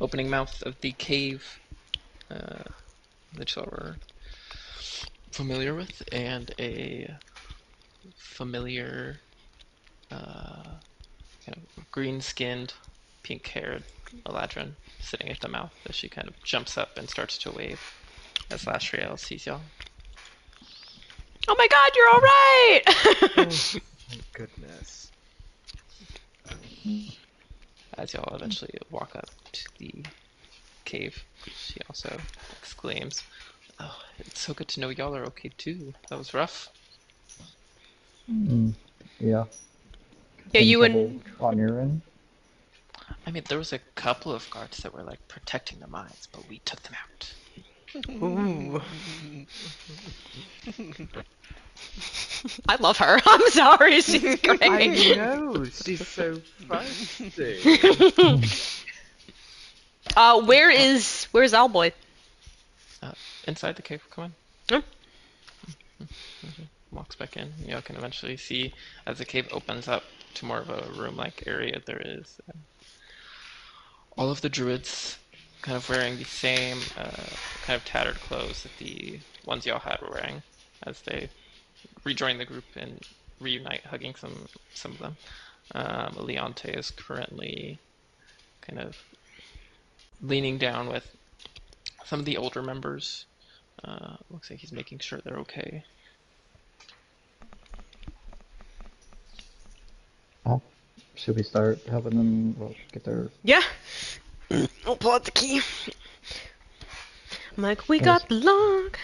opening mouth of the cave that you were familiar with, and a familiar kind of green-skinned, pink-haired Eladrin sitting at the mouth as she kind of jumps up and starts to wave as Lastriel sees y'all. Oh my god, you're alright! Thank goodness. As y'all eventually walk up to the cave, she also exclaims, "Oh, it's so good to know y'all are okay too. That was rough." Yeah. Yeah, Any you trouble and on your end? I mean, there was a couple of guards that were like protecting the mines, but we took them out. ooh. I love her. I'm sorry, she's great. I know, she's so feisty. Where's Owlboy? Inside the cave, come on. Huh? Walks back in. You can eventually see as the cave opens up to more of a room-like area. There is all of the druids kind of wearing the same kind of tattered clothes that the ones y'all had were wearing as they rejoin the group and reunite, hugging some of them. Leonte is currently kind of leaning down with some of the older members. Looks like he's making sure they're okay. Oh, should we start helping them get their... Yeah. I'll pull out the key. I'm like, we Yes. got the lock.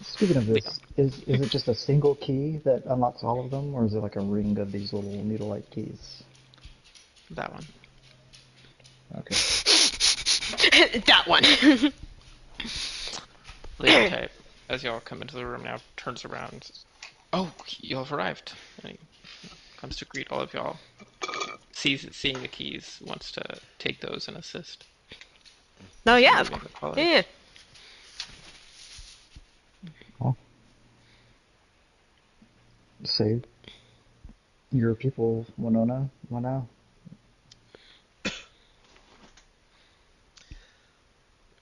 Speaking of this, is it just a single key that unlocks all of them, or is it like a ring of these little needle-like keys? That one. Okay. That one. Leonte, as y'all come into the room now, turns around and says, "Oh, y'all have arrived." And he comes to greet all of y'all. Seeing the keys, wants to take those and assist. Oh yeah, of Moving course. the collar. Yeah. Well, save your people, Winona. Now.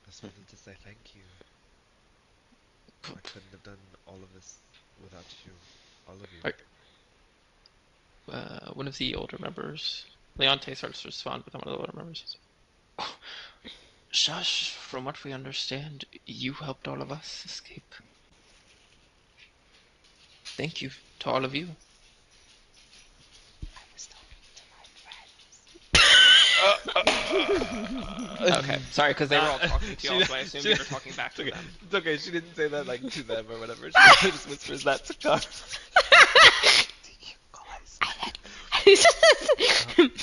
Just wanted to say thank you. I couldn't have done all of this without you, all of you. Are, one of the older members, Leonte starts to respond with one of the older members. He's like, oh, Shush, from what we understand, you helped all of us escape. Thank you to all of you. Okay, sorry, because they were all talking to y'all, so I assumed you were talking back to them. It's okay. She didn't say that like to them or whatever. She just whispers that to Connor.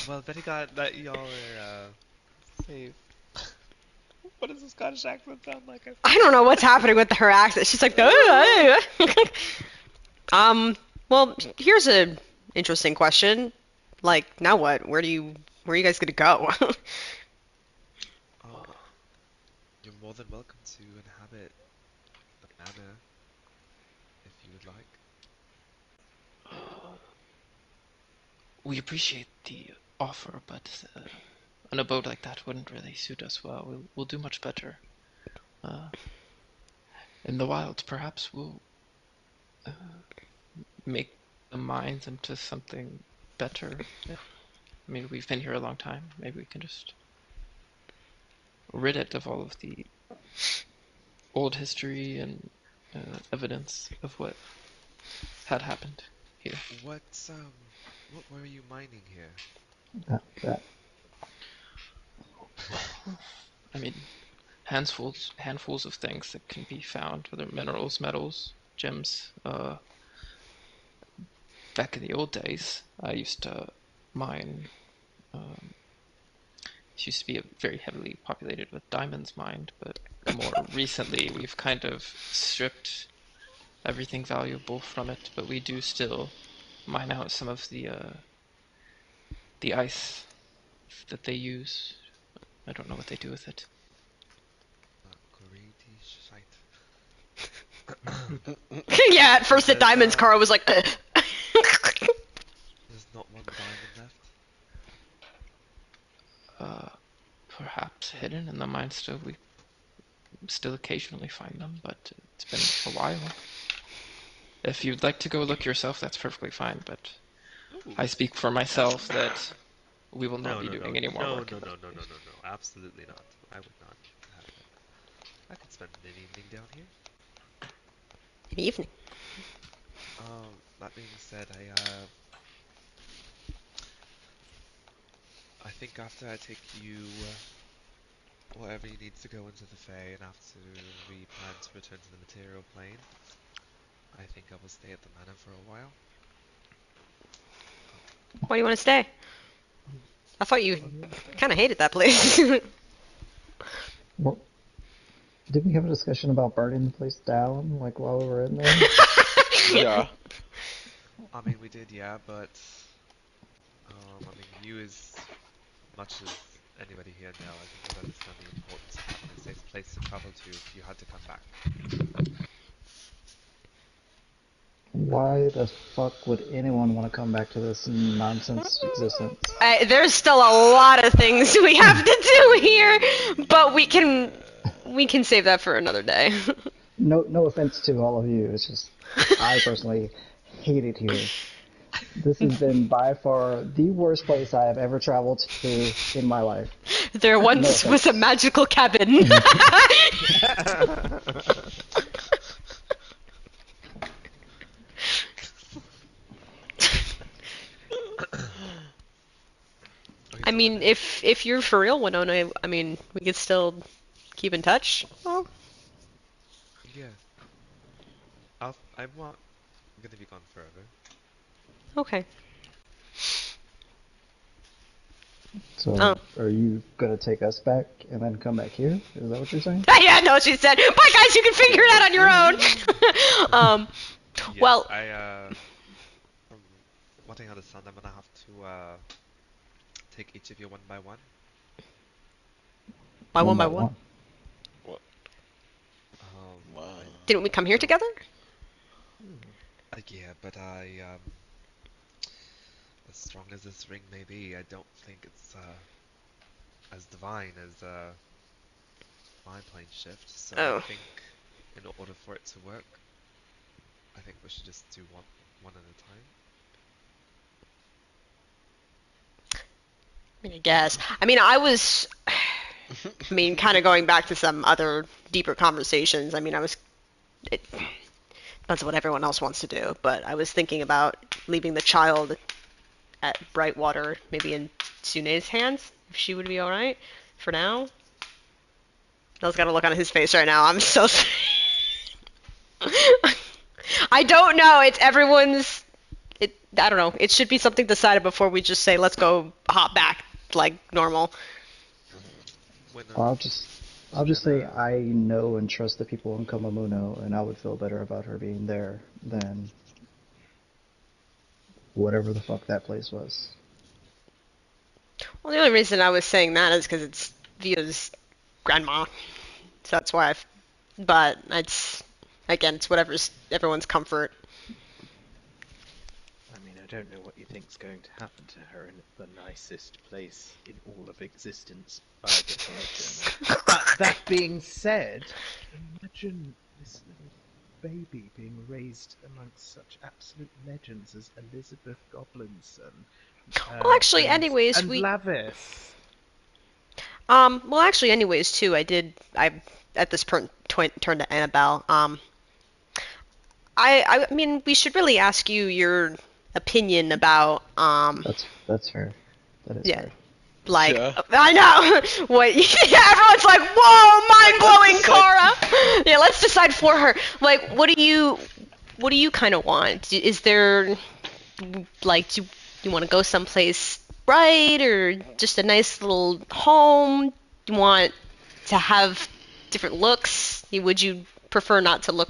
Well, very glad that y'all are safe. What does the Scottish accent sound like? I don't know what's happening with her accent. She's like, well, here's an interesting question. Like, now what? Where are you guys gonna go? You're more than welcome to inhabit the manor if you would like. We appreciate the offer, but an abode like that wouldn't really suit us well. We'll do much better. In the wild, perhaps we'll make the mines into something better. I mean, we've been here a long time. Maybe we can just rid it of all of the old history and evidence of what had happened here. What were you mining here? That I mean, handfuls of things that can be found, whether minerals, metals, gems. Back in the old days, I used to mine. It used to be very heavily populated with diamonds mined, but more recently we've kind of stripped everything valuable from it. But we do still mine out some of the ice that they use. I don't know what they do with it. Greedy shite. Yeah, at first the diamonds car was like, There's not one diamond left. Perhaps hidden in the mine still. We still occasionally find them, but it's been a while. If you'd like to go look yourself, that's perfectly fine, but Ooh. I speak for myself that we will not be doing any more work. No, absolutely not. I would not have that. I could spend an evening down here. an evening. That being said, I think after I take you wherever you need to go into the Fae, and after we plan to return to the material plane, I think I will stay at the manor for a while. Why do you want to stay? I thought you kind of hated that place. well, did we have a discussion about burning the place down, like while we were in there? Yeah. I mean, we did, yeah, but I mean, you as much as anybody here now, I think would understand the importance of having a safe place to travel to if you had to come back. Why the fuck would anyone want to come back to this nonsense existence? There's still a lot of things we have to do here, but we can save that for another day. No offense to all of you. It's just I personally hate it here. This has been by far the worst place I have ever traveled to in my life. There once was a magical cabin. I mean, if you're for real, Winona, I mean, we could still keep in touch. Well, Yeah. I'm gonna be gone forever. okay. So, Oh. are you gonna take us back and then come back here? Is that what you're saying? Yeah, no, she said. Bye, guys. You can figure it out on your own. Yes, Well, from what I understand, I'm gonna have to take each of you one by one. by one. What? Wow. Didn't we come here together? Yeah, but as strong as this ring may be, I don't think it's as divine as my plane shift. So Oh. I think in order for it to work, I think we should just do one at a time. I guess. I mean, kind of going back to some other deeper conversations. I mean, it depends on what everyone else wants to do, but I was thinking about leaving the child at Brightwater, maybe in Tsune's hands, if she would be alright for now. Nell's got a look on his face right now. I'm so I don't know. It's everyone's. I don't know. It should be something decided before we just say let's go hop back like normal. When, I'll just say I know and trust the people in Komamuno, and I would feel better about her being there than whatever the fuck that place was. Well, the only reason I was saying that is because it's Via's grandma, so that's why. But it's whatever's everyone's comfort. I mean, I don't know what you think's going to happen to her in the nicest place in all of existence, by definition. But that being said, imagine this little baby being raised amongst such absolute legends as Elizabeth Goblinson. Well, actually, anyways, and Lavis. Well, actually, anyways, too, I at this point turned to Annabelle. I mean, we should really ask you your opinion about, That's fair. That is yeah. fair. Like, Yeah. I know. What? Yeah, everyone's like, "Whoa, mind blowing, Cora." Yeah, let's decide for her. Like, what do you kind of want? Is there, like, do you want to go someplace bright or just a nice little home? You want to have different looks? Would you prefer not to look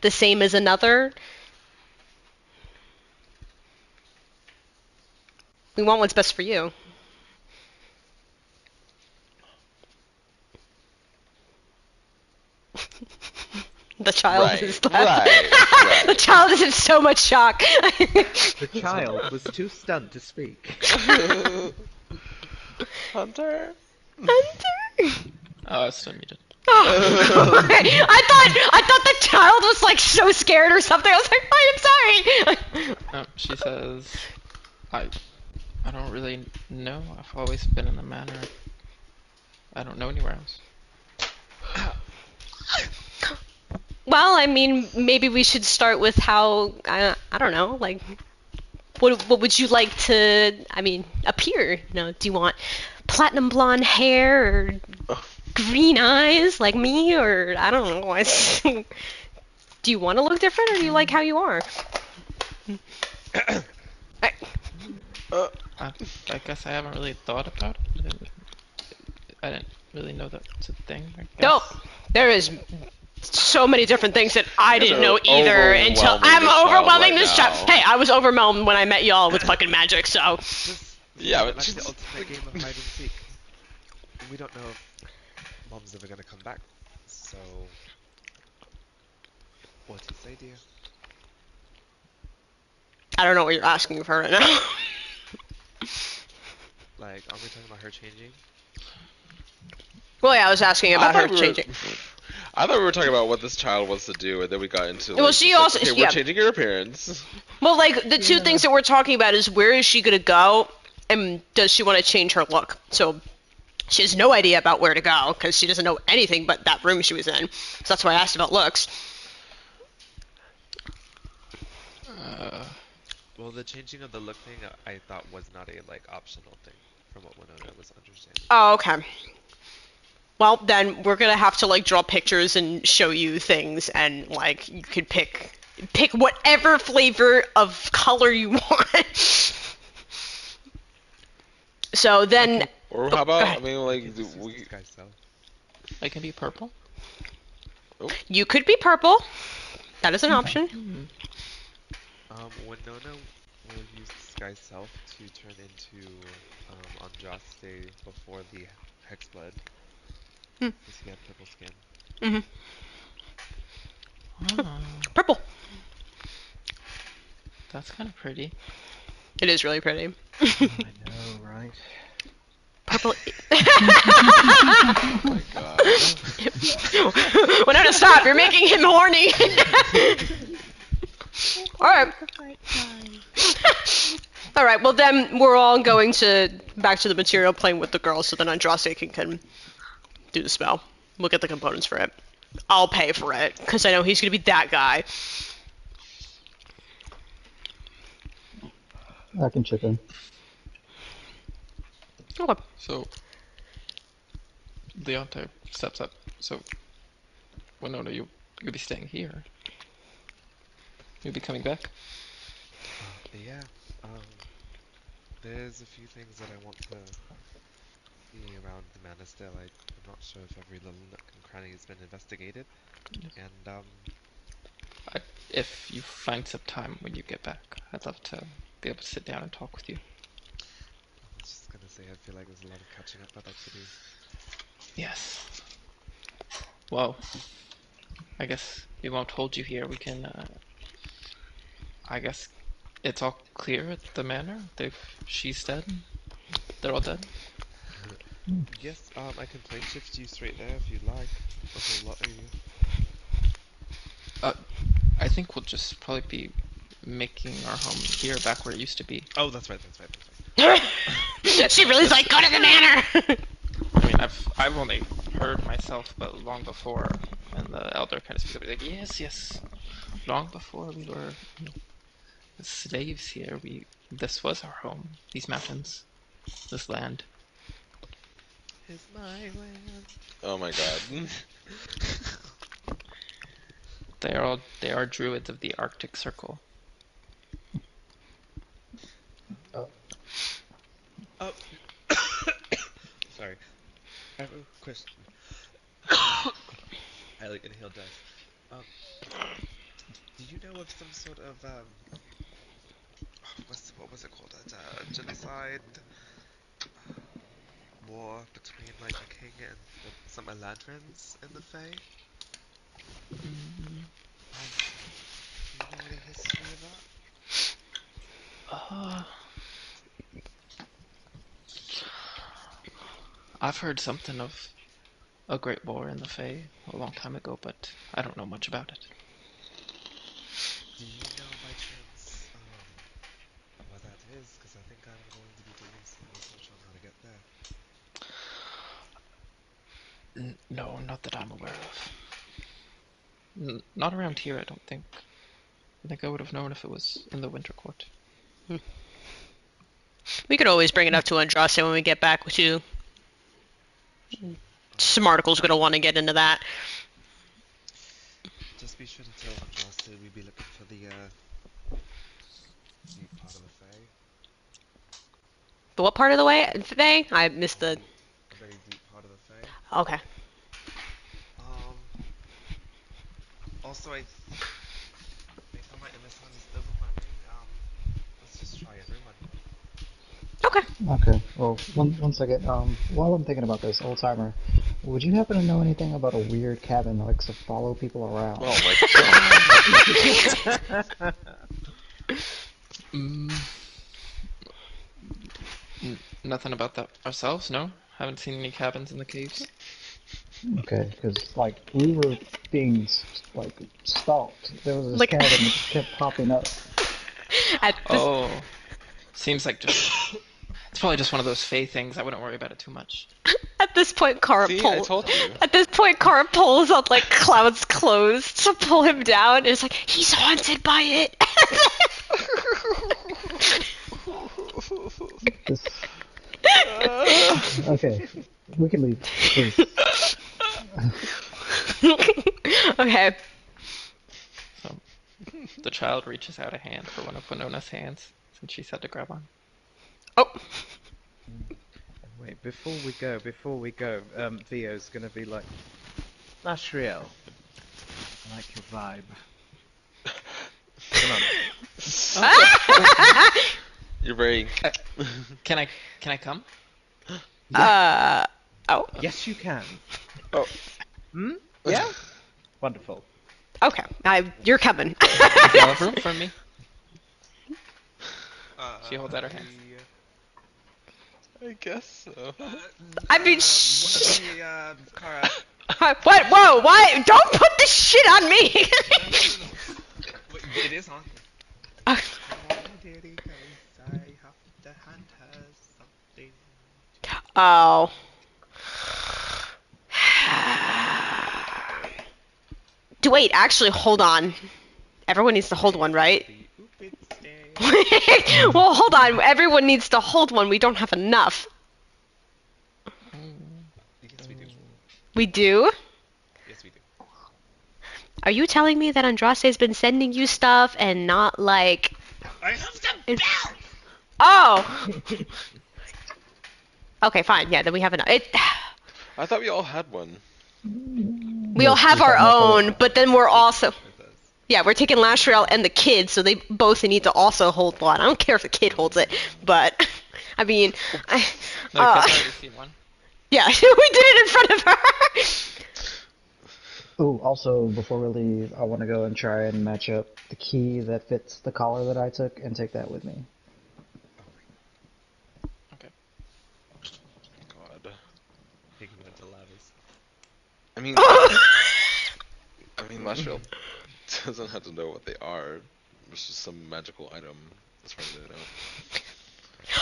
the same as another? We want what's best for you. The child is left. Right. The child is in so much shock. The child was too stunned to speak. Hunter? Hunter? Oh, it's still muted. Oh, I thought the child was like so scared or something. I was like, I'm sorry. She says, I don't really know. I've always been in the manor. I don't know anywhere else. Well, I mean, maybe we should start with how, I don't know, like, what would you like to, I mean, appear? You know, do you want platinum blonde hair or green eyes like me, or I don't know. Do you want to look different, or do you like how you are? I guess I haven't really thought about it. I didn't really know that's a thing. I guess. No, there is so many different things that I didn't know either until overwhelming I'm this child overwhelming right this child. now. Hey, I was overwhelmed when I met y'all with fucking magic, so. Just Yeah, but like she's the ultimate game of hide and seek. We don't know if Mom's ever gonna come back. So, what do you say, dear? I don't know what you're asking for right now. Like, are we talking about her changing? Well, yeah, I was asking about her changing. I thought we were talking about what this child wants to do, and then we got into. Well, like, she just also- Like, okay, yeah. we're changing your appearance. Well, like, the two things that we're talking about is where is she gonna go, and does she want to change her look? So, she has no idea about where to go, because she doesn't know anything but that room she was in. So that's why I asked about looks. Well, the changing of the look thing I thought was not a like optional thing, from what Winona was understanding. Oh, okay. Well, then we're gonna have to, like, draw pictures and show you things, and, like, you could pick whatever flavor of color you want. So then, Or how about? I ahead. mean, like, You can just use we. disguise self. I can be purple. You could be purple. That is an option. Winona will use disguise self to turn into Andraste before the Hexblood. Hmm. Because he had purple skin. Oh, Purple. that's kind of pretty. It is really pretty. I know, right? Purple. Oh my god. Winona, stop! You're making him horny. All right. All right. Well, then we're all going back to the material plane with the girls, so then Andraste can do the spell. We'll get the components for it. I'll pay for it because I know he's gonna be that guy. I can chip in. Okay. So Leonte steps up. So Winona, you'll be staying here. You'll be coming back. Yeah. There's a few things that I want to see around the manor still. I'm not sure if every little nook and cranny has been investigated. And If you find some time when you get back, I'd love to be able to sit down and talk with you. I was just gonna say I feel like there's a lot of catching up I'd like to do. Yes. Well, I guess we won't hold you here. We can, I guess it's all clear at the manor. She's dead. They're all dead. Yes, I can plane shift you straight there if you'd like. A whole lot of you. I think we'll just probably be making our home here back where it used to be. Oh, that's right, that's right, that's right. She really's like, go to the manor! I mean, I've only heard myself, but long before, and the elder kind of speaks up, like, yes, long before we were slaves here, this was our home. These mountains, this land. It's my land. Oh my god. They are druids of the Arctic Circle. Oh. Sorry. I have a question. I like inhaled dust. Do you know of some sort of what was it called? Genocide war between like the king and some Elantrans in the Fae? Do you know any history of that? I've heard something of a great war in the Fae a long time ago, but I don't know much about it. Do you know by chance where that is? Because I think I'm going to be doing some research on how to get there. No, not that I'm aware of. Not around here, I don't think. I think I would have known if it was in the Winter Court. We could always bring it up to Andraste when we get back with you. Smarticle's gonna want to get into that. Just be sure to tell Andraste we'd be looking for the deep part of the Fae. But what part of the way? Fae? I missed the... A very deep part of the Fae. Okay. Also, I think I might have misunderstood with my ring. Let's just try everyone. Okay. Okay. Well, one second. While I'm thinking about this, old timer, would you happen to know anything about a weird cabin that likes to follow people around? Oh my god. Nothing about that ourselves, no? Haven't seen any cabins in the caves. Okay, because like we were being like stalked. There was this Like- cabin that kept popping up. Seems like just... It's probably just one of those Fae things. I wouldn't worry about it too much. At this point, Kara See, I pulls. told you. At this point, Kara pulls out like Cloud's clothes to pull him down. It's like he's haunted by it. This... Okay, we can leave, please. Okay. So, the child reaches out a hand for one of Winona's hands, since she said to grab on. Oh. Wait, before we go, Vio's gonna be like, Lashriel, I like your vibe. Come on. You're very... Can I come? Oh. Yes, you can. Oh. Hmm? Yeah? Wonderful. Okay. You're coming. Is there room for me? She holds out her hand. I guess so. I mean, Kara. what? Whoa! Why? Don't put this shit on me. Wait, it is on. Uh, Come on, dearie, 'cause I have Oh. Wait, actually, hold on. Everyone needs to hold one, right? The oopid stay. Well, hold on. Everyone needs to hold one. We don't have enough. Yes, we do. We do? Yes, we do. Are you telling me that Andraste's been sending you stuff and not like... I have the bell! Oh! Okay, fine. Yeah, then we have enough. I thought we all had one. We all have our own, but then we're also... With us. Yeah, we're taking Lashrel and the kid, so they both need to also hold one. I don't care if the kid holds it, but... I mean... No, kid's already seen one. Yeah, we did it in front of her! Oh, also, before we leave, I want to go and try and match up the key that fits the collar that I took and take that with me. Okay. God. Taking mental ladders. I mean, Lashville doesn't have to know what they are. It's just some magical item, as far as I know.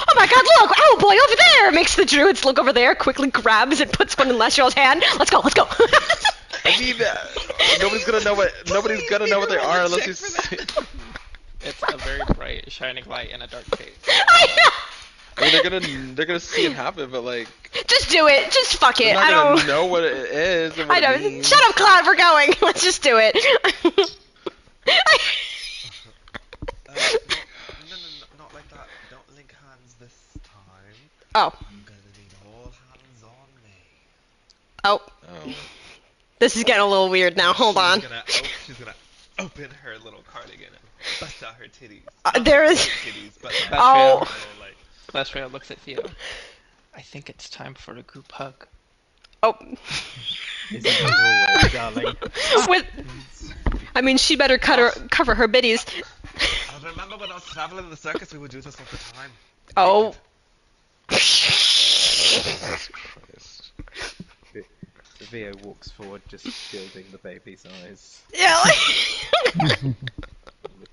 Oh my god, look! Oh boy, over there! Makes the druids look over there, quickly grabs and puts one in Lashrel's hand. Let's go, let's go! I mean, nobody's gonna know what they are unless you see. It's a very bright, shining light in a dark cave. I mean, they're gonna see it happen, but like, Just do it. Just fuck they're it. not I gonna don't... know what it is and what I it know. means. Shut up, Cloud. We're going. Let's just do it. No, not like that. Don't link hands this time. Oh. I'm gonna need all hands on me. Oh. Oh. This is getting a little weird now. Hold on. She's gonna open her little cardigan and bust out her titties. There Not is... titties, but like, Oh. little, like, Lashrel looks at Theo. I think it's time for a group hug. Oh. Isn't it always, darling? With... I mean, she better cover her biddies. I remember when I was traveling in the circus, we would do this all the time. Oh. Jesus Christ. Vio walks forward, just shielding the baby's eyes. Yeah, like... The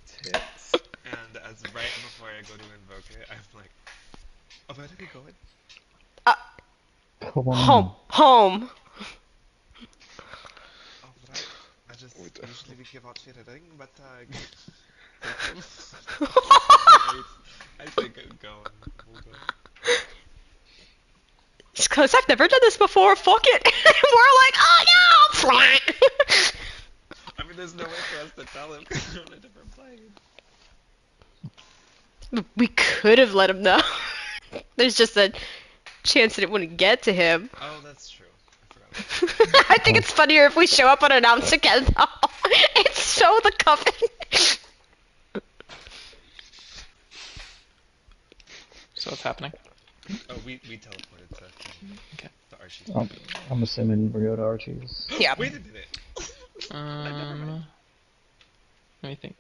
tits. And as right before I go to invoke it, I'm like, oh, where are we going? Home. Home. Oh, right. Usually we give out shit a ring, but I think I'm going. We'll go. Just because I've never done this before, fuck it. We're like, oh no! I mean, there's no way for us to tell him because we're on a different plane. We could have let him know. There's just a chance that it wouldn't get to him. Oh, that's true. I forgot. I think it's funnier if we show up unannounced again, though. It's so the coven. So what's happening? Oh, we teleported to Archie. I'm assuming we go to Archie's. Yeah. Wait a minute. Let me think.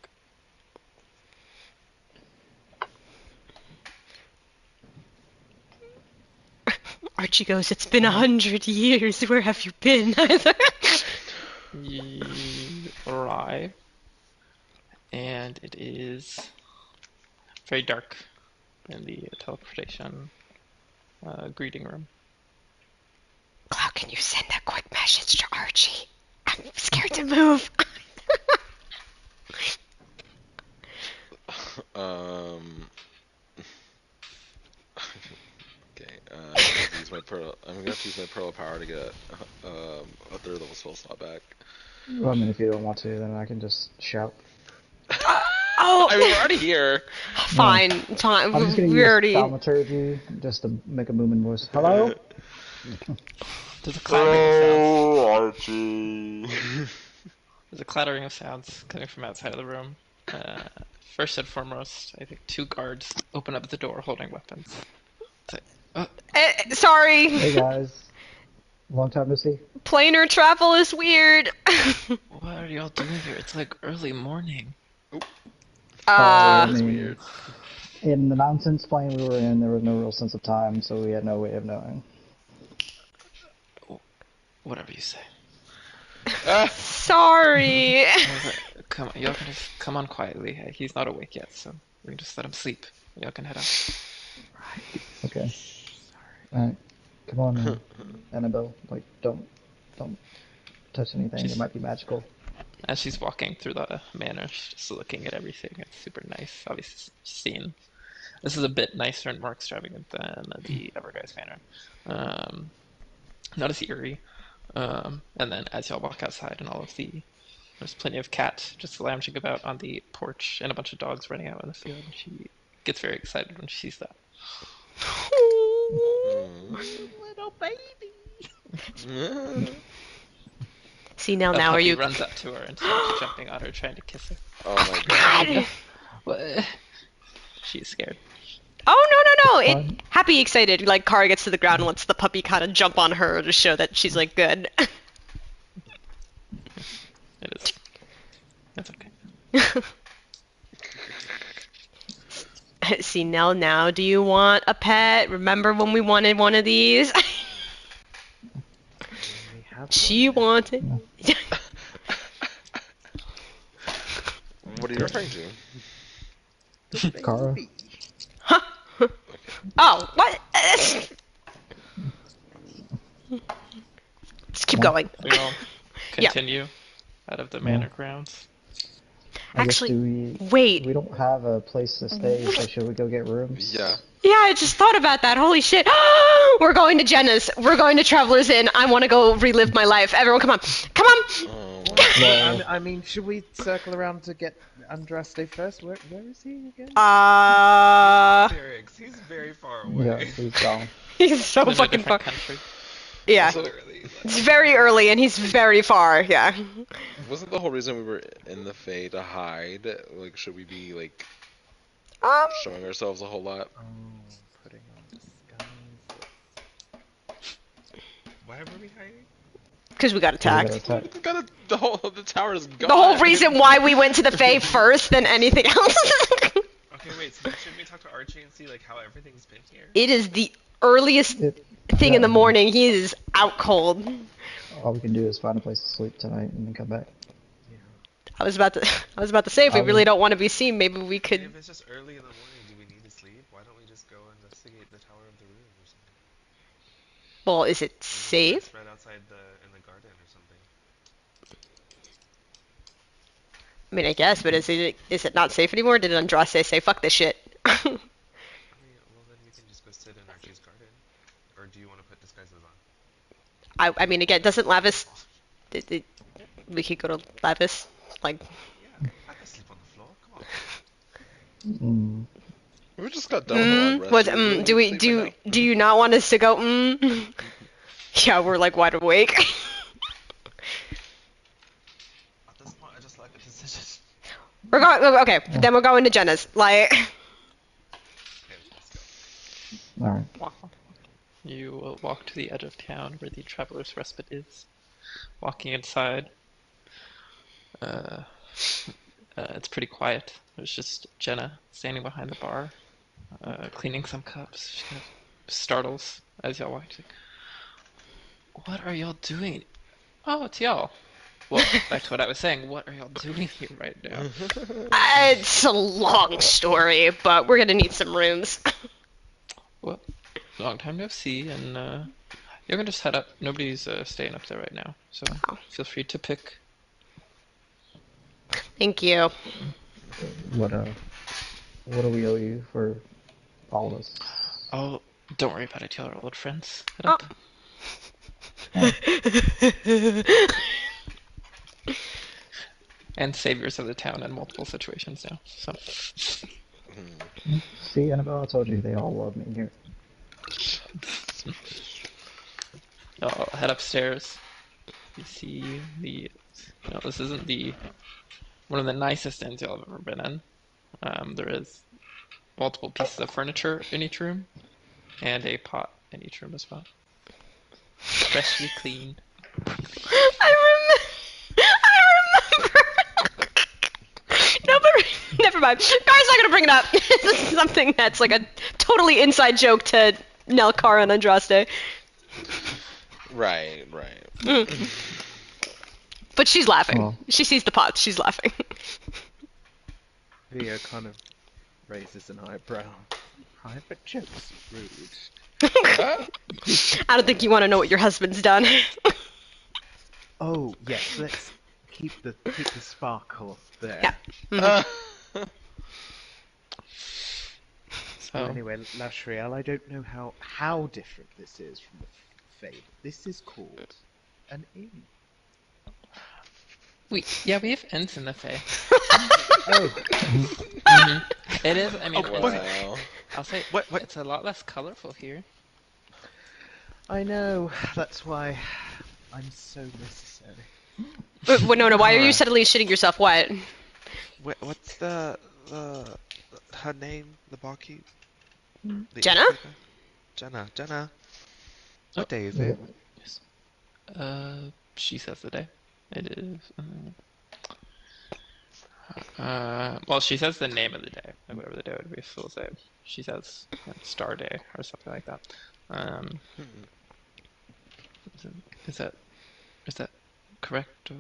Archie goes, it's been 100 years. Where have you been? You arrive, and it is very dark in the teleportation greeting room. Cloud, can you send a quick message to Archie? I'm scared to move. Okay. I'm gonna have to use my pearl of power to get a third level spell slot back. Well, I mean, if you don't want to, then I can just shout. Oh, I mean, we're already here. fine, fine. I'm just gonna We use already. thaumaturgy just to make a booming voice. Hello? There's a clattering of sounds. Oh, Archie. There's a clattering of sounds coming from outside of the room. First and foremost, I think 2 guards open up the door holding weapons. It's like, Sorry. Hey guys. Long time to see. Planar travel is weird. what are y'all doing here? It's like early morning. That's weird. In the nonsense plane we were in, there was no real sense of time, so we had no way of knowing. Whatever you say. Sorry. Come on, y'all can just come on quietly. He's not awake yet, so we can just let him sleep. Y'all can head out. Okay. Alright. Come on, Annabelle. Like, don't touch anything. It She's, might be magical. as she's walking through the manor, she's just looking at everything. It's super nice. Obviously, seen. This is a bit nicer and more extravagant than the Everguy's Manor. Not as eerie. And then as y'all walk outside and there's plenty of cats just lounging about on the porch and a bunch of dogs running out in the field. And she gets very excited when she sees that. Little baby. See, now A are puppy you... runs up to her and starts jumping on her, trying to kiss her. Oh my god. What? She's scared. Oh, no. Fun. Happy, excited. Like, Kara gets to the ground and lets the puppy kind of jump on her to show that she's, like, good. It is. That's okay. See, Nell, now do you want a pet? Remember when we wanted one of these? She wanted. What are you referring to? Kara. Huh? Oh, what? Just keep going. We all continue out of the manor grounds. I guess Actually, we don't have a place to stay, so should we go get rooms? Yeah. Yeah, I just thought about that. Holy shit. We're going to Jenna's. We're going to Traveler's Inn. I want to go relive my life. Everyone, come on. Come on. Oh, Well, I mean, should we circle around to get Andraste first? Where is he again? Derek, he's very far away. yeah, he's gone. He's so In a fucking far. different country. Yeah. So, It's very early and he's very far. Yeah. wasn't the whole reason we were in the Fae to hide? Like, should we be, like, showing ourselves a whole lot? Oh, putting on disguises. Why were we hiding? Because we got attacked. The tower is gone. The whole reason why we went to the Fae first than anything else. Okay, wait, so shouldn't we talk to Archie and see, like, how everything's been here? It is the earliest thing in the morning. He is out cold. All we can do is find a place to sleep tonight and then come back. I was about to say, if we really don't want to be seen, maybe we could. If it's just early in the morning, do we need to sleep? Why don't we just go investigate the Tower of the Room or something? Well, is it Maybe safe? it's right outside in the garden or something. I mean, I guess, but is it not safe anymore? Did Andraste say, fuck this shit? I mean, well then we can just go sit in Archie's garden. Or do you want to put disguises on? I mean, again, doesn't Lavis... we could go to Lavis, like... Yeah, I can sleep on the floor, come on. We just got done with a long rest. What, We really do we, need to sleep right do you not want us to go, Yeah, we're like wide awake. At this point, I just like a decision. We're going, okay, then we're going to Jenna's, like... Okay, let's go. Alright. You walk to the edge of town where the Traveler's Respite is. Walking inside, it's pretty quiet. There's just Jenna standing behind the bar, cleaning some cups. She kind of startles as y'all walk. She's like, "What are y'all doing?" "Oh, it's y'all." Well, back to what I was saying. What are y'all doing here right now? It's a long story, but we're gonna need some rooms. Well, long time no see, and you can just head up. Nobody's staying up there right now, so feel free to pick. Thank you. What do we owe you for all of us? Oh, don't worry about it. Y'all are old friends. Head Oh. up. And saviors of the town in multiple situations now. So See, Annabelle, I told you they all love me here. y'all head upstairs. You see no, this isn't one of the nicest inns y'all have ever been in. There is multiple pieces of furniture in each room, and a pot in each room as well. Freshly clean. I remember. No, but never mind. Guy's not gonna bring it up. This is something that's like a totally inside joke to Nelkar and Andraste. Right. But she's laughing. Oh. She sees the pots. She's laughing. Leo kind of raises an eyebrow. Private jokes, rude. Ah! I don't think you want to know what your husband's done. Oh yes, let's keep the sparkle Yeah. there. Mhm. Well, So, anyway, Lashriel, I don't know how different this is from the Fae, but this is called an inn. we have inns in the Fae. Oh, It is. I mean, Oh, it's, Wow. I'll say what? it's a lot less colorful here. I know. That's why I'm so necessary. No, why are you Kara, suddenly shitting yourself? What? what's the her name? The barkeep, the Jenna? innkeeper? Jenna. Oh, What day is Yeah. it? yes. She says the day. It is. Well, she says the name of the day, like whatever the day would be. So we'll say she says Star Day or something like that. Um, is, it, is that is that correct?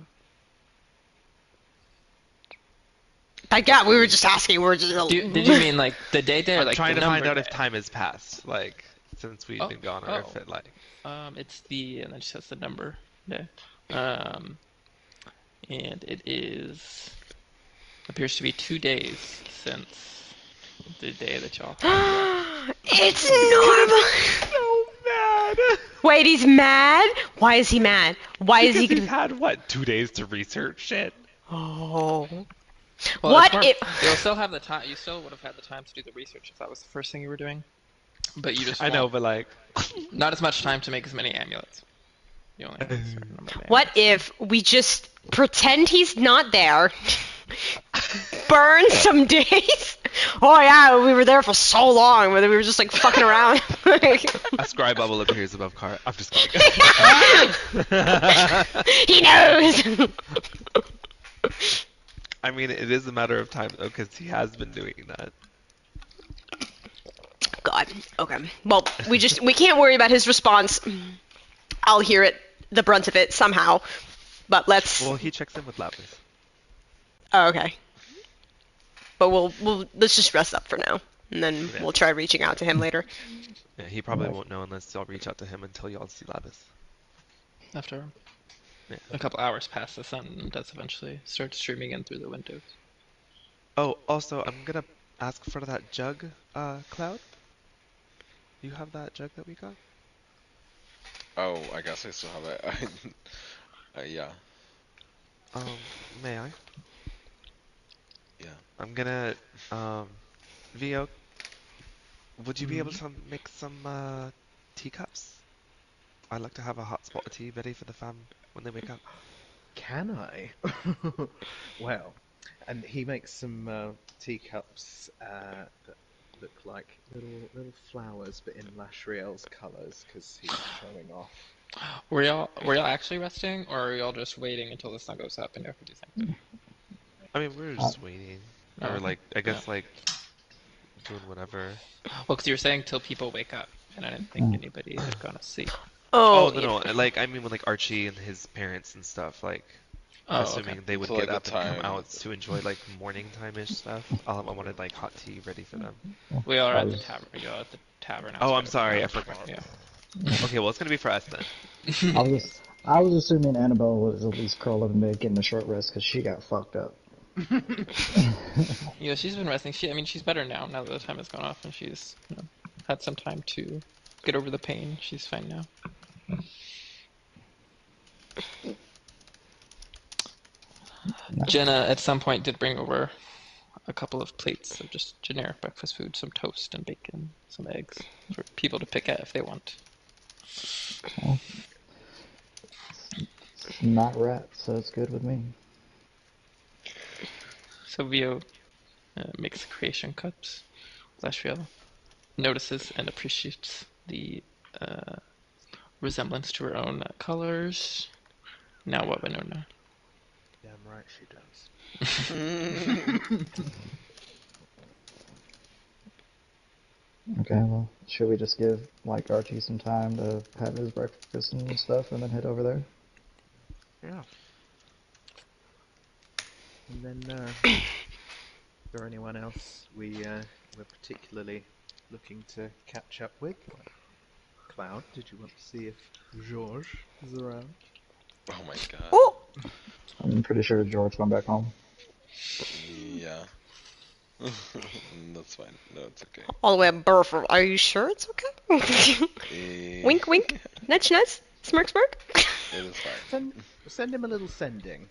Like, yeah, we were just asking. We were just. Did you mean like the day or I'm like trying the to find number out if day? time has passed, like since we've Oh, been gone, or if it like. it's the and then she says the number day. Um, and it is appears to be 2 days since the day that y'all had left. It's He's gonna be normal. so mad Wait, he's mad? Why is he mad? Why is he because he's gonna? had what 2 days to research shit. Oh. Well, it's What more. if? You'll still have the time. You still would have had the time to do the research if that was the first thing you were doing. But you just I know, won't. but like, Not as much time to make as many amulets. You only have a certain number of What amulets. if we just pretend he's not there? Burn some days? Oh yeah, we were there for so long, whether we were just like fucking around. a scribe bubble appears above Car. I'm just kidding. He knows. I mean, it is a matter of time though, because he has been doing that. God. Okay. Well, we can't worry about his response. I'll hear it, the brunt of it somehow. But let's. Well, he checks in with Lapis. Oh, okay. But let's just rest up for now, and then Yeah. we'll try reaching out to him later. Yeah, he probably Right. won't know unless y'all reach out to him until y'all see Lapis. After Yeah. a couple hours pass, the sun does eventually start streaming in through the windows. Oh, also, I'm gonna ask for that jug, Cloud. You have that jug that we got? Oh, I guess I still have it. Yeah, May I? yeah. I'm gonna, Vio, would you be able Mhm. to make some, teacups? I'd like to have a hot spot of tea ready for the fam when they wake up. Can I? Well, and he makes some teacups that look like little flowers, but in Lashriel's colours, because he's showing off. Were y'all actually resting, or are y'all just waiting until the sun goes up and after do something? I mean, we were Uh, just waiting. Oh, Or, okay. like, I Yeah. guess, like, doing whatever. Well, because you were saying till people wake up, and I didn't think mm. anybody had gone to sleep. Oh, Oh, no, like, I mean, with, like, Archie and his parents and stuff, like, Oh, okay. assuming they would So like get the up and come time. out to enjoy, like, morning time-ish stuff. I wanted, like, hot tea ready for them. We are I at the was tavern. You're at the tavern Oh, outside I'm of the sorry, I town. forgot. Yeah. Okay, well, it's gonna be for us then. I was just, I was assuming Annabelle was at least curled up in bed getting a short rest because she got fucked up. Yeah, she's been resting. She's better now. Now that the time has gone off, and she's had some time to get over the pain. She's fine now. Jenna at some point did bring over a couple of plates of just generic breakfast food, some toast and bacon, some eggs for people to pick at if they want. Well, it's not rat, so it's good with me. So Vio makes creation cups. Lashriel notices and appreciates the uh, resemblance to her own colors. Now what, Winona? Damn right she does. Okay, well, should we just give like Archie some time to have his breakfast and stuff, and then head over there? Yeah. And then, is there anyone else we're particularly looking to catch up with? Cloud, did you want to see if George is around? Oh my god. Oh, I'm pretty sure George went back home. Yeah. That's fine. No, it's okay. all the way up Burford. Are you sure it's okay? Wink, wink. Nudge, nudge. Smirk, smirk. It is fine. Send him a little sending.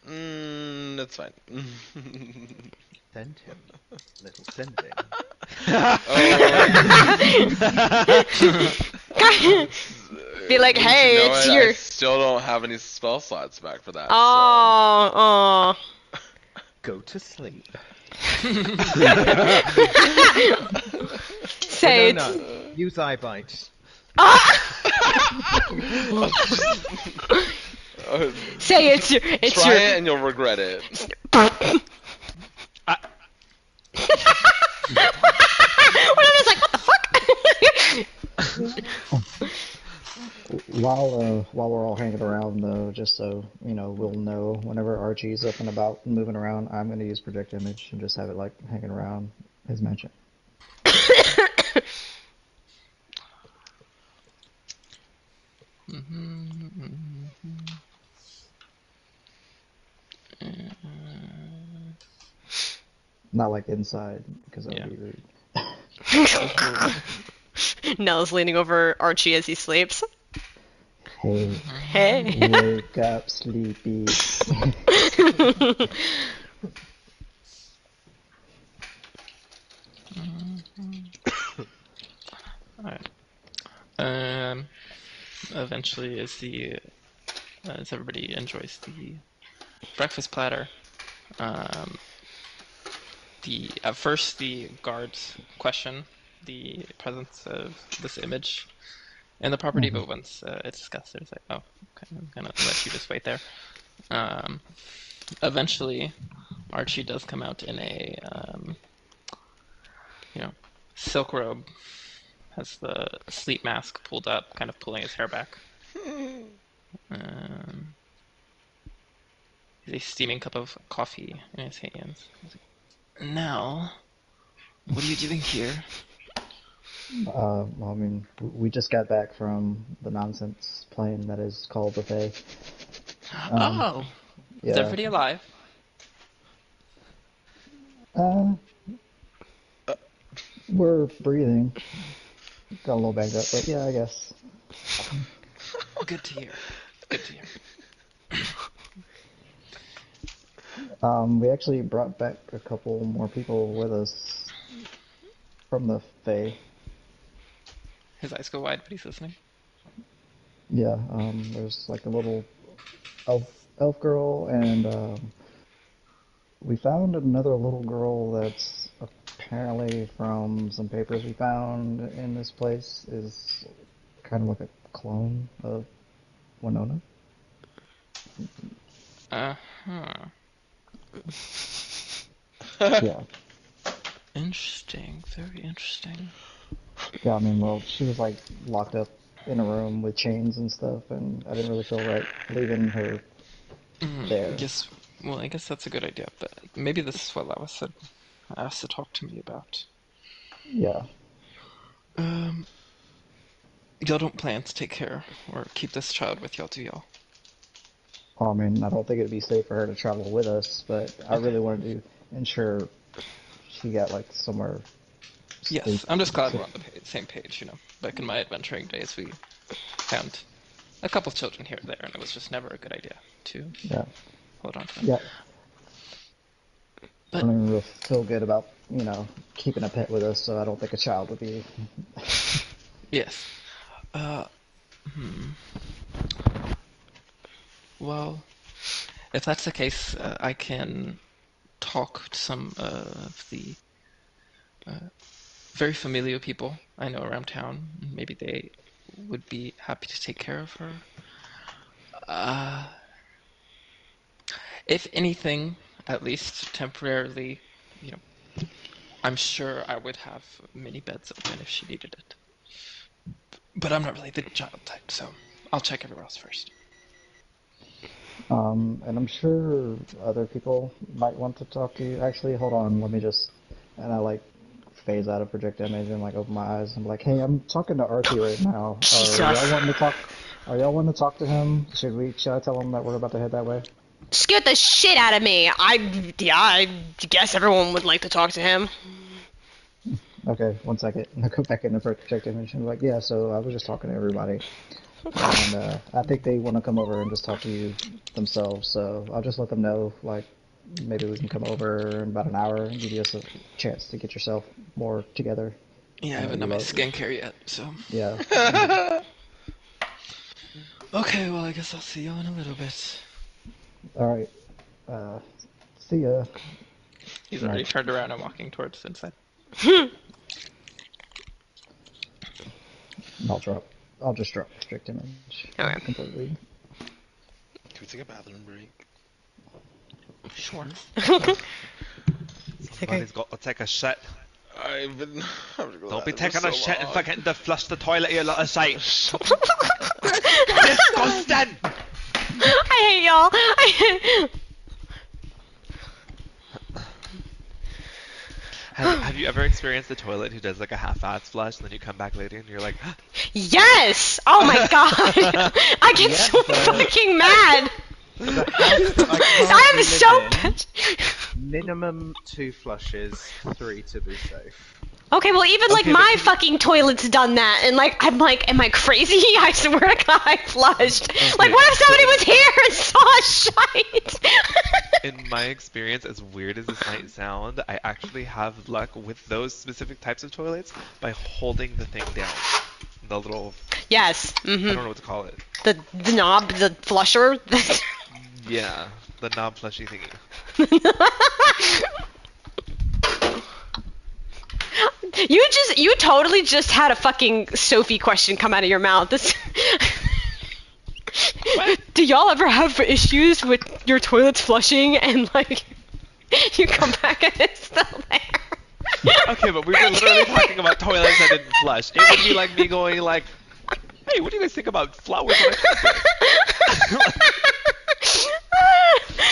That's fine. Send him a little sending. Be like, Wouldn't hey, you know it's it, your. I still don't have any spell slots back for that. Oh, Go to sleep. Say no, it's. no. Use eye bite. Say it's your. It's Try your. it and you'll regret it. What is like? What the fuck? While we're all hanging around, though, just so we'll know whenever Archie's up and about and moving around, I'm gonna use project image and just have it like hanging around his mansion. Not like inside, because that would be rude. Nell's leaning over Archie as he sleeps. Hey, Hey. wake up, sleepy. Alright. Eventually, as everybody enjoys the breakfast platter, at first the guards question the presence of this image in the property, but once it's discussed, it's like, oh, okay, I'm gonna let you just wait there. Eventually, Archie does come out in a silk robe, has the sleep mask pulled up, kind of pulling his hair back. He's a steaming cup of coffee in his hands. Now, what are you doing here? Well, I mean, we just got back from the nonsense plane that is called the Fae. Oh! Yeah. Is everybody alive? We're breathing. Got a little banged up, but yeah, I guess. Good to hear. Good to hear. We actually brought back a couple more people with us from the Fae. His eyes go wide, but he's listening. Yeah, there's like a little elf girl, and we found another little girl that's apparently from some papers we found in this place is kind of like a clone of Winona. Uh-huh. Yeah. Interesting. Very interesting. Yeah, I mean, well, she was like locked up in a room with chains and stuff, and I didn't really feel right leaving her there. I guess that's a good idea, but maybe this is what Lava said asked to talk to me about. Yeah. Y'all don't plan to take care or keep this child with y'all, do y'all? I mean, I don't think it'd be safe for her to travel with us, but I really wanted to ensure she got like somewhere. Yes, I'm just glad we're on the same page, Back in my adventuring days, we found a couple of children here and there, and it was just never a good idea to hold on to them. Yeah. But, I don't even really feel good about, keeping a pet with us, so I don't think a child would be. Yes. Well, if that's the case, I can talk to some of the very familiar people I know around town. Maybe they would be happy to take care of her. If anything, at least temporarily, I'm sure I would have many beds open if she needed it. But I'm not really the child type, so I'll check everywhere else first. And I'm sure other people might want to talk to you. Actually, hold on, let me just. And I phase out of project image and like open my eyes. I'm like, hey, I'm talking to RT right now. Jesus. Are y'all wanting to talk? Are y'all wanting to talk to him? Should I tell him that we're about to head that way? Scared the shit out of me. I guess everyone would like to talk to him. Okay, 1 second. I go back into project image and I'm like, yeah. So I was just talking to everybody, and I think they want to come over and just talk to you themselves. So I'll just let them know, like, maybe we can come over in about an hour and give you a chance to get yourself more together. Yeah, I haven't done my skincare yet, so. Yeah. Okay, well, I guess I'll see you in a little bit. All right. See ya. He's already turned around and walking towards inside. I'll just drop restrict image. Okay. Completely. Can we take a bathroom break? Sure. Somebody's got to take a shit. I've been. Don't be taking a shit and forgetting to flush the toilet, you lot of shite. Disgusting! I hate y'all. Have you ever experienced a toilet who does like a half-ass flush and then you come back later and you're like, Yes! Oh my god! I get so fucking mad! I am so bad. Minimum 2 flushes, 3 to be safe. Okay, well even like my fucking toilet's done that, and like I'm like, am I crazy? I swear to God, I flushed. Like, what if somebody was here and saw shite? in my experience, as weird as this might sound, I actually have luck with those specific types of toilets by holding the thing down. The little... Yes. I don't know what to call it. The knob, the flusher. Yeah, the knob flushy thingy. You totally just had a fucking Sophie question come out of your mouth. Do y'all ever have issues with your toilets flushing and like you come back and it's still there? Okay, but we were literally talking about toilets that didn't flush. It would be like me going like, hey, what do you guys think about flowers when I cook this?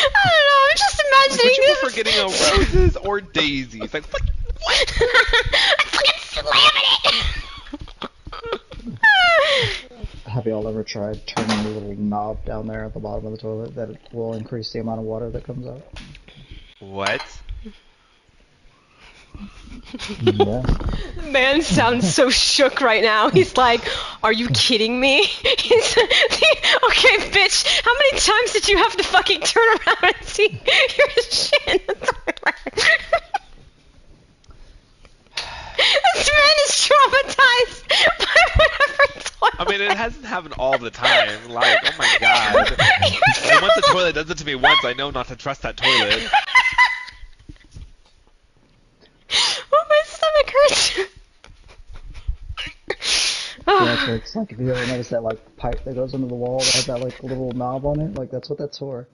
I don't know, I'm just imagining Would you this. prefer getting a roses or daisies? Like, what? I'm fucking slamming it! Have y'all ever tried turning the little knob down there at the bottom of the toilet that will increase the amount of water that comes out? What? Yeah. Man sounds so shook right now. He's like, are you kidding me? He's, okay, bitch, how many times did you have to fucking turn around and see your shit in the toilet? This man is traumatized by whatever toilet. I mean, it hasn't happened all the time. Like, oh my god. And once the toilet does it to me once, I know not to trust that toilet. Oh, my stomach hurts. Yeah, so it's like, if you ever notice that like pipe that goes into the wall that has that like little knob on it, like that's what that's for.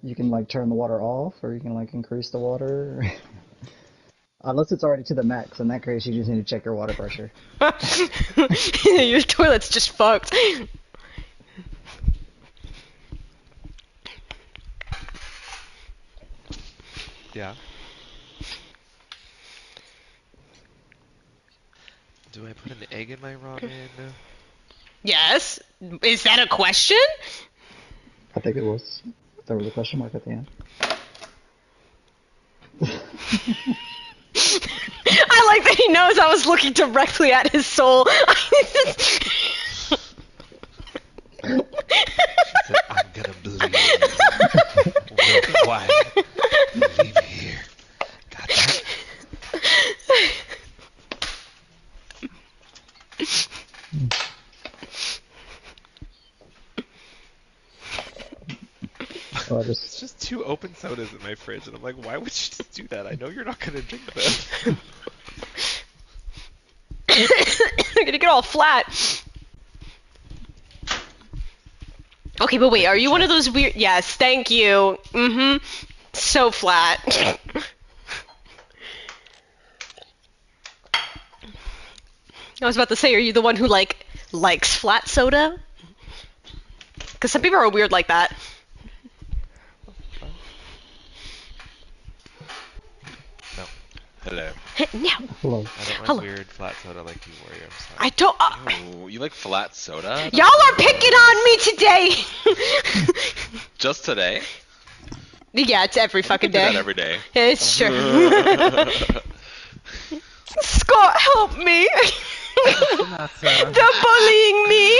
You can like turn the water off, or you can like increase the water. Unless it's already to the max, in that case you just need to check your water pressure. Your toilet's just fucked. Yeah. Do I put an egg in my ramen? Yes? Is that a question? I think it was. There was a question mark at the end. I like that he knows I was looking directly at his soul. She said, I'm gonna bleed. Real quiet. Leave me here. God damn it. Oh, It's just 2 open sodas in my fridge, and I'm like, why would you just do that? I know you're not gonna drink this. They're gonna get all flat. Okay, but wait, are you one of those weird... Yes, thank you. Mm-hmm. So flat. I was about to say, are you the one who, like, likes flat soda? Because some people are weird like that. No. Hello. No. Hello. I don't like Hello. weird flat soda like you, Warrior. I'm sorry. I don't. Ooh, you like flat soda? Y'all are picking on me today. Just today? Yeah, it's every fucking Do that day. every day. It's true. Scott, help me. They're bullying me.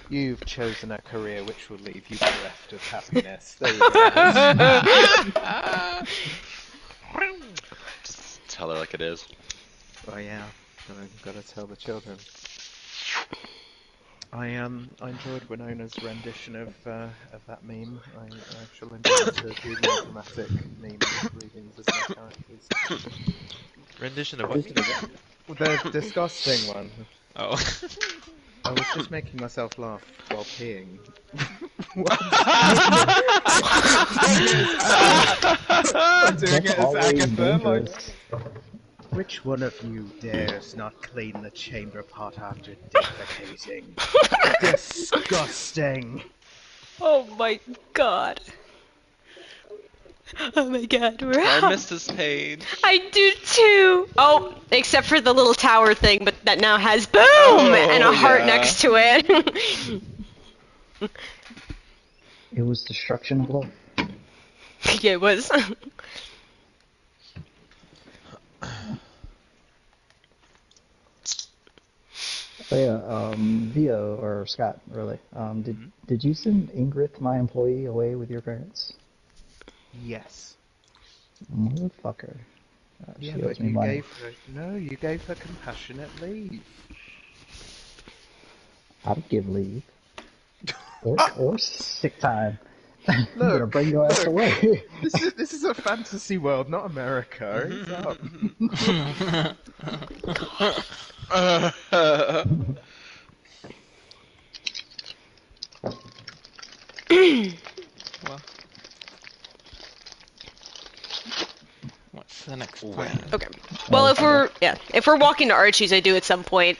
You've chosen a career which will leave you bereft of happiness. There you go. Just tell her like it is. Oh yeah, I've got to tell the children. I enjoyed Winona's rendition of that meme. I shall endeavour to do more dramatic meme readings of my characters. Rendition of what? The disgusting one. Oh. I was just making myself laugh while peeing. I'm doing it as always Agatha, like, dangerous. which one of you dares not clean the chamber pot after defecating? Disgusting! Oh my god. Oh my god, we're I out. missed this page. I do too. Oh, except for the little tower thing, but that now has boom and a heart yeah. next to it. It was destruction of love. Yeah, it was. So yeah, Vio or Scott, really. Did you send Ingrid, my employee, away with your parents? Yes. Motherfucker. She Yeah, owes but me you money. gave her compassionate leave. I would give leave. Or sick time. I'm gonna Look, bring your ass look. away. This is a fantasy world, not America. Ease up. Well, what's the next plan? Okay. Well, if we're walking to Archie's, I do at some point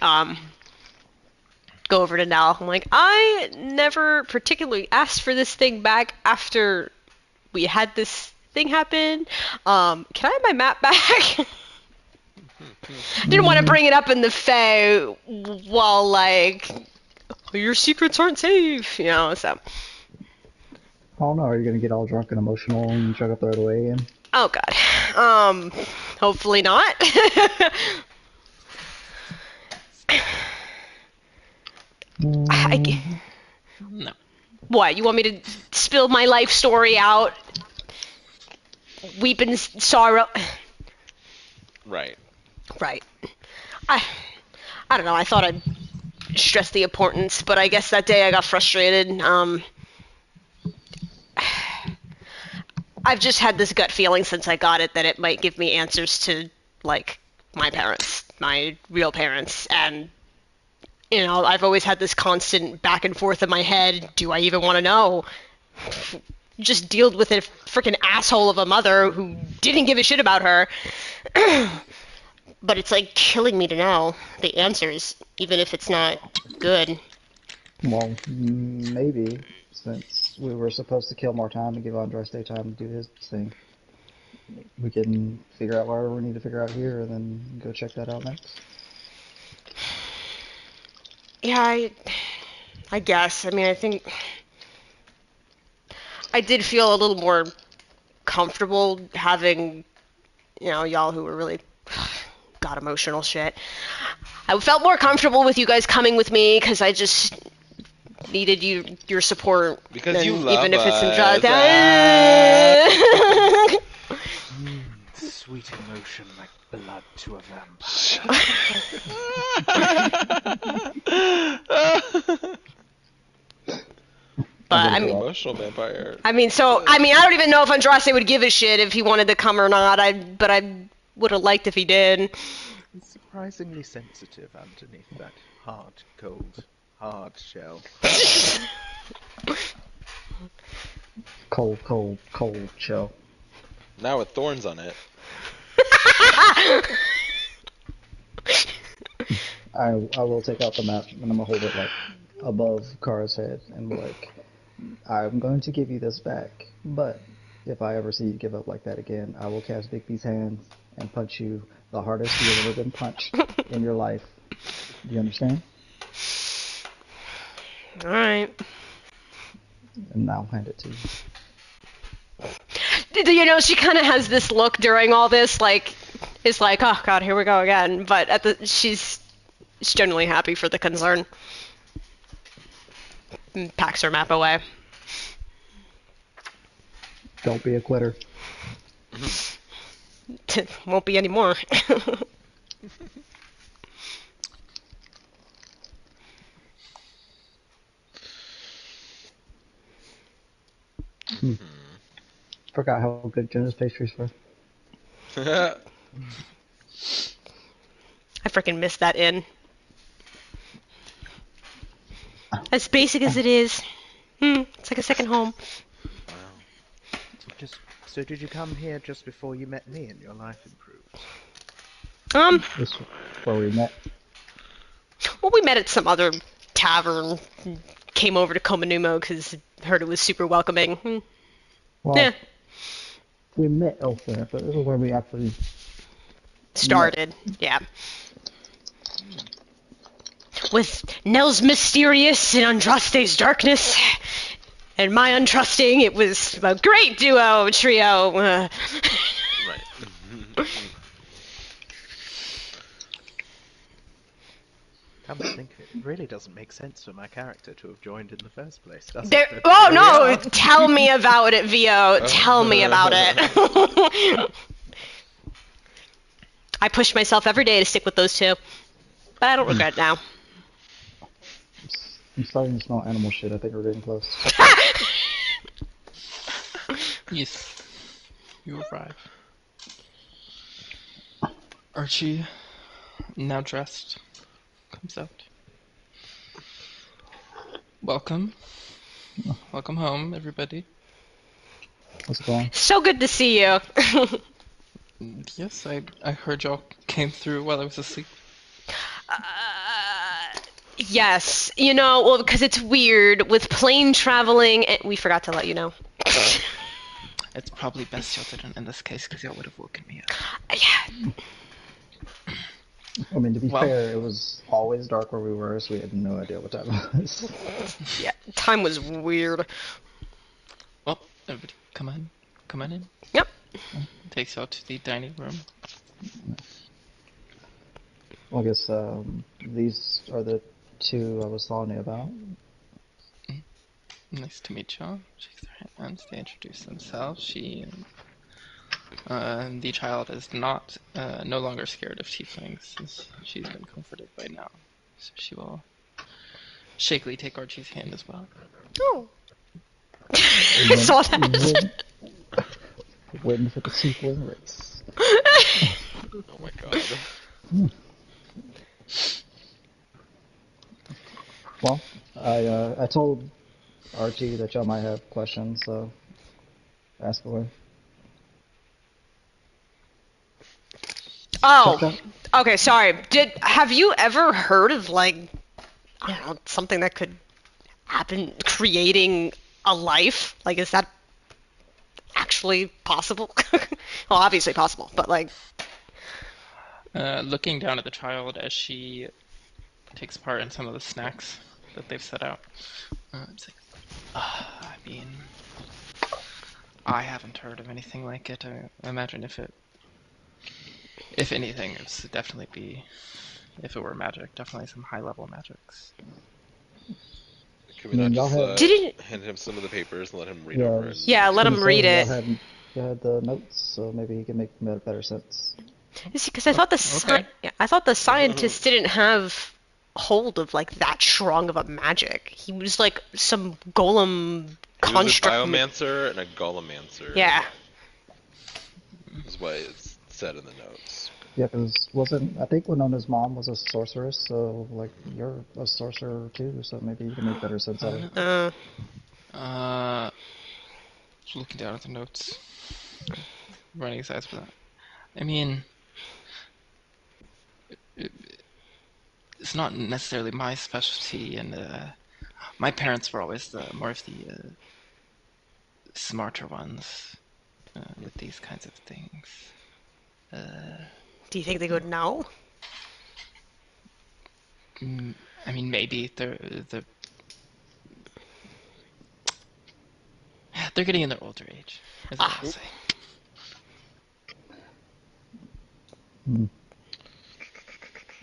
go over to Nell. I'm like, I never particularly asked for this thing back after we had this thing happen. Can I have my map back? Didn't want to bring it up in the Fae while like your secrets aren't safe, you know. So. I don't know, are you gonna get all drunk and emotional and try to throw it away again? Oh god. Hopefully not. No. What, you want me to spill my life story out? Weep in sorrow. Right. Right. I don't know, I thought I'd stress the importance, but I guess that day I got frustrated. I've just had this gut feeling since I got it that it might give me answers to, like, my parents, my real parents, and, you know, I've always had this constant back and forth in my head, do I even want to know? Just dealt with a freaking asshole of a mother who didn't give a shit about her. But it's, like, killing me to know the answers, even if it's not good. Well, maybe, since we were supposed to kill more time and give Andres time to do his thing. We can figure out whatever we need to figure out here and then go check that out next. Yeah, I guess. I mean, I think I did feel a little more comfortable having, you know, y'all who were really got emotional shit. I felt more comfortable with you guys coming with me because I just needed your support. Because you love even if it's in us. Sweet emotion like blood to a vampire. But I mean, Emotional vampire. I don't even know if Andraste would give a shit if he wanted to come or not. But I would have liked if he did. He's surprisingly sensitive underneath that hard, cold, hard shell. Cold, cold, cold shell. Now with thorns on it. I will take out the map and I'm gonna hold it like above Kara's head and be like, I'm going to give you this back, but if I ever see you give up like that again, I will cast Bigby's hands and punch you the hardest you've ever been punched in your life. Do you understand? All right. And I'll hand it to you. You know, she kind of has this look during all this, like, it's like, oh god, here we go again. But she's genuinely happy for the concern. And packs her map away. Don't be a quitter. Won't be anymore. Forgot how good Jenna's pastries were. I freaking missed that inn. As basic as it is, it's like a second home. So did you come here just before you met me and your life improved? This is where we met. Well, we met at some other tavern. Came over to Komanumo because heard it was super welcoming. Well, Yeah. we met elsewhere, but this is where we actually Started, yeah. With Nell's mysterious and Andraste's darkness, and my untrusting, it was a great trio. Right. Come to think of it, it really doesn't make sense for my character to have joined in the first place, does There, it? oh Here we no! are. Tell me about it, Vio. Tell me about it. I push myself every day to stick with those two, but I don't regret it now. I'm starting to smell animal shit. I think we're getting close. Yes, you arrive. Archie, now dressed, comes out. Welcome. Welcome home, everybody. How's it going? So good to see you. Yes, I heard y'all came through while I was asleep. Yes, you know, well, because it's weird with plane traveling, and we forgot to let you know. It's probably best y'all didn't in this case, because y'all would have woken me up. Yeah. I mean, to be Well- fair, it was always dark where we were, so we had no idea what time it was. Yeah, time was weird. Well, everybody, come on in. Yep. Takes y'all to the dining room. Well, I guess these are the two I was telling you about. Nice to meet y'all. Shakes their hands. They introduce themselves. The child is no longer scared of tieflings, since she's been comforted by now. So she will shakily take Archie's hand as well. Oh. I saw that. Waiting for the tiefling race. Oh my god. Well, I told Archie that y'all might have questions, so ask away. Oh. Check Okay, sorry. Have you ever heard of, like, I don't know, something that could happen, creating a life? Like, is that actually possible? Well, obviously possible, but like... Looking down at the child as she takes part in some of the snacks that they've set out. It's like, I mean, I haven't heard of anything like it. I imagine if anything, it's definitely be, if it were magic, definitely some high-level magics. Could we I mean, not y'all just Did hand him some of the papers and let him read Yeah, over I it? was Yeah, let gonna him read say, it. Y'all had the notes, so maybe he can make better sense. Because I thought Okay. I thought the scientist didn't have hold of like that strong of a magic. He was like some golem He was a construct. biomancer and a golemancer. Yeah. Is what it's said in the notes. Yeah, because I think Winona's mom was a sorceress, so like you're a sorcerer too, so maybe you can make better sense out of it. Looking down at the notes, running his eyes with that. I mean, it's not necessarily my specialty, and my parents were always more of the smarter ones with these kinds of things. Do you think they would know? I mean, maybe they're getting in their older age, is what I'll say.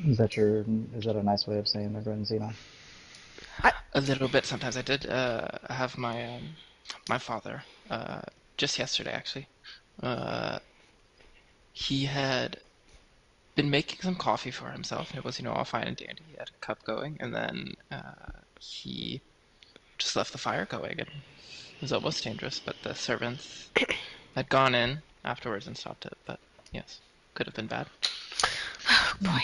Is that a nice way of saying they're going Xenon? A little bit. Sometimes I did have my my father just yesterday actually. He had been making some coffee for himself, and it was all fine and dandy. He had a cup going, and then he just left the fire going, and it was almost dangerous. But the servants had gone in afterwards and stopped it. But yes, could have been bad. Oh boy.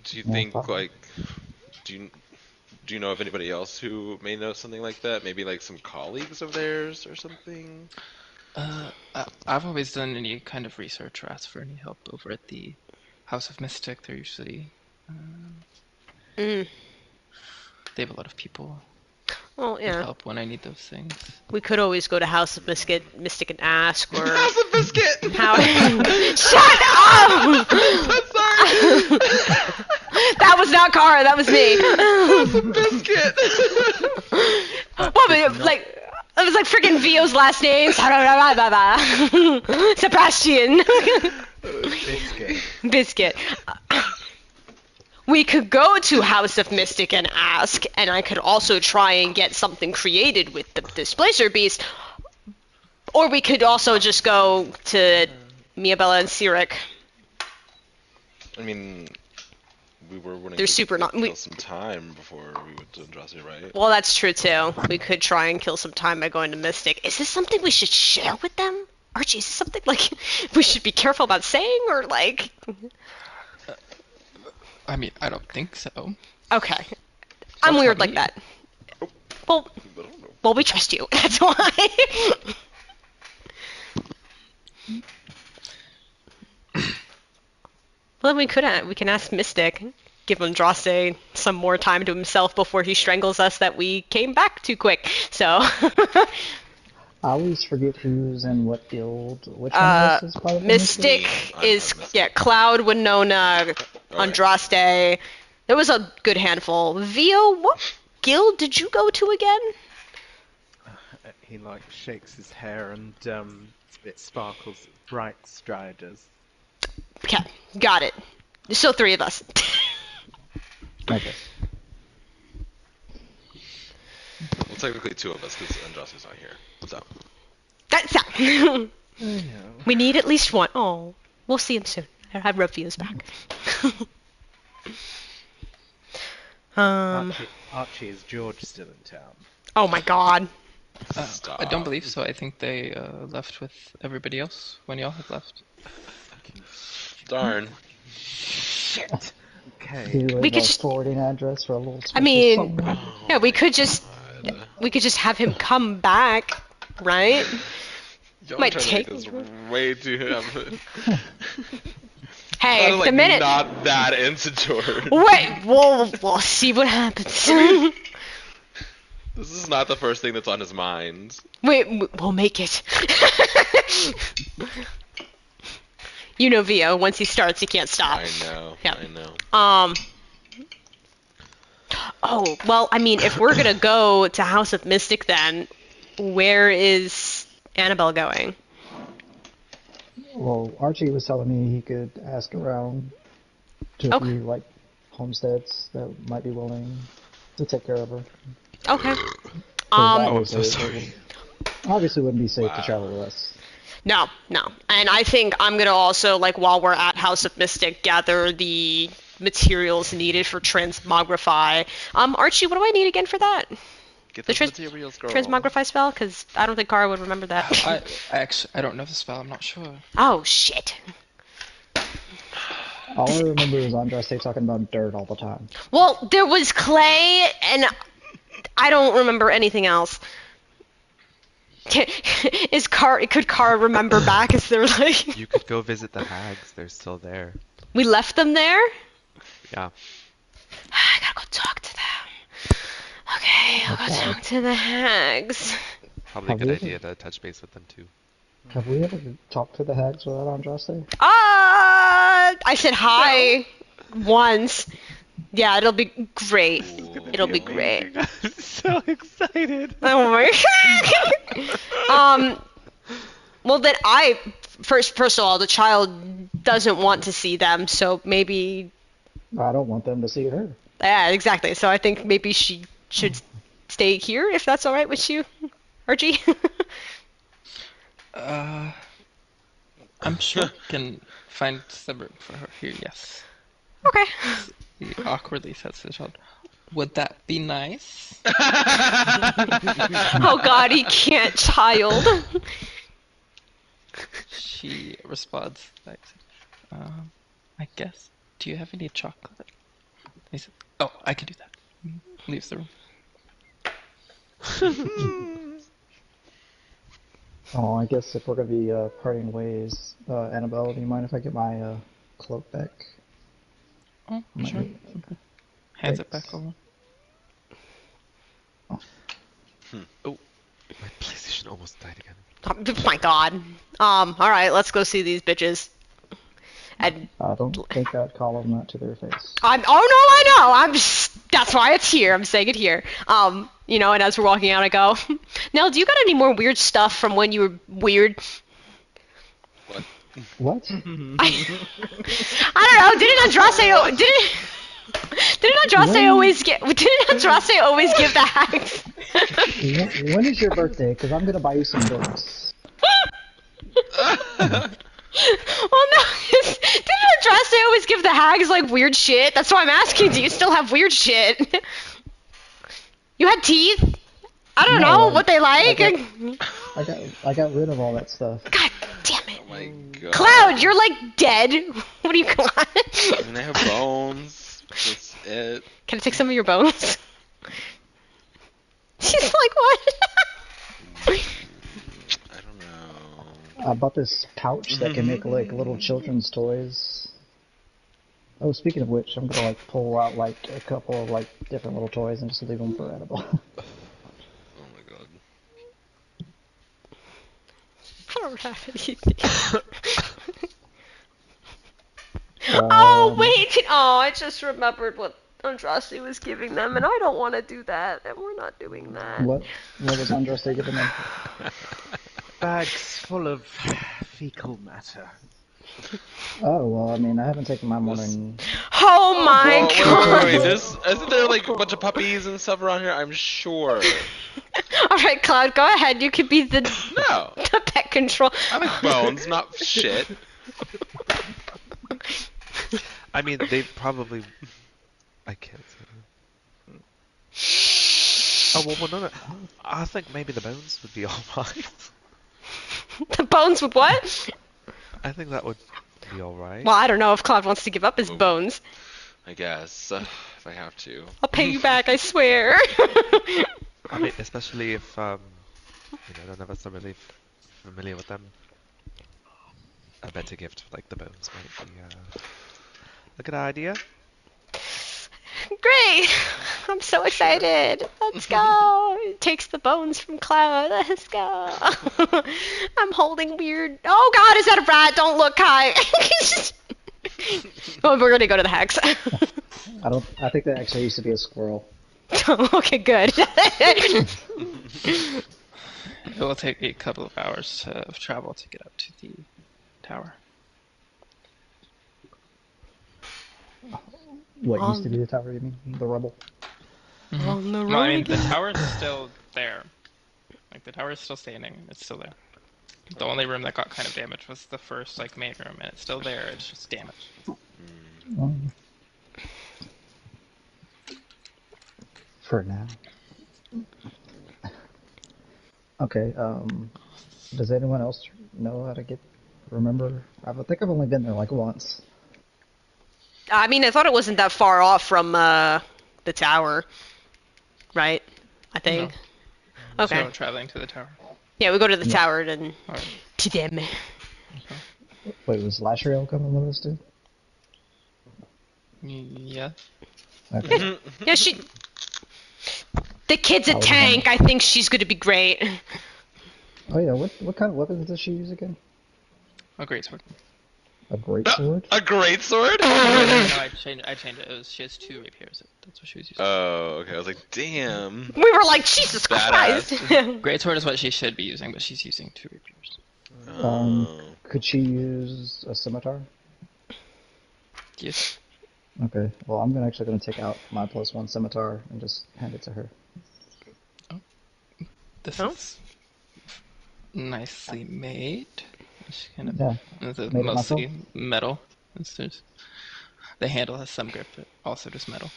Do you think like do you know of anybody else who may know something like that? Maybe like some colleagues of theirs or something? I've always done any kind of research or asked for any help over at the House of Mystic. They're usually they have a lot of people Well, who yeah. help when I need those things. We could always go to House of Mystic and ask, or House of Biscuit! how. Shut up! I'm sorry! That was not Kara. That was me. House of Biscuit! What? Like. It was like freaking Vio's last name. Sebastian. Biscuit. We could go to House of Mystic and ask, and I could also try and get something created with the Displacer Beast. Or we could also just go to Miabella and Sirik. I mean, we were wanting They're to super not- kill some time before we went to Andraste, right? Well, that's true too. We could try and kill some time by going to Mystic. Is this something we should share with them? Archie, is this something like we should be careful about saying, or like? I mean, I don't think so. Okay. I'm Don't weird tell like me. that. Well, we trust you. That's why. Well, then we can ask Mystic, give Andraste some more time to himself before he strangles us that we came back too quick. So. I always forget who's in what guild. Which one of us is part of the Mystic I'm is not Mystic. Cloud, Winona, Alright. Andraste. There was a good handful. Vio, what guild did you go to again? He like shakes his hair and it sparkles bright striders. Okay, got it. There's still 3 of us. Okay. Well, technically 2 of us, because Andraste's not here. So, That's that. I know. We need at least one. Oh, we'll see him soon. I have Rufio's back. Archie, is George still in town? Oh my god. stop. I don't believe so. I think they left with everybody else when y'all had left. Darn. Shit. Okay. Do you We leave could a just- forwarding address for a little I mean, somewhere? yeah, we could just have him come back, right? Y'all Might trying to take- make this way too... Hey, like, the minute. not that into George. Wait, we'll see what happens. This is not the first thing that's on his mind. We'll make it. You know Vio, once he starts, he can't stop. I know. Yeah. I know. Oh, well, I mean, if we're gonna go to House of Mystic then, where is Annabelle going? Well, Archie was telling me he could ask around to a Okay. few like homesteads that might be willing to take care of her. Okay. Oh, I'm so sorry. Obviously, wouldn't be safe Wow. to travel with us. No. And I think I'm gonna also, like, while we're at House of Mystic, gather the materials needed for transmogrify. Archie, what do I need again for that? Get The those materials, girl. Transmogrify spell? Because I don't think Kara would remember that. I don't know the spell. I'm not sure. Oh, shit. All I remember is Andraste talking about dirt all the time. Well, there was clay, and I don't remember anything else. Could Kara remember back? Is there like You could go visit the hags. They're still there. we left them there? Yeah. to the hags. Probably a Have good we idea to touch base with them too. Have we ever talked to the hags without Andraste? I said hi once. Yeah, it'll be great. It'll be great. I'm so excited. Oh my well then first of all, the child doesn't want to see them, so maybe I don't want them to see her. yeah, exactly. So I think maybe she should stay here if that's all right with you, Archie. I'm sure we can find some room for her here, yes. Okay. He awkwardly says to the child, would that be nice? Oh god, he can't, child. She responds, like, I guess. Do you have any chocolate? He said, oh, I can do that. Leaves the room. Oh, I guess if we're gonna be parting ways, Annabelle, do you mind if I get my cloak back? Oh, Might sure. need- Hands it Thanks. back over. Oh, my PlayStation almost died again. Oh my god. Alright, let's go see these bitches. And I don't think I'd call them that to their face. oh no, I know. That's why it's here. I'm saying it here. You know, and as we're walking out, I go, Nell, do you got any more weird stuff from when you were weird? What? I don't know. Didn't Andraste always give the hags? When is your birthday? Because I'm gonna buy you some books. Well, no. Didn't Andraste always give the hags like weird shit? That's why I'm asking. Do you still have weird shit? You had teeth? I don't know what they like. I got rid of all that stuff. God damn it. Oh my god. Cloud, you're like dead. What do you got? I mean, I have bones. That's it. Can I take some of your bones? She's like, what? I don't know. I bought this pouch that can make like little children's toys. Oh, speaking of which, I'm gonna like pull out like a couple of like different little toys and just leave them for Annabelle. Oh my god. I don't have anything. Oh, wait. Oh, I just remembered what Andraste was giving them, and I don't want to do that, and we're not doing that. What was Andraste giving them? Bags full of fecal matter. Oh well, I mean I haven't taken my morning. Oh my Whoa, god. wait. Isn't there like a bunch of puppies and stuff around here? I'm sure. Alright, Cloud, go ahead. You could be the No. the pet control. I like bones, not shit. I mean, they probably. I can't say. Oh well, no. I think maybe the bones would be alright. The bones with what? I think that would be alright. Well, I don't know if Cloud wants to give up his bones. I guess if I have to. I'll pay you back, I swear. I mean, especially if none of us are really familiar with them. A better gift like the bones might be a good idea. Great! I'm so excited. Let's go. Takes the bones from Cloud. Let's go. I'm holding weird. Oh God, is that a rat? Don't look, Kai. Oh, we're gonna go to the hex. I think that actually used to be a squirrel. Okay, good. It will take a couple of hours of travel to get up to the tower. What used to be the tower? You mean the rubble? On the road No, I mean, the again. tower is still there. Like, the tower is still standing. It's still there. The only room that got kind of damaged was the first, like, main room, and it's still there. It's just damaged. For now. Okay. Does anyone else know how to remember? I think I've only been there like once. I mean, I thought it wasn't that far off from the tower, right? I think. No. Okay. So, traveling to the tower. Yeah, we go to the tower then Alright. to them. Wait, was Lashriel coming with us too? Yeah. Okay. Yeah, she. The kid's a I was tank. I think she's gonna be great. Oh yeah, what kind of weapons does she use again? A great sword. A great sword? A great sword? No, I changed it. She has 2 rapiers. That's what she was using. Oh, okay. I was like, damn. We were like, Jesus Badass. Christ. Great sword is what she should be using, but she's using 2 rapiers. Oh. Could she use a scimitar? Yes. Okay, well I'm actually gonna take out my +1 scimitar and just hand it to her. This Oh. is nicely made. It's kind of Yeah, it's made it mostly myself. metal. The handle has some grip, but also just metal.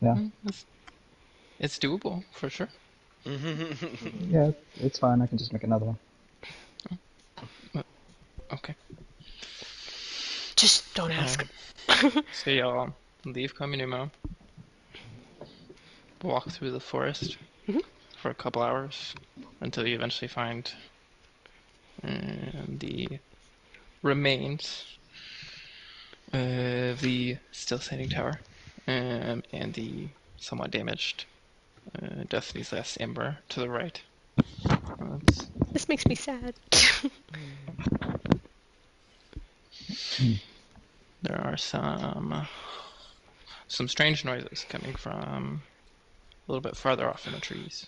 Yeah, It's doable for sure. yeah, it's fine. I can just make another one. Okay. Just don't ask. So y'all leave Kominuma, walk through the forest for a couple hours until you eventually find the remains of the still standing tower and the somewhat damaged Destiny's Last Ember to the right. This makes me sad. There are some strange noises coming from a little bit farther off in the trees.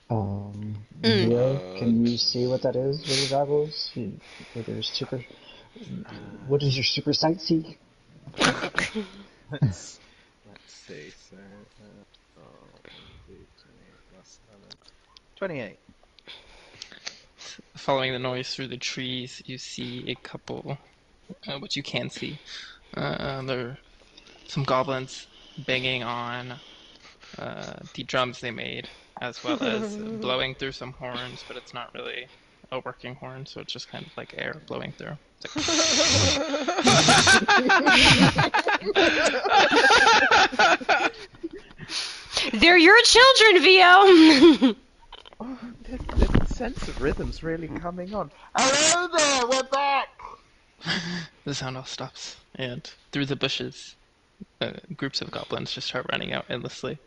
Leo, can you see what that is with your goggles? With your super... What does your super sight see? Let's see. So, 28. Following the noise through the trees, you see a couple, what you can see. There are some goblins banging on the drums they made, as well as blowing through some horns, but it's not really a working horn, so it's just kind of like air blowing through. They're your children, Vio. Oh, the sense of rhythm's really coming on. Hello there, we're back! The sound all stops, and through the bushes, groups of goblins just start running out endlessly.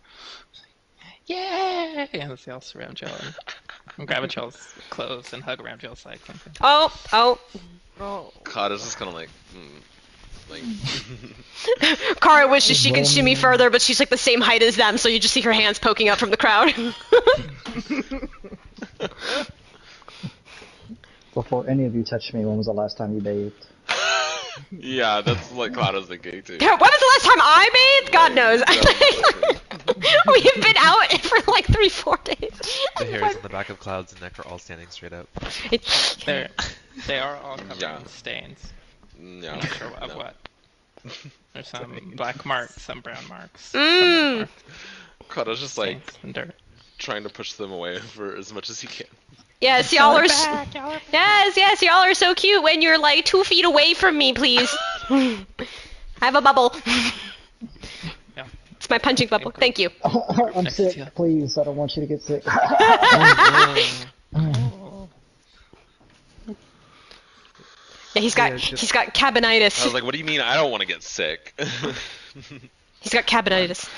Yay! And they all surround y'all and grab at y'all's clothes and hug around y'all's legs. Oh. Kata's just kind of like, Kara wishes she could shimmy further, but she's like the same height as them, so you just see her hands poking out from the crowd. Before any of you touched me, when was the last time you bathed? yeah, that's like Kata's thinking too. When was the last time I bathed? God knows. We've been out for like 3-4 days. The hairs on the back of Cloud's neck are all standing straight up. They are all covered in stains. Yeah. I'm not sure of what. There's some black marks, some brown marks. Kata's just like Stains and dirt. trying to push them away for as much as he can. Yes, y'all are. Yes, y'all are so cute when you're like 2 feet away from me, please. I have a bubble. Yeah. It's my punching bubble. Thank you. I'm sick, please. I don't want you to get sick. Yeah, he's got cabinitis. I was like, what do you mean I don't want to get sick? He's got cabinitis.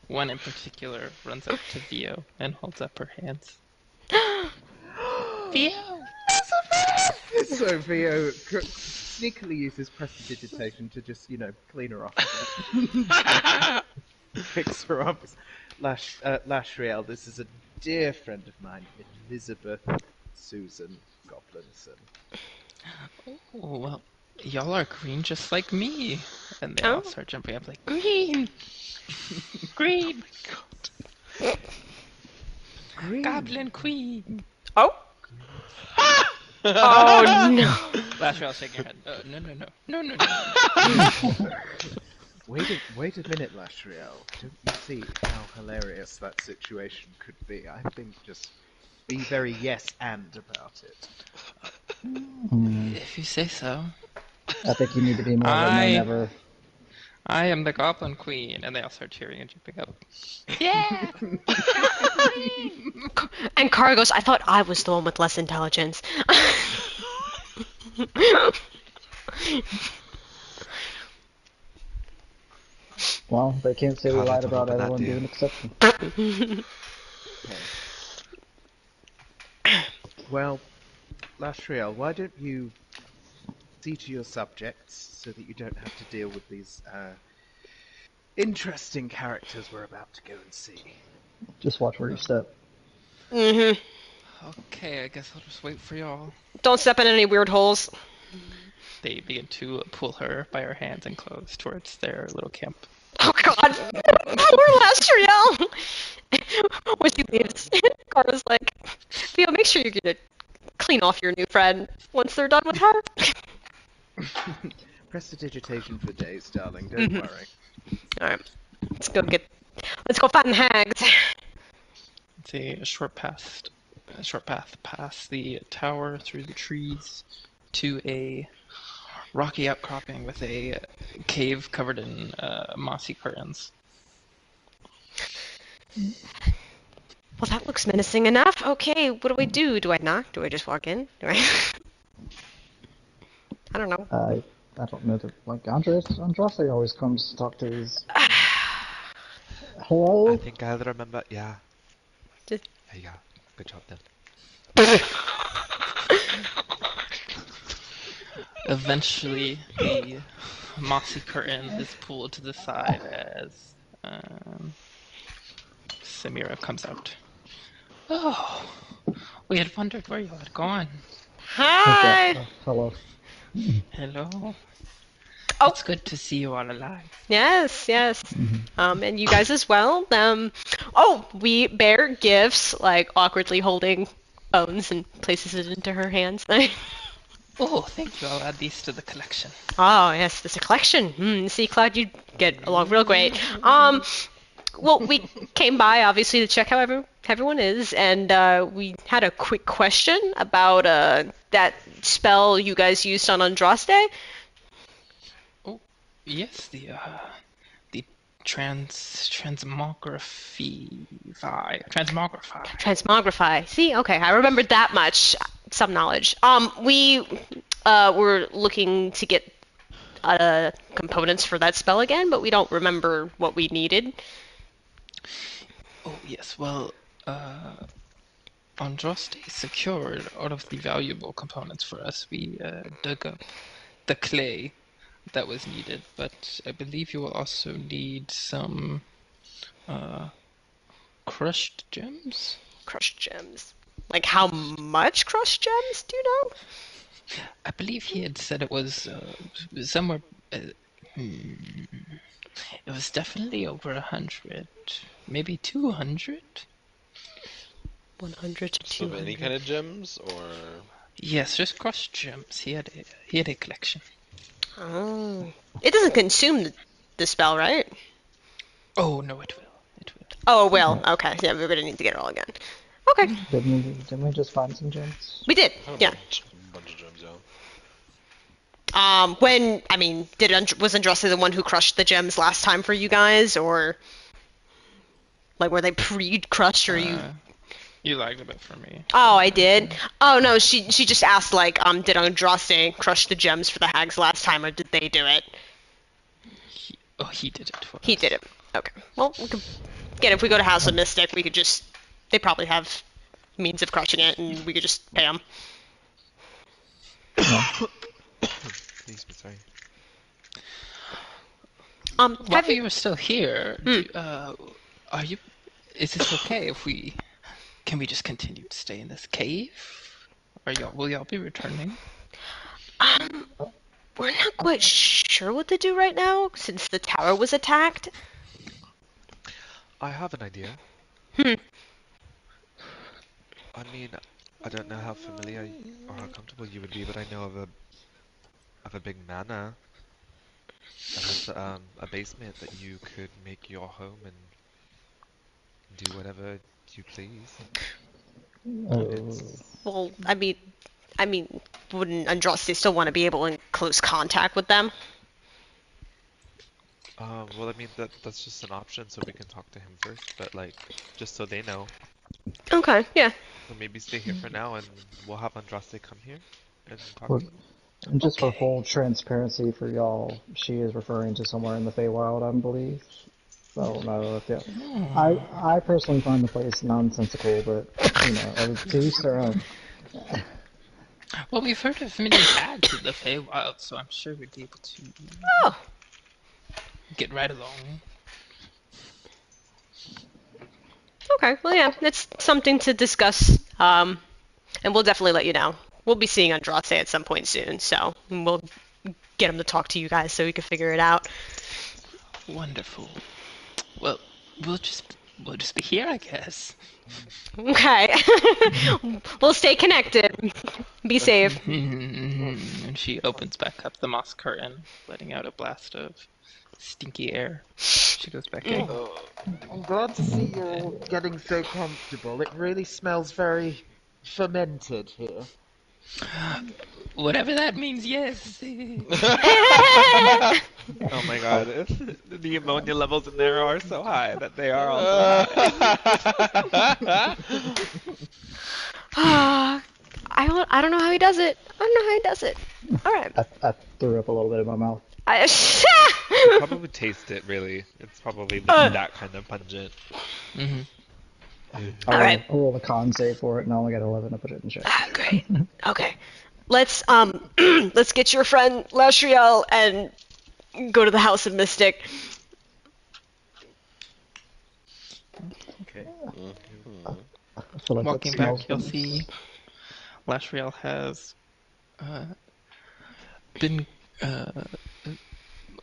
One in particular runs up to Vio and holds up her hands. Vio! So Vio sneakily uses prestidigitation to just, clean her off. Picks her up. Lashriel, this is a dear friend of mine, Elizabeth Susan Goblinson. Oh, well, y'all are green just like me. And they all start jumping up like, green! Green! Green. Goblin Queen! Oh? Oh no. Lashriel's shaking her head. No. Wait a minute, Lashriel. Don't you see how hilarious that situation could be? I think just be very yes and about it. If you say so. I think you need to be more of a no never. I am the Goblin Queen, and they all start cheering and jumping up. Yeah! And Kara goes, I thought I was the one with less intelligence. Well, they can't say we God, I lied don't about open that everyone deal. being exception. Okay. Well, Lasriel, why don't you see to your subjects so that you don't have to deal with these interesting characters we're about to go and see. Just watch where you step. Mm-hmm. Okay, I guess I'll just wait for y'all. Don't step in any weird holes. They begin to pull her by her hands and clothes towards their little camp. Oh God! Poor Lastriel! When she leaves, Cara's like, Theo, make sure you're gonna clean off your new friend once they're done with her. Prestidigitation for days, darling. Don't worry. Alright, let's go find the hags. It's a short path past the tower through the trees to a rocky outcropping with a cave covered in mossy curtains. Well, that looks menacing enough. Okay, what do I do? Do I knock? Do I just walk in? Do I? I don't know. I don't know. Andraste always comes to talk to these. Hello? I think I'll remember. Yeah. Just- There you go. Good job then. Eventually, the mossy curtain is pulled to the side as Samira comes out. Oh, we had wondered where you had gone. Hi. Okay. Hello. Hello. Oh. It's good to see you all alive. Yes, yes. And you guys as well. We bear gifts, like awkwardly holding bones and places it into her hands. Oh, thank you. I'll add these to the collection. Oh, yes, there's a collection. See, Cloud, you get along real great. Well, we came by, obviously, to check how everyone is, and we had a quick question about that spell you guys used on Andraste. Oh, yes, the transmogrify. Transmogrify. See, okay, I remembered that much. Some knowledge. We were looking to get components for that spell again, but we don't remember what we needed. Oh, yes, well, Andraste secured all of the valuable components for us. We dug up the clay that was needed, but I believe you will also need some crushed gems? Crushed gems. Like how much crushed gems? Do you know? I believe he had said it was somewhere. It was definitely over 100, maybe 200. 100 to So of 200. any kind of gems, or Yes, just crushed gems. He had a collection. Oh. It doesn't consume the spell, right? Oh no, it will. It will. Oh, it will. Okay. Yeah, we're gonna need to get it all again. Okay. Didn't we just find some gems? We did. I have Yeah. a bunch of gems, yeah. Was Andraste the one who crushed the gems last time for you guys, or like were they pre-crushed, or you? You lagged a bit for me. Oh, I did. Oh no, she just asked like, did Andraste crush the gems for the hags last time, or did they do it? He did it for us. He did it. Okay. Well, we could, again, if we go to House of Mystic, we could just. They probably have means of crushing it, and we could just pay them. Please, sorry. While you were still here, are you? Is this okay if we? Can we just continue to stay in this cave? Will y'all be returning? We're not quite sure what to do right now since the tower was attacked. I have an idea. I mean, I don't know how familiar or how comfortable you would be, but I know of a big manor that has a basement that you could make your home and do whatever you please. Well, I mean, wouldn't Andraste still want to be able in close contact with them? Well, I mean that's just an option, so we can talk to him first. But like, just so they know. Okay, yeah. So maybe stay here for now, and we'll have Andraste come here and talk We're, to him. And just for Okay. full transparency for y'all, she is referring to somewhere in the Feywild, I believe. So I don't know if I personally find the place nonsensical, but to each their own. Well, we've heard of many paths in the Feywild, so I'm sure we'd be able to Oh, get right along. okay. Well, yeah, it's something to discuss. And we'll definitely let you know. We'll be seeing Andraste at some point soon, so we'll get him to talk to you guys so we can figure it out. Wonderful. Well, we'll just be here, I guess. Okay. We'll stay connected. Be safe. And she opens back up the moss curtain, letting out a blast of stinky air. She goes back in. I'm glad to see you're getting so comfortable. It really smells very fermented here. Whatever that means, yes. Oh my god, the ammonia levels in there are so high that they are also high. I don't know how he does it. I don't know how he does it. All right. I threw up a little bit in my mouth. You probably taste it, really. It's probably that kind of pungent. Mm-hmm. All right. I'll roll the con save for it, and I only got 11 to put it in check. Great. Okay. Let's let's get your friend Lasriel and go to the House of Mystic. Okay. I feel like Walking that back, smells you'll nice. see Lasriel has been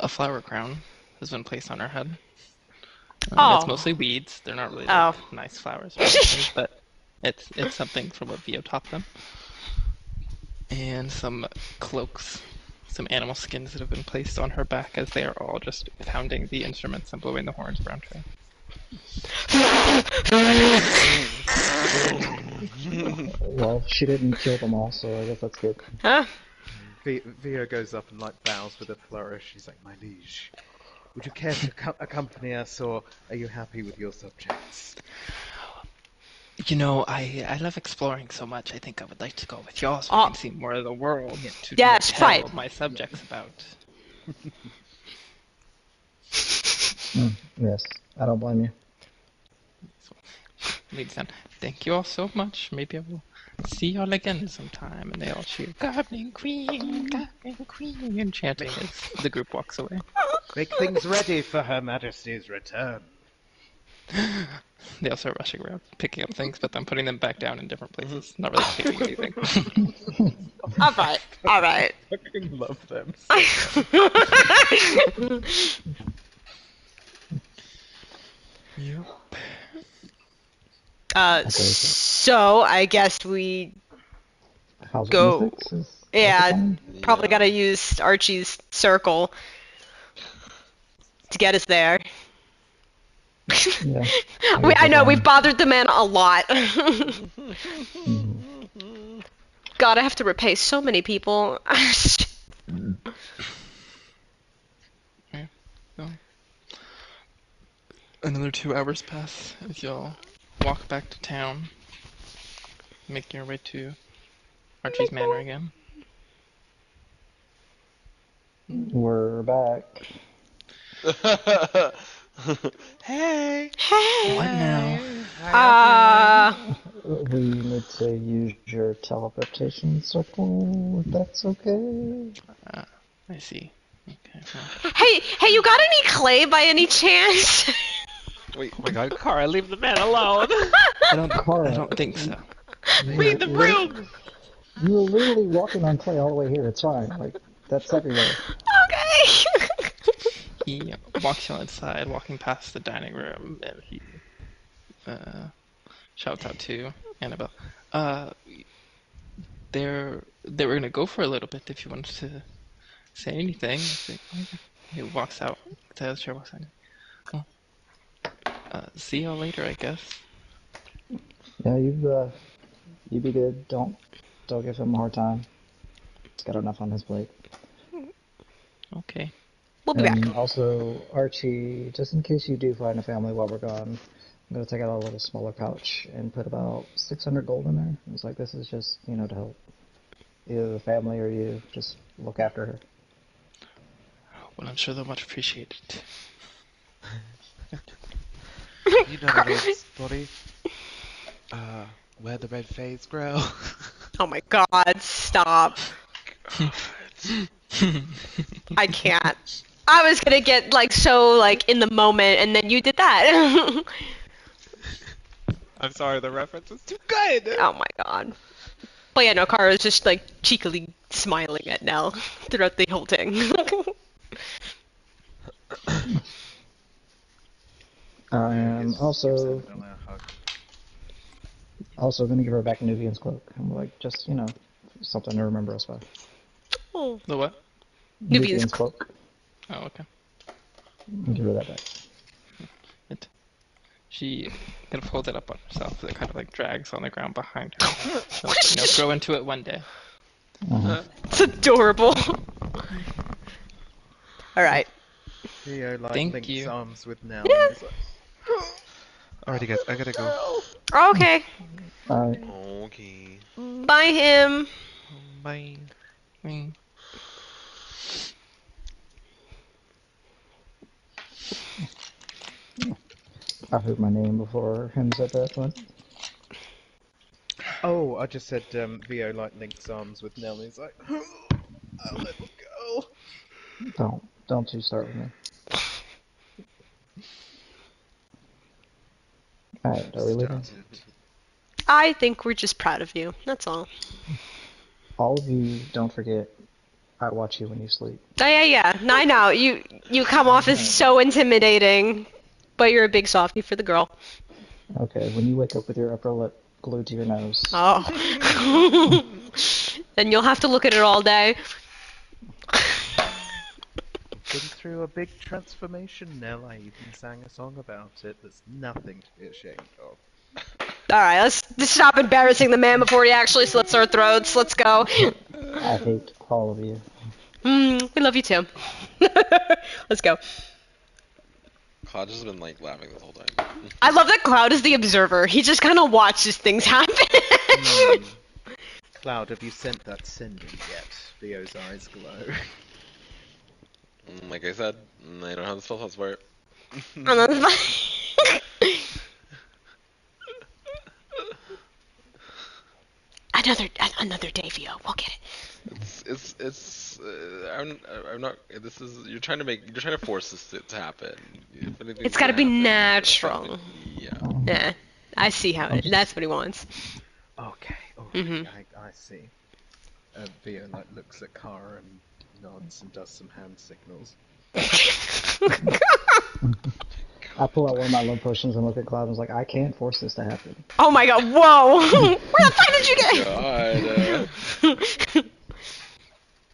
a flower crown has been placed on her head. It's mostly weeds. They're not really like, nice flowers or anything, but it's something from what Vio taught them. And some cloaks, some animal skins that have been placed on her back as they are all just pounding the instruments and blowing the horns around her. Well, she didn't kill them all, so I guess that's good. Huh? Vio goes up and bows with a flourish. She's like, "My liege, would you care to accompany us, or are you happy with your subjects?" You know, I love exploring so much. I think I would like to go with y'all so I can see more of the world to tell my subjects about. Yes, I don't blame you. Leads down. Thank you all so much. Maybe I will see y'all again sometime. And they all cheer, Goblin Queen, and chanting as the group walks away. Make things ready for Her Majesty's return. They all start rushing around, picking up things, but then putting them back down in different places. Not really taking anything. All right. I fucking love them. Yep. So I guess we House of go. Mystics is Yeah, probably gotta use Archie's circle to get us there. Yeah. I know we've bothered the man a lot. God, I have to repay so many people. Yeah. So, another 2 hours pass as y'all walk back to town, making your way to Archie's Manor again. We're back. Hey. What now? We need to use your teleportation circle, if that's okay. I see. Okay. Well. Hey, you got any clay by any chance? Wait, oh my god, Kara, leave the man alone! I don't think so. Read the room! You were literally walking on clay all the way here. It's fine. Like, that's everywhere. Okay. He walks you inside, walking past the dining room, and he shouts out to Annabelle. They were gonna go for a little bit if you wanted to say anything. He walks out. The chair walks out. Well, see y'all later, I guess. Yeah, you be good. Don't give him a hard time. He's got enough on his plate. Okay. We'll be back. Also, Archie, just in case you do find a family while we're gone, I'm gonna take out a little smaller pouch and put about 600 gold in there. It's like, this is just, to help. either the family or you just look after her. Well, I'm sure they'll much appreciate it. You know that old story? Where the red fays grow. Oh my god, stop. I can't. I was gonna get like so like in the moment and then you did that. I'm sorry, the reference was too good! Oh my god. But yeah, no, Kara was just like cheekily smiling at Nell throughout the whole thing. I Vera am gives also Annabelle a hug. gonna give her back Nuvian's cloak. I'm like, just something to remember us by. Oh, The what? Nubian's Nuvian's cloak. Oh, okay. I'll give her that back. She kind of holds it up on herself. It kind of like drags on the ground behind her. She'll, grow into it one day. it's adorable. Alright. Theo like Thank links you. arms with Nell and is like, Alrighty guys, I gotta go. Okay. Alright. Okay. Bye him. Bye. Mm. I heard my name before him said that one. oh, I just said Theo like links arms with Nell and he's like, I'll let him go. Don't you start with me. Alright, are we leaving? Started. I think we're just proud of you. That's all. All of you, don't forget, I watch you when you sleep. Oh yeah. No, I know. You come off as so intimidating, but you're a big softie for the girl. Okay, when you wake up with your upper lip glued to your nose. Oh. Then you'll have to look at it all day. Been through a big transformation, Nell. I even sang a song about it. There's nothing to be ashamed of. Alright, let's just stop embarrassing the man before he actually slits our throats. Let's go. I hate all of you. We love you too. Let's go. Cloud has been like laughing this whole time. I love that Cloud is the observer. He just kind of watches things happen. Cloud, have you sent that sending yet? Theo's eyes glow. Like I said, I don't have the spell slots for it. Oh, that's fine. another day, Vio. We'll get it. I'm not. This is you're trying to force this to happen. If anything's It's gotta gonna be happen, it's gotta natural. be- yeah. Yeah, I see how it is. That's what he wants. Okay, Mhm. I see. Theo like looks at Kara and nods and does some hand signals. I pull out one of my love potions and look at Cloud and was like, I can't force this to happen. Oh my god, whoa! Where the fuck did you get? God.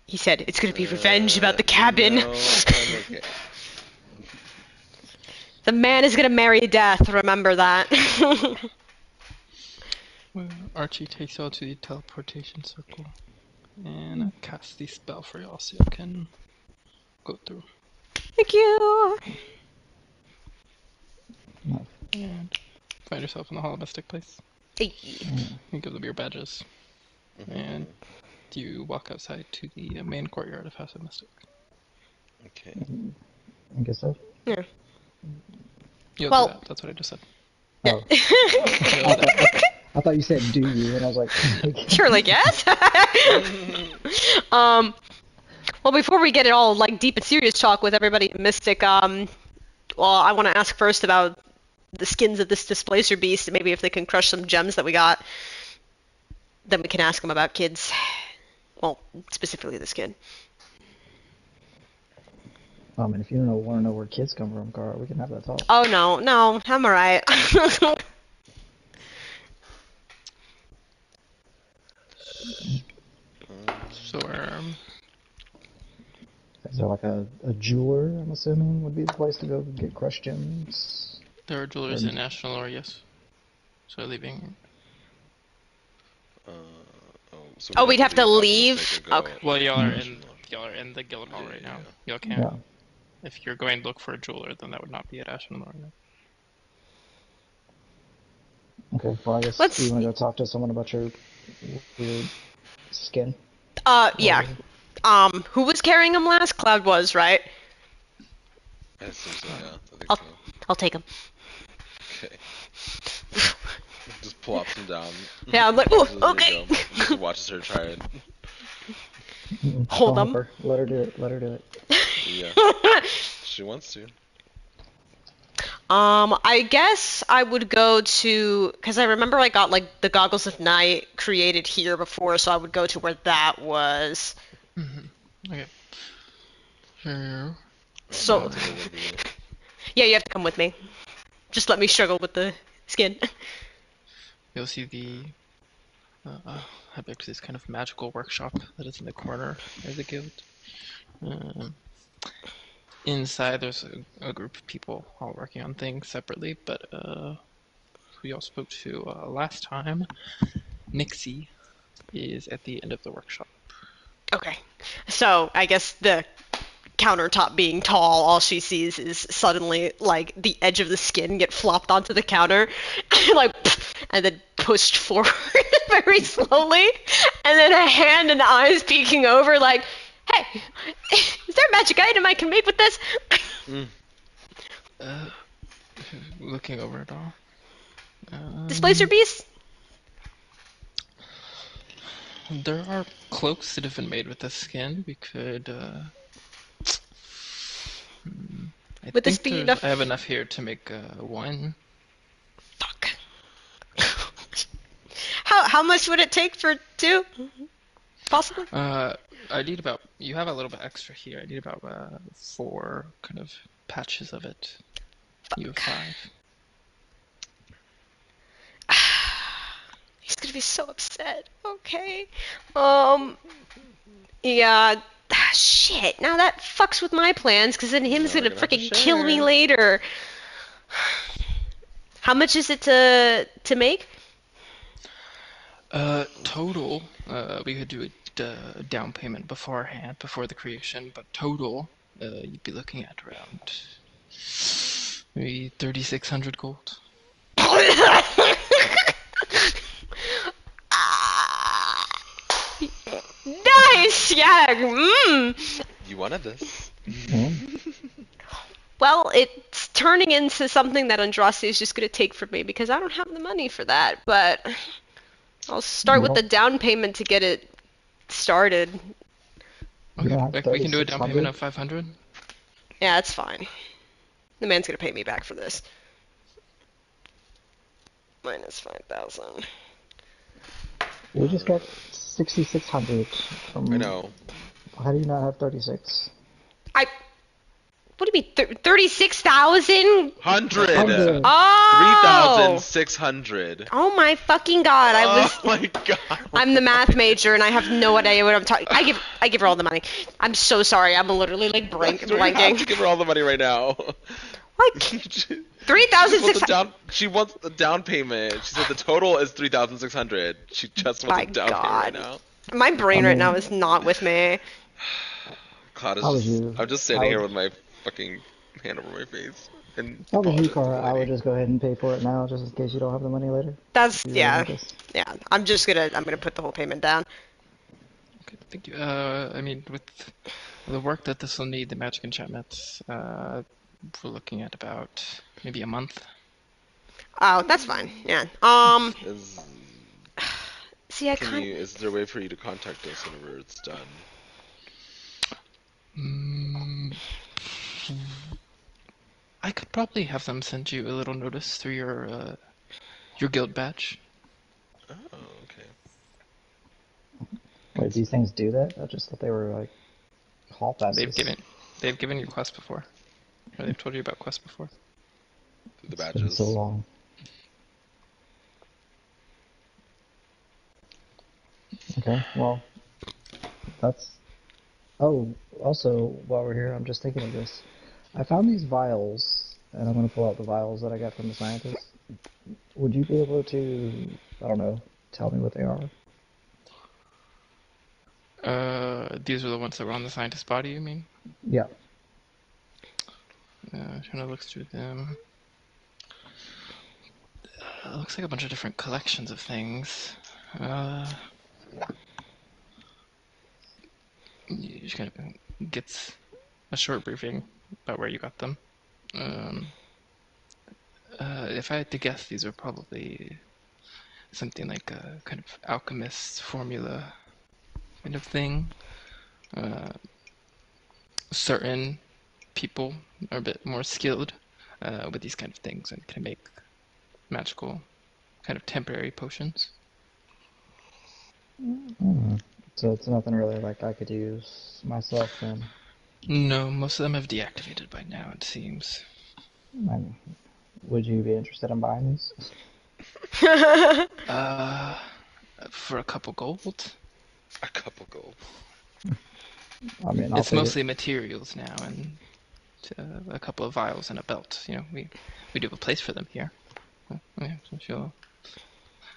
He said it's gonna be revenge about the cabin. No, I'm okay. The man is gonna marry death, remember that. Archie takes you all to the teleportation circle and casts the spell for y'all so you can go through. Thank you! No. And find yourself in the Hall of Mystic Place. Hey. You give them your badges. And you walk outside to the main courtyard of House of Mystic. Okay. I guess so. Yeah. You'll Well- do that. That's what I just said. Oh. I thought you said do you, and I was like, Sure, like yes. Well, before we get it all like deep and serious talk with everybody in Mystic, well, I want to ask first about the skins of this Displacer Beast. Maybe if they can crush some gems that we got, then we can ask them about kids. Well, specifically the skin. and if you don't want to know where kids come from, Cara, we can have that talk. Oh no, I'm alright. So, Is there like a jeweler, I'm assuming, would be the place to go get crushed gems? there are jewelers in National Lore, yes. So leaving. So Oh, we'd have to House of leave? Mystic and go Okay. Well, y'all are National in the guild hall right now. Yeah. Y'all can't. Yeah. If you're going to look for a jeweler, then that would not be at National Lore. Okay, well, I guess Let's- you want to go talk to someone about your weird skin? Yeah. Who was carrying him last? Cloud was, right? I assume so, yeah. I think I'll, so. I'll take him. Okay. Just plops him down. Yeah, I'm like, Watches oh, her okay. go. Just watches her try it. Hold Don't him. help her. Let her do it. Let her do it. Yeah. She wants to. I guess I would go to, because I remember I got like the Goggles of Night created here before, so I would go to where that was. Okay. So, So, I'll take her with you. yeah, you have to come with me. Just let me struggle with the skin. you'll see the Hybix kind of magical workshop that is in the corner of the guild. Um, inside, there's a group of people all working on things separately, but who y'all spoke to last time, Nixie, is at the end of the workshop. Okay. So, I guess the countertop being tall, all she sees is suddenly like the edge of the skin get flopped onto the counter, like, and then pushed forward very slowly, and then a hand and eyes peeking over, like, hey, is there a magic item I can make with this? Looking over it all. Displacer beast? There are cloaks that have been made with the skin. We could. I Would this think be enough? I have enough here to make one. Fuck. How much would it take for two? Possibly. I need about. You have a little bit extra here. I need about 4 kind of patches of it. You have 5. He's gonna be so upset. Okay. Yeah. Shit. Now that fucks with my plans, because then him's Now we're gonna gonna have to freaking kill me share. later. How much is it to make? Total. We could do a down payment beforehand, before the creation, but total, you'd be looking at around maybe 3,600 gold. Nice. Yeah. You wanted this. Well, it's turning into something that Andraste is just gonna take from me because I don't have the money for that. But I'll start with the down payment to get it started. You don't have Okay, we can do a down payment 3,600? of 500. Yeah, that's fine. The man's gonna pay me back for this. Minus 5,000. We just got 6,600 from. I know. How do you not have 36? What do you mean, 36,000? 100! 100. Oh! 3,600. Oh my fucking god! Oh my god. I'm the math major and I have no idea what I'm talking. I give her all the money. I'm so sorry. I'm literally like You have to blanking. give her all the money right now. Like She 3,600. She wants the down payment. She said the total is 3,600. She just wants My a down payment right now. My brain I right now mean- is not with me. Cloud is How was just. you? I'm just standing here with my fucking hand over my face. And If I was you, apologize to the Cara, I would lady. just go ahead and pay for it now, just in case you don't have the money later. That's You really need this. yeah. I'm gonna put the whole payment down. Okay, thank you. I mean, with the work that this will need, the magic enchantments, we're looking at about maybe a month. Oh, that's fine. Yeah. Is, See, is there a way for you to contact us whenever it's done? I could probably have them send you a little notice through your guild badge. Oh, okay. Wait, these things do that? I just thought they were like hall passes. They've given you quests before. Or they've told you about quests before. Through the It's been badges. so long. Okay, well, that's. Oh, also, while we're here, I'm just thinking of this. I found these vials, and I'm going to pull out the vials that I got from the scientist. Would you be able to, I don't know, tell me what they are? These are the ones that were on the scientist's body, you mean? Yeah. Trying to look through them. Looks like a bunch of different collections of things. You just kind of gets a short briefing about where you got them. If I had to guess, these are probably something like a kind of alchemist's formula kind of thing. Certain people are a bit more skilled with these kind of things and can make magical kind of temporary potions. So it's nothing really like I could use myself then. No, most of them have deactivated by now, it seems. Would you be interested in buying these? For a couple gold. A couple gold. I mean, I'll It's take mostly it. materials now and a couple of vials and a belt. You know, we do have a place for them here. Yeah, so she'll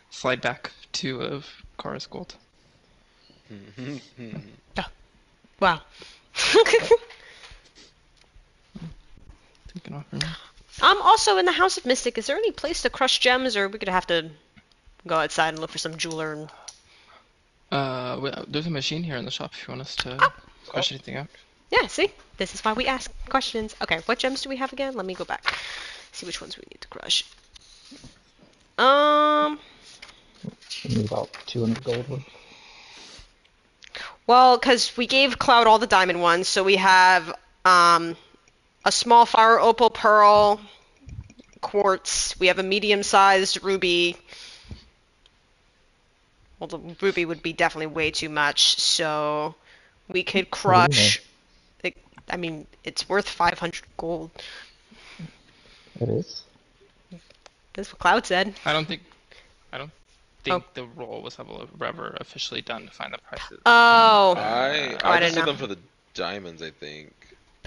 slide back 2 of Kara's gold. Oh, wow. Taken off her. Also in the House of Mystic, is there any place to crush gems, or we could have to go outside and look for some jeweler? And... Well, there's a machine here in the shop if you want us to crush anything out. Yeah, see? This is why we ask questions. Okay, what gems do we have again? Let me go back. See which ones we need to crush. I need about 200 gold worth. Well, because we gave Cloud all the diamond ones, so we have a small fire opal pearl, quartz. We have a medium-sized ruby. Well, the ruby would be definitely way too much, so we could crush. I mean, it's worth 500 gold. It is? That's what Cloud said. I don't think the roll was ever officially done to find the prices. Oh. I I just don't did know. them for the diamonds, I think.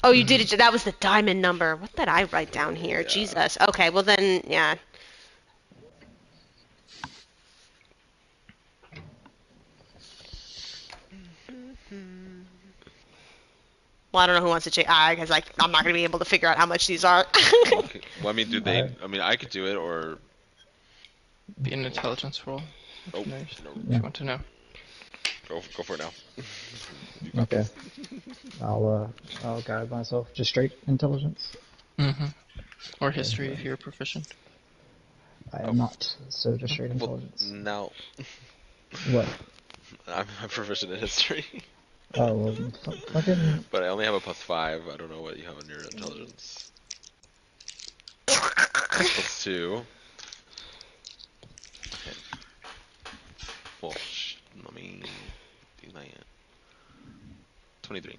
Oh, you did it. That was the diamond number. What did I write down here? Yeah. Jesus. Okay, well then, yeah. Well, I don't know who wants to check. Because I'm not gonna be able to figure out how much these are. Okay. Well, I mean, do they? I mean, I could do it, or Be an intelligence roll. oh, If no, you want to know. go for it now. Okay. I'll guide myself. Just straight intelligence? Mm-hmm. Or history if you're proficient. I am not, so just straight Well, intelligence. no, What? I'm proficient in history, Oh, well, fucking... but I only have a +5. I don't know what you have on your intelligence. +2. Okay. Well, let me do that. 23.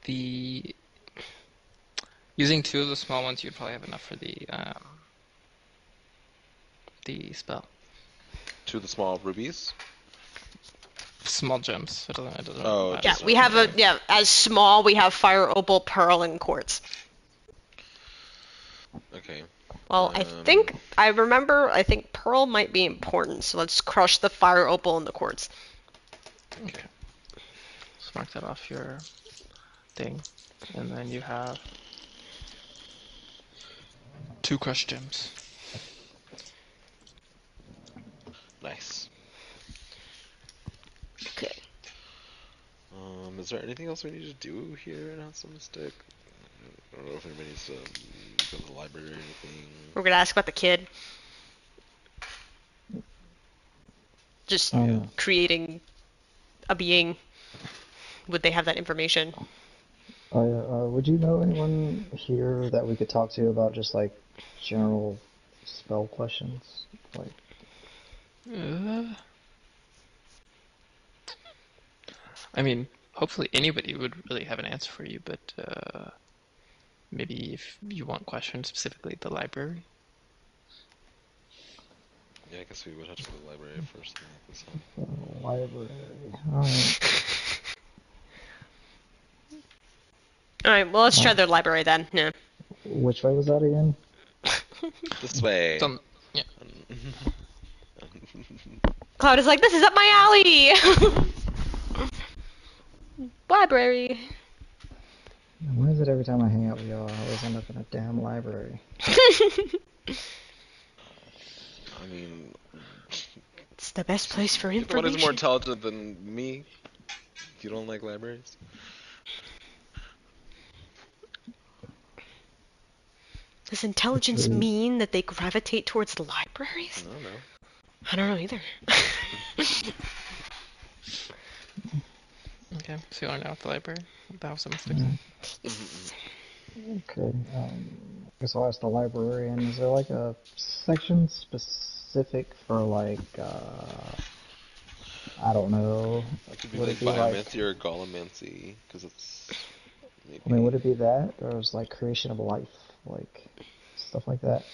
The using 2 of the small ones, you'd probably have enough for the spell. 2 of the small rubies. Small gems. It doesn't Oh, matter. Yeah, just we have as small, we have fire opal, pearl, and quartz. Okay. Well, I think pearl might be important, so let's crush the fire opal and the quartz. Okay. Let's mark that off your thing. And then you have 2 crushed gems. Nice. Okay. Is there anything else we need to do here in House of Mystic? I don't know if anybody needs to go to the library or anything. We're gonna ask about the kid. Just creating a being. Would they have that information? Would you know anyone here that we could talk to about just, like, general spell questions? Like, I mean, hopefully anybody would really have an answer for you, but maybe if you want questions specifically at the library. Yeah, I guess we would have to go to the library first. library. Alright. Alright, well, let's try their library then. Yeah. Which way was that again? This way. It's on- yeah. Cloud is like, this is up my alley! Library. Why is it every time I hang out with y'all, I always end up in a damn library? I mean, It's the best place for You're the one who's more information. intelligent than me. You don't like libraries? Does intelligence True. mean that they gravitate towards the libraries? I don't know. I don't know either. Okay, so you want to know at the library? The House of Mystics? Yes. Okay. I guess I'll ask the librarian. Is there like a section specific for like I don't know. It could be Would like it be like? biomancy or golemancy, because it's maybe. I mean, would it be that, or is like creation of life, like stuff like that?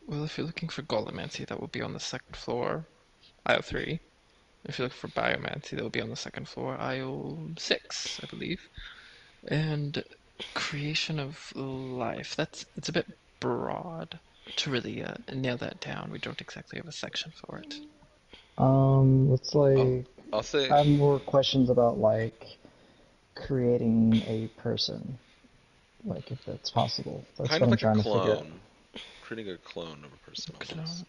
Well, if you're looking for Golemancy, that will be on the second floor, aisle 3. If you're looking for Biomancy, that will be on the second floor, aisle 6, I believe. And creation of life, it's a bit broad to really nail that down. We don't exactly have a section for it. It's like I'll say I have more questions about like creating a person, like if that's possible. That's kind what of I'm like a trying to figure out. clone. Creating a clone of a person almost.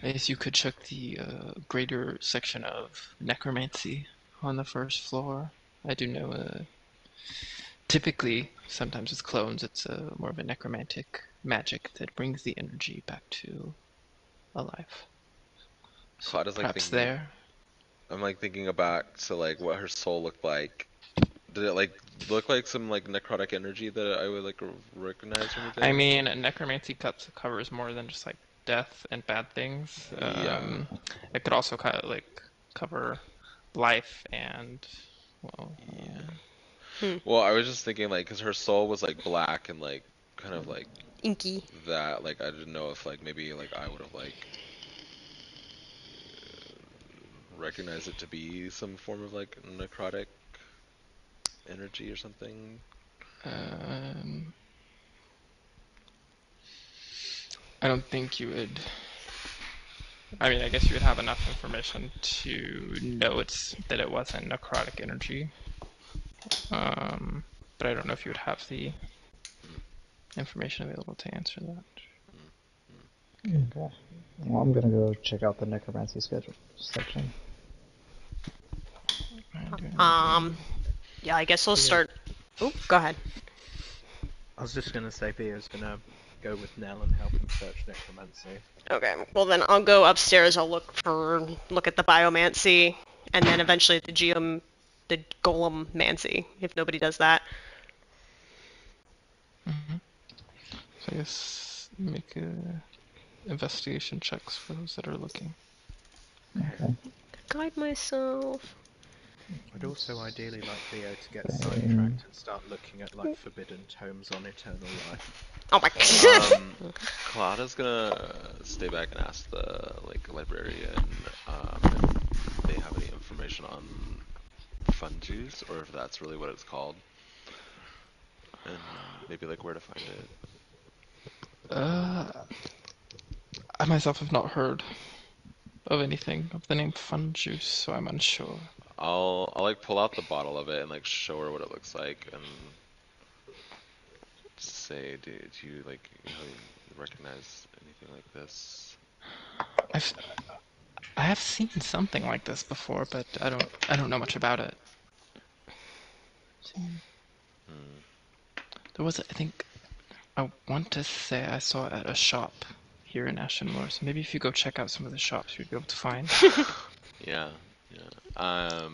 I guess you could check the greater section of necromancy on the first floor. I do know typically, sometimes with clones, it's more of a necromantic magic that brings the energy back to alive. So Claude is like perhaps thinking. there. I'm like thinking back to like what her soul looked like. Did it like look like some like necrotic energy that I would like recognize or anything? I mean, necromancy covers more than just like death and bad things. Yeah. It could also kind of like cover life and well. Well, I was just thinking like, cause her soul was like black and like kind of like Inky. that. Like I didn't know if like maybe like I would have like recognized it to be some form of like necrotic energy or something. I don't think you would. I mean, I guess you would have enough information to know that it wasn't necrotic energy. But I don't know if you would have the information available to answer that. Okay. Well, I'm gonna go check out the necromancy schedule section. Yeah, I guess we'll start. Oh, go ahead. I was just going to say Via's going to go with Nell and help him search necromancy. Okay, well then I'll go upstairs. I'll look at the biomancy, and then eventually the golemmancy. If nobody does that. So I guess make investigation checks for those that are looking. Okay. Guide myself. I'd also ideally like Theo to get sidetracked and start looking at like forbidden tomes on eternal life. Oh my god. Claudia's gonna stay back and ask the like librarian if they have any information on fun juice or if that's really what it's called, and maybe like where to find it. I myself have not heard of anything of the name Fun Juice, so I'm unsure. I'll like pull out the bottle of it and like show her what it looks like and say, do you like recognize anything like this? I have seen something like this before, but I don't know much about it. There was, I think, I want to say I saw it at a shop here in Ashenmoor, so maybe if you go check out some of the shops, you'd be able to find. Yeah. Okay.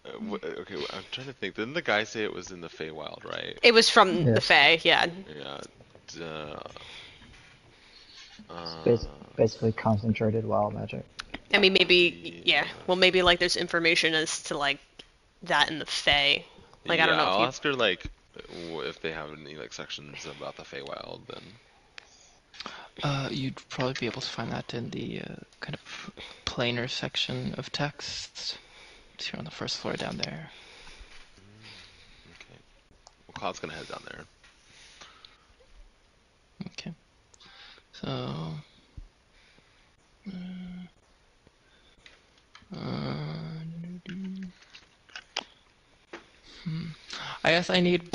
Okay, I'm trying to think. Didn't the guy say it was in the Feywild, right? It was from the Yes. Fae, yeah. Yeah. Basically concentrated wild magic. I mean, maybe, yeah. Well, maybe like there's information as to like that in the Fae. Like I don't know if I'll you. ask her like if they have any like sections about the Feywild. Then You'd probably be able to find that in the kind of planar section of text. It's here on the first floor down there. okay. Well, Cloud's gonna head down there. Okay. So, I guess I need.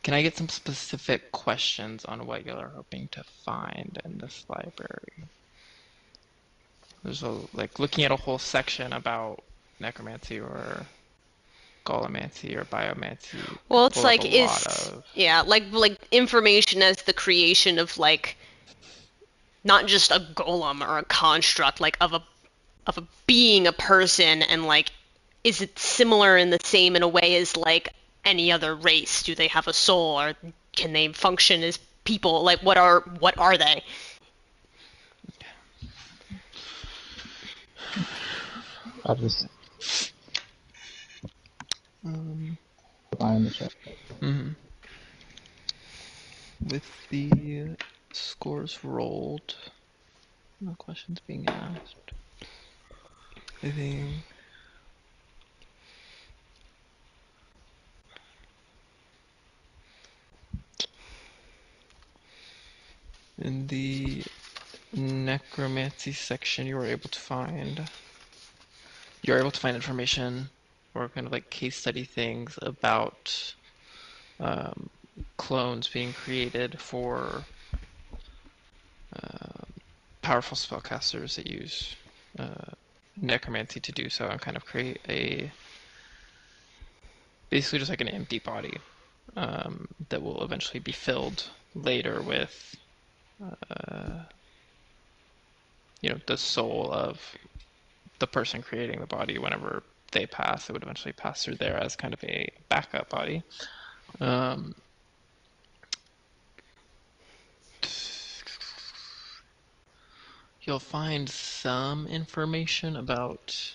Can I get some specific questions on what y'all are hoping to find in this library? There's like looking at a whole section about necromancy or golomancy or biomancy Well, could it's pull up a like lot is of. yeah, like information as the creation of like not just a golem or a construct, like of a being, a person, and like is it similar in the same in a way as like any other race? Do they have a soul, or can they function as people? Like what are they? I just Um, find the chat. mhm. With the scores rolled, no questions being asked. I think in the necromancy section you're able to find information or kind of like case study things about um, clones being created for powerful spellcasters that use necromancy to do so and kind of create basically just like an empty body that will eventually be filled later with the soul of the person creating the body. Whenever they pass, it would eventually pass through there as kind of a backup body. Um, you'll find some information about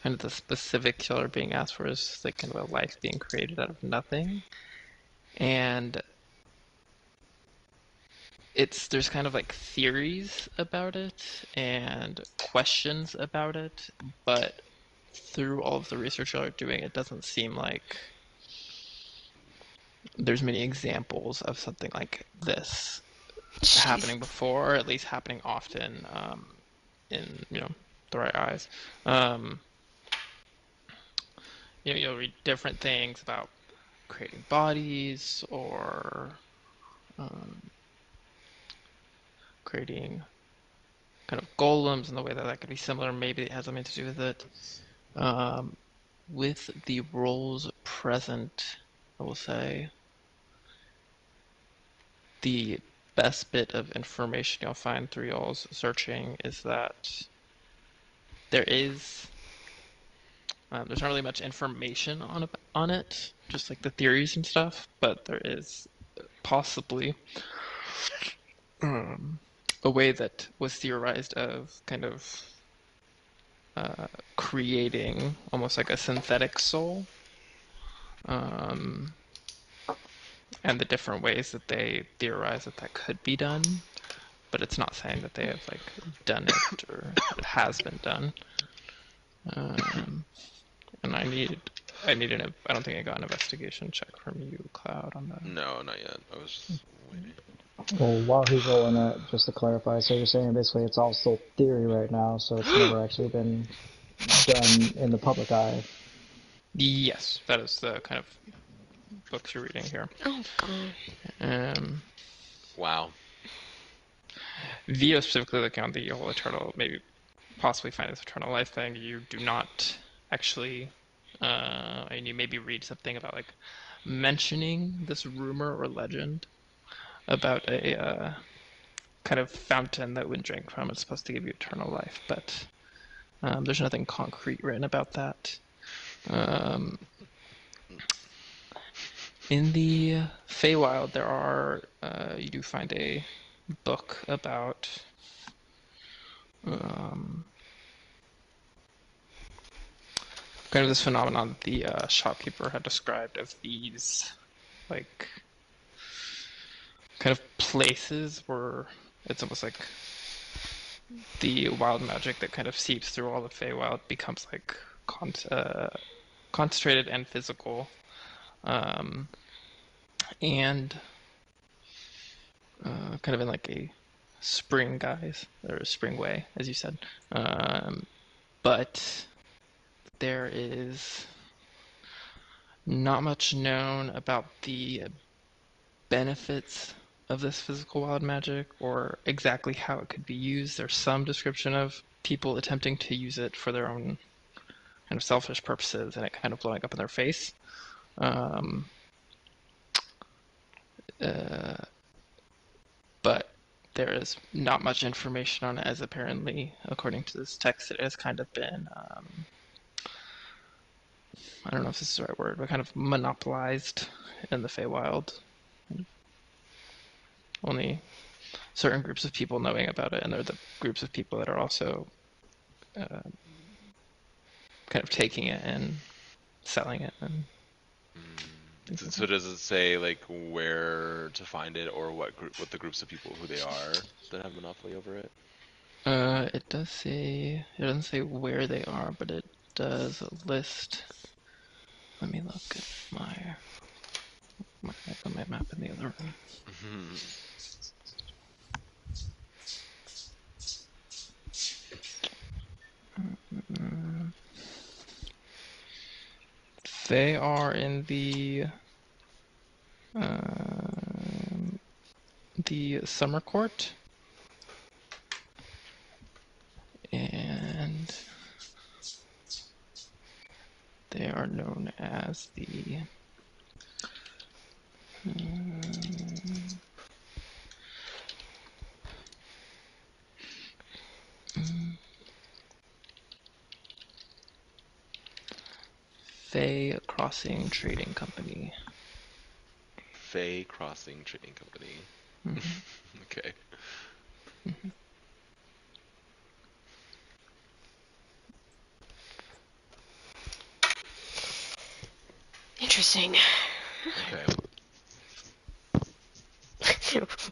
kind of the specifics y'all are being asked for is like kind of a life being created out of nothing. And there's kind of like theories about it and questions about it, but through all of the research y'all are doing, it doesn't seem like there's many examples of something like this happening before, or at least happening often in the right eyes. You'll read different things about creating bodies or creating kind of golems and the way that could be similar. Maybe it has something to do with it. With the roles present, I will say the best bit of information you'll find through y'all's searching is that there's not really much information on it, just like the theories and stuff, but there is possibly a way that was theorized of kind of creating almost like a synthetic soul, and the different ways that they theorize that could be done, but it's not saying that they have like done it or it has been done. And I don't think I got an investigation check from you, Cloud, on that. No, not yet. I was just waiting. Well, while he's rolling that, just to clarify, so you're saying basically it's all still theory right now, so it's never actually been done in the public eye. Yes, that is the kind of books you're reading here. Oh god. Wow. Vio specifically looking on the whole eternal, maybe possibly find this eternal life thing. You do not actually, and you maybe read something about like mentioning this rumor or legend about a kind of fountain that when drank from it's supposed to give you eternal life, but there's nothing concrete written about that. In the Feywild, you do find a book about kind of this phenomenon the shopkeeper had described of these like kind of places where it's almost like the wild magic that kind of seeps through all the Feywild becomes like concentrated and physical, and kind of in like a spring guise or spring way, as you said. But there is not much known about the benefits of this physical wild magic or exactly how it could be used. There's some description of people attempting to use it for their own kind of selfish purposes and it kind of blowing up in their face. But there is not much information on it, as apparently, according to this text, it has kind of been, I don't know if this is the right word, but kind of monopolized in the Feywild. Only certain groups of people knowing about it, and they're the groups of people that are also kind of taking it and selling it. And So does it say like where to find it or what the groups of people who they are that have monopoly over it? It does say, it doesn't say where they are, but it does list. Let me look at my map in the other room. They are in the summer court, and they are known as the Fey Crossing Trading Company. Fey Crossing Trading Company. Okay. Interesting. Okay.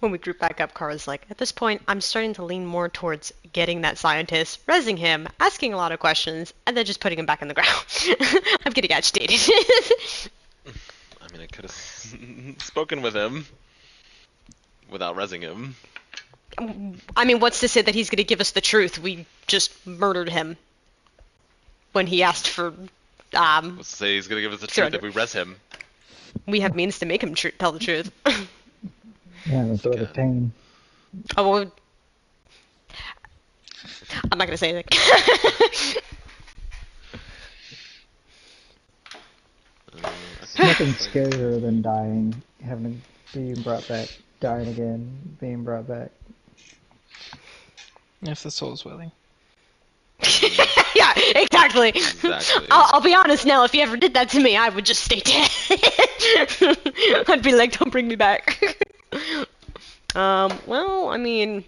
When we group back up, Kara's like, at this point, I'm starting to lean more towards getting that scientist, rezzing him, asking a lot of questions, and then just putting him back in the ground. I'm getting agitated. I mean, I could have spoken with him without rezzing him. I mean, what's to say that he's going to give us the truth? We just murdered him when he asked for. Let's say he's gonna give us the truth if we res him. We have means to make him tell the truth. Yeah, and throw the pain. Oh, well, I'm not going to say anything. It's nothing scarier than dying, being brought back, dying again, being brought back. If the soul is willing. Yeah, exactly. Exactly. I'll be honest now, if you ever did that to me, I would just stay dead. I'd be like, don't bring me back. Well, I mean,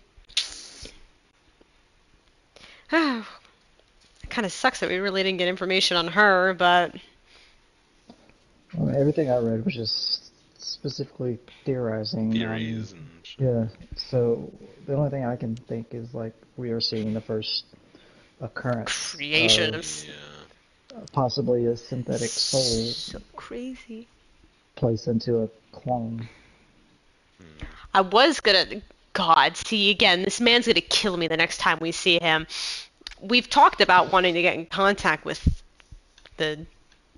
it kind of sucks that we really didn't get information on her, but Well, everything I read was just specifically theorizing. Theories and shit. Yeah, so the only thing I can think is like we are seeing the first occurrence creation of of possibly a synthetic soul so crazy. placed into a clone. I was gonna. God, see, again, this man's gonna kill me the next time we see him. We've talked about wanting to get in contact with the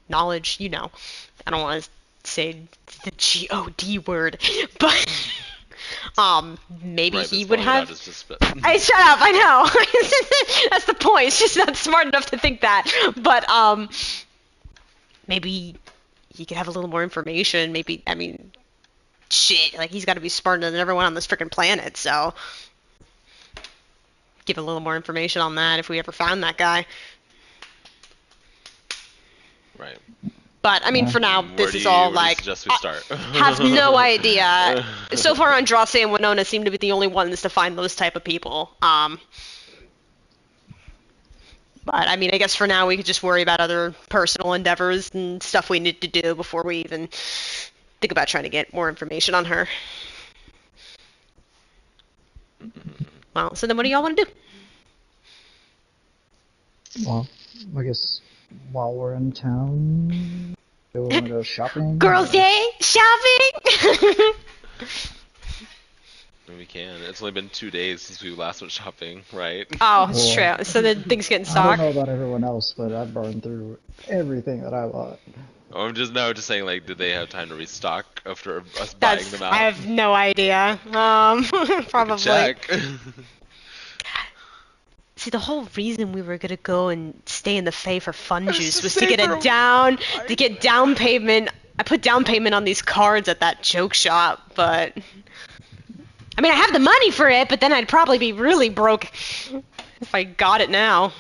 knowledge, you know. I don't want to say the God word, but maybe Right, he but would spelling it out have. is just spit. Hey, shut up! I know. That's the point. It's just not smart enough to think that. But maybe he could have a little more information. Maybe, I mean, shit. Like he's got to be smarter than everyone on this freaking planet. So give a little more information on that if we ever found that guy. Right. But I mean, for now, this is all where do you like suggest we start? have no idea. So far, Andraste and Winona seem to be the only ones to find those type of people. But I mean, I guess for now we could just worry about other personal endeavors and stuff we need to do before we even think about trying to get more information on her. Well, so then what do y'all want to do? Well, I guess while we're in town, do we want to go shopping? Girls' or- day shopping. We can. It's only been 2 days since we last went shopping, right? Oh, it's Well, true. So then things get in I don't stock. know about everyone else, but I've burned through everything that I bought. Oh, I'm just saying, like, did they have time to restock after us buying That's them out? I have no idea. Probably. Check. See, the whole reason we were gonna go and stay in the Fae for fun was juice to was to save get her- to get down payment. I put down payment on these cards at that joke shop, but I mean, I have the money for it, but then I'd probably be really broke if I got it now.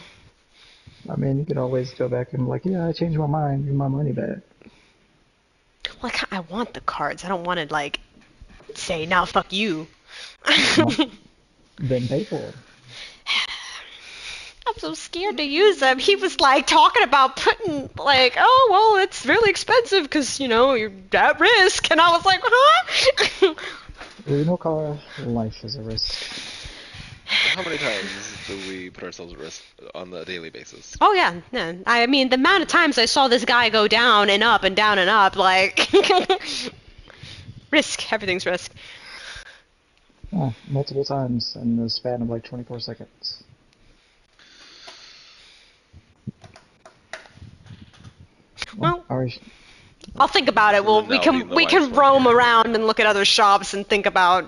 I mean, you could always go back and be like, yeah, I changed my mind, give my money back. Well, I want the cards. I don't want to like say, "Now, fuck you." Then pay for it. I'm so scared to use them. He was like talking about putting like, oh well, it's really expensive because you're at risk, and I was like, huh? Renal car, life is a risk. How many times do we put ourselves at risk on a daily basis? Oh yeah, yeah. I mean, the amount of times I saw this guy go down and up and down and up, like risk. Everything's risk. Multiple times in the span of like 24 seconds. Well, Ari, I'll think about it. Well, we Now can being the we wise can one roam here. around and look at other shops and think about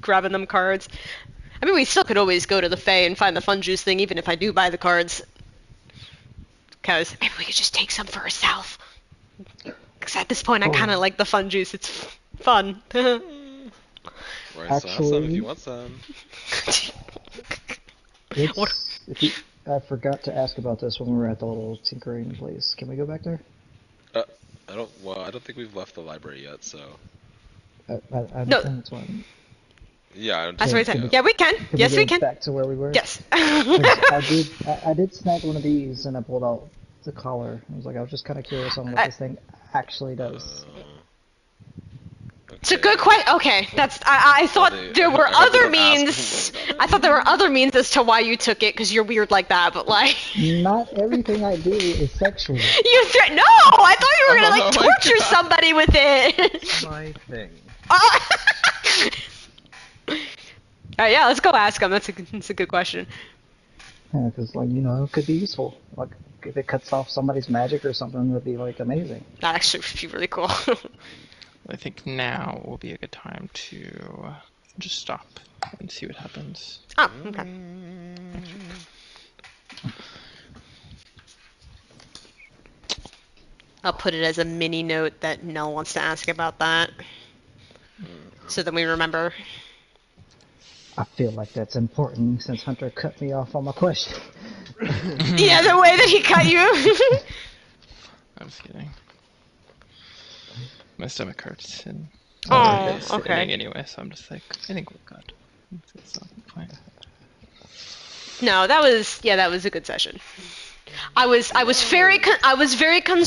grabbing them cards. I mean, we still could always go to the Fae and find the fun juice thing, even if I do buy the cards. Because maybe we could just take some for ourselves. Because at this point, I Oh. kind of like the fun juice. It's fun. Right, so have some if Actually- you want some. I forgot to ask about this when we were at the little tinkering place. Can we go back there? I don't think we've left the library yet, so. I No. understand that's one. Yeah, I don't That's what I think said. so. Yeah, we can. Can Yes, we we go can. back to where we were? Yes. 'Cause I did snag one of these and I pulled out the collar. I was like, I was just kind of curious on what this thing actually does. It's a good question. Okay, that's. I thought they- there I were hope they other don't ask means. more about it. I thought there were other means as to why you took it, because you're weird like that. But like, Not everything I do is sexual. no! I thought you were gonna Oh like my torture God. somebody with it. My thing. Alright, yeah, let's go ask him. That's a good question. Yeah, because like it could be useful. Like if it cuts off somebody's magic or something, would be like amazing. That actually would be really cool. I think now will be a good time to just stop and see what happens. Oh, okay. I'll put it as a mini note that Nell wants to ask about that. So then we remember. I feel like that's important since Hunter cut me off on my question. Yeah, the way that he cut you. I'm just kidding. My stomach hurts and Oh, it's okay. ending anyway, so I'm just like, I think we're good. It's not fine. No, that was a good session. I was very concerned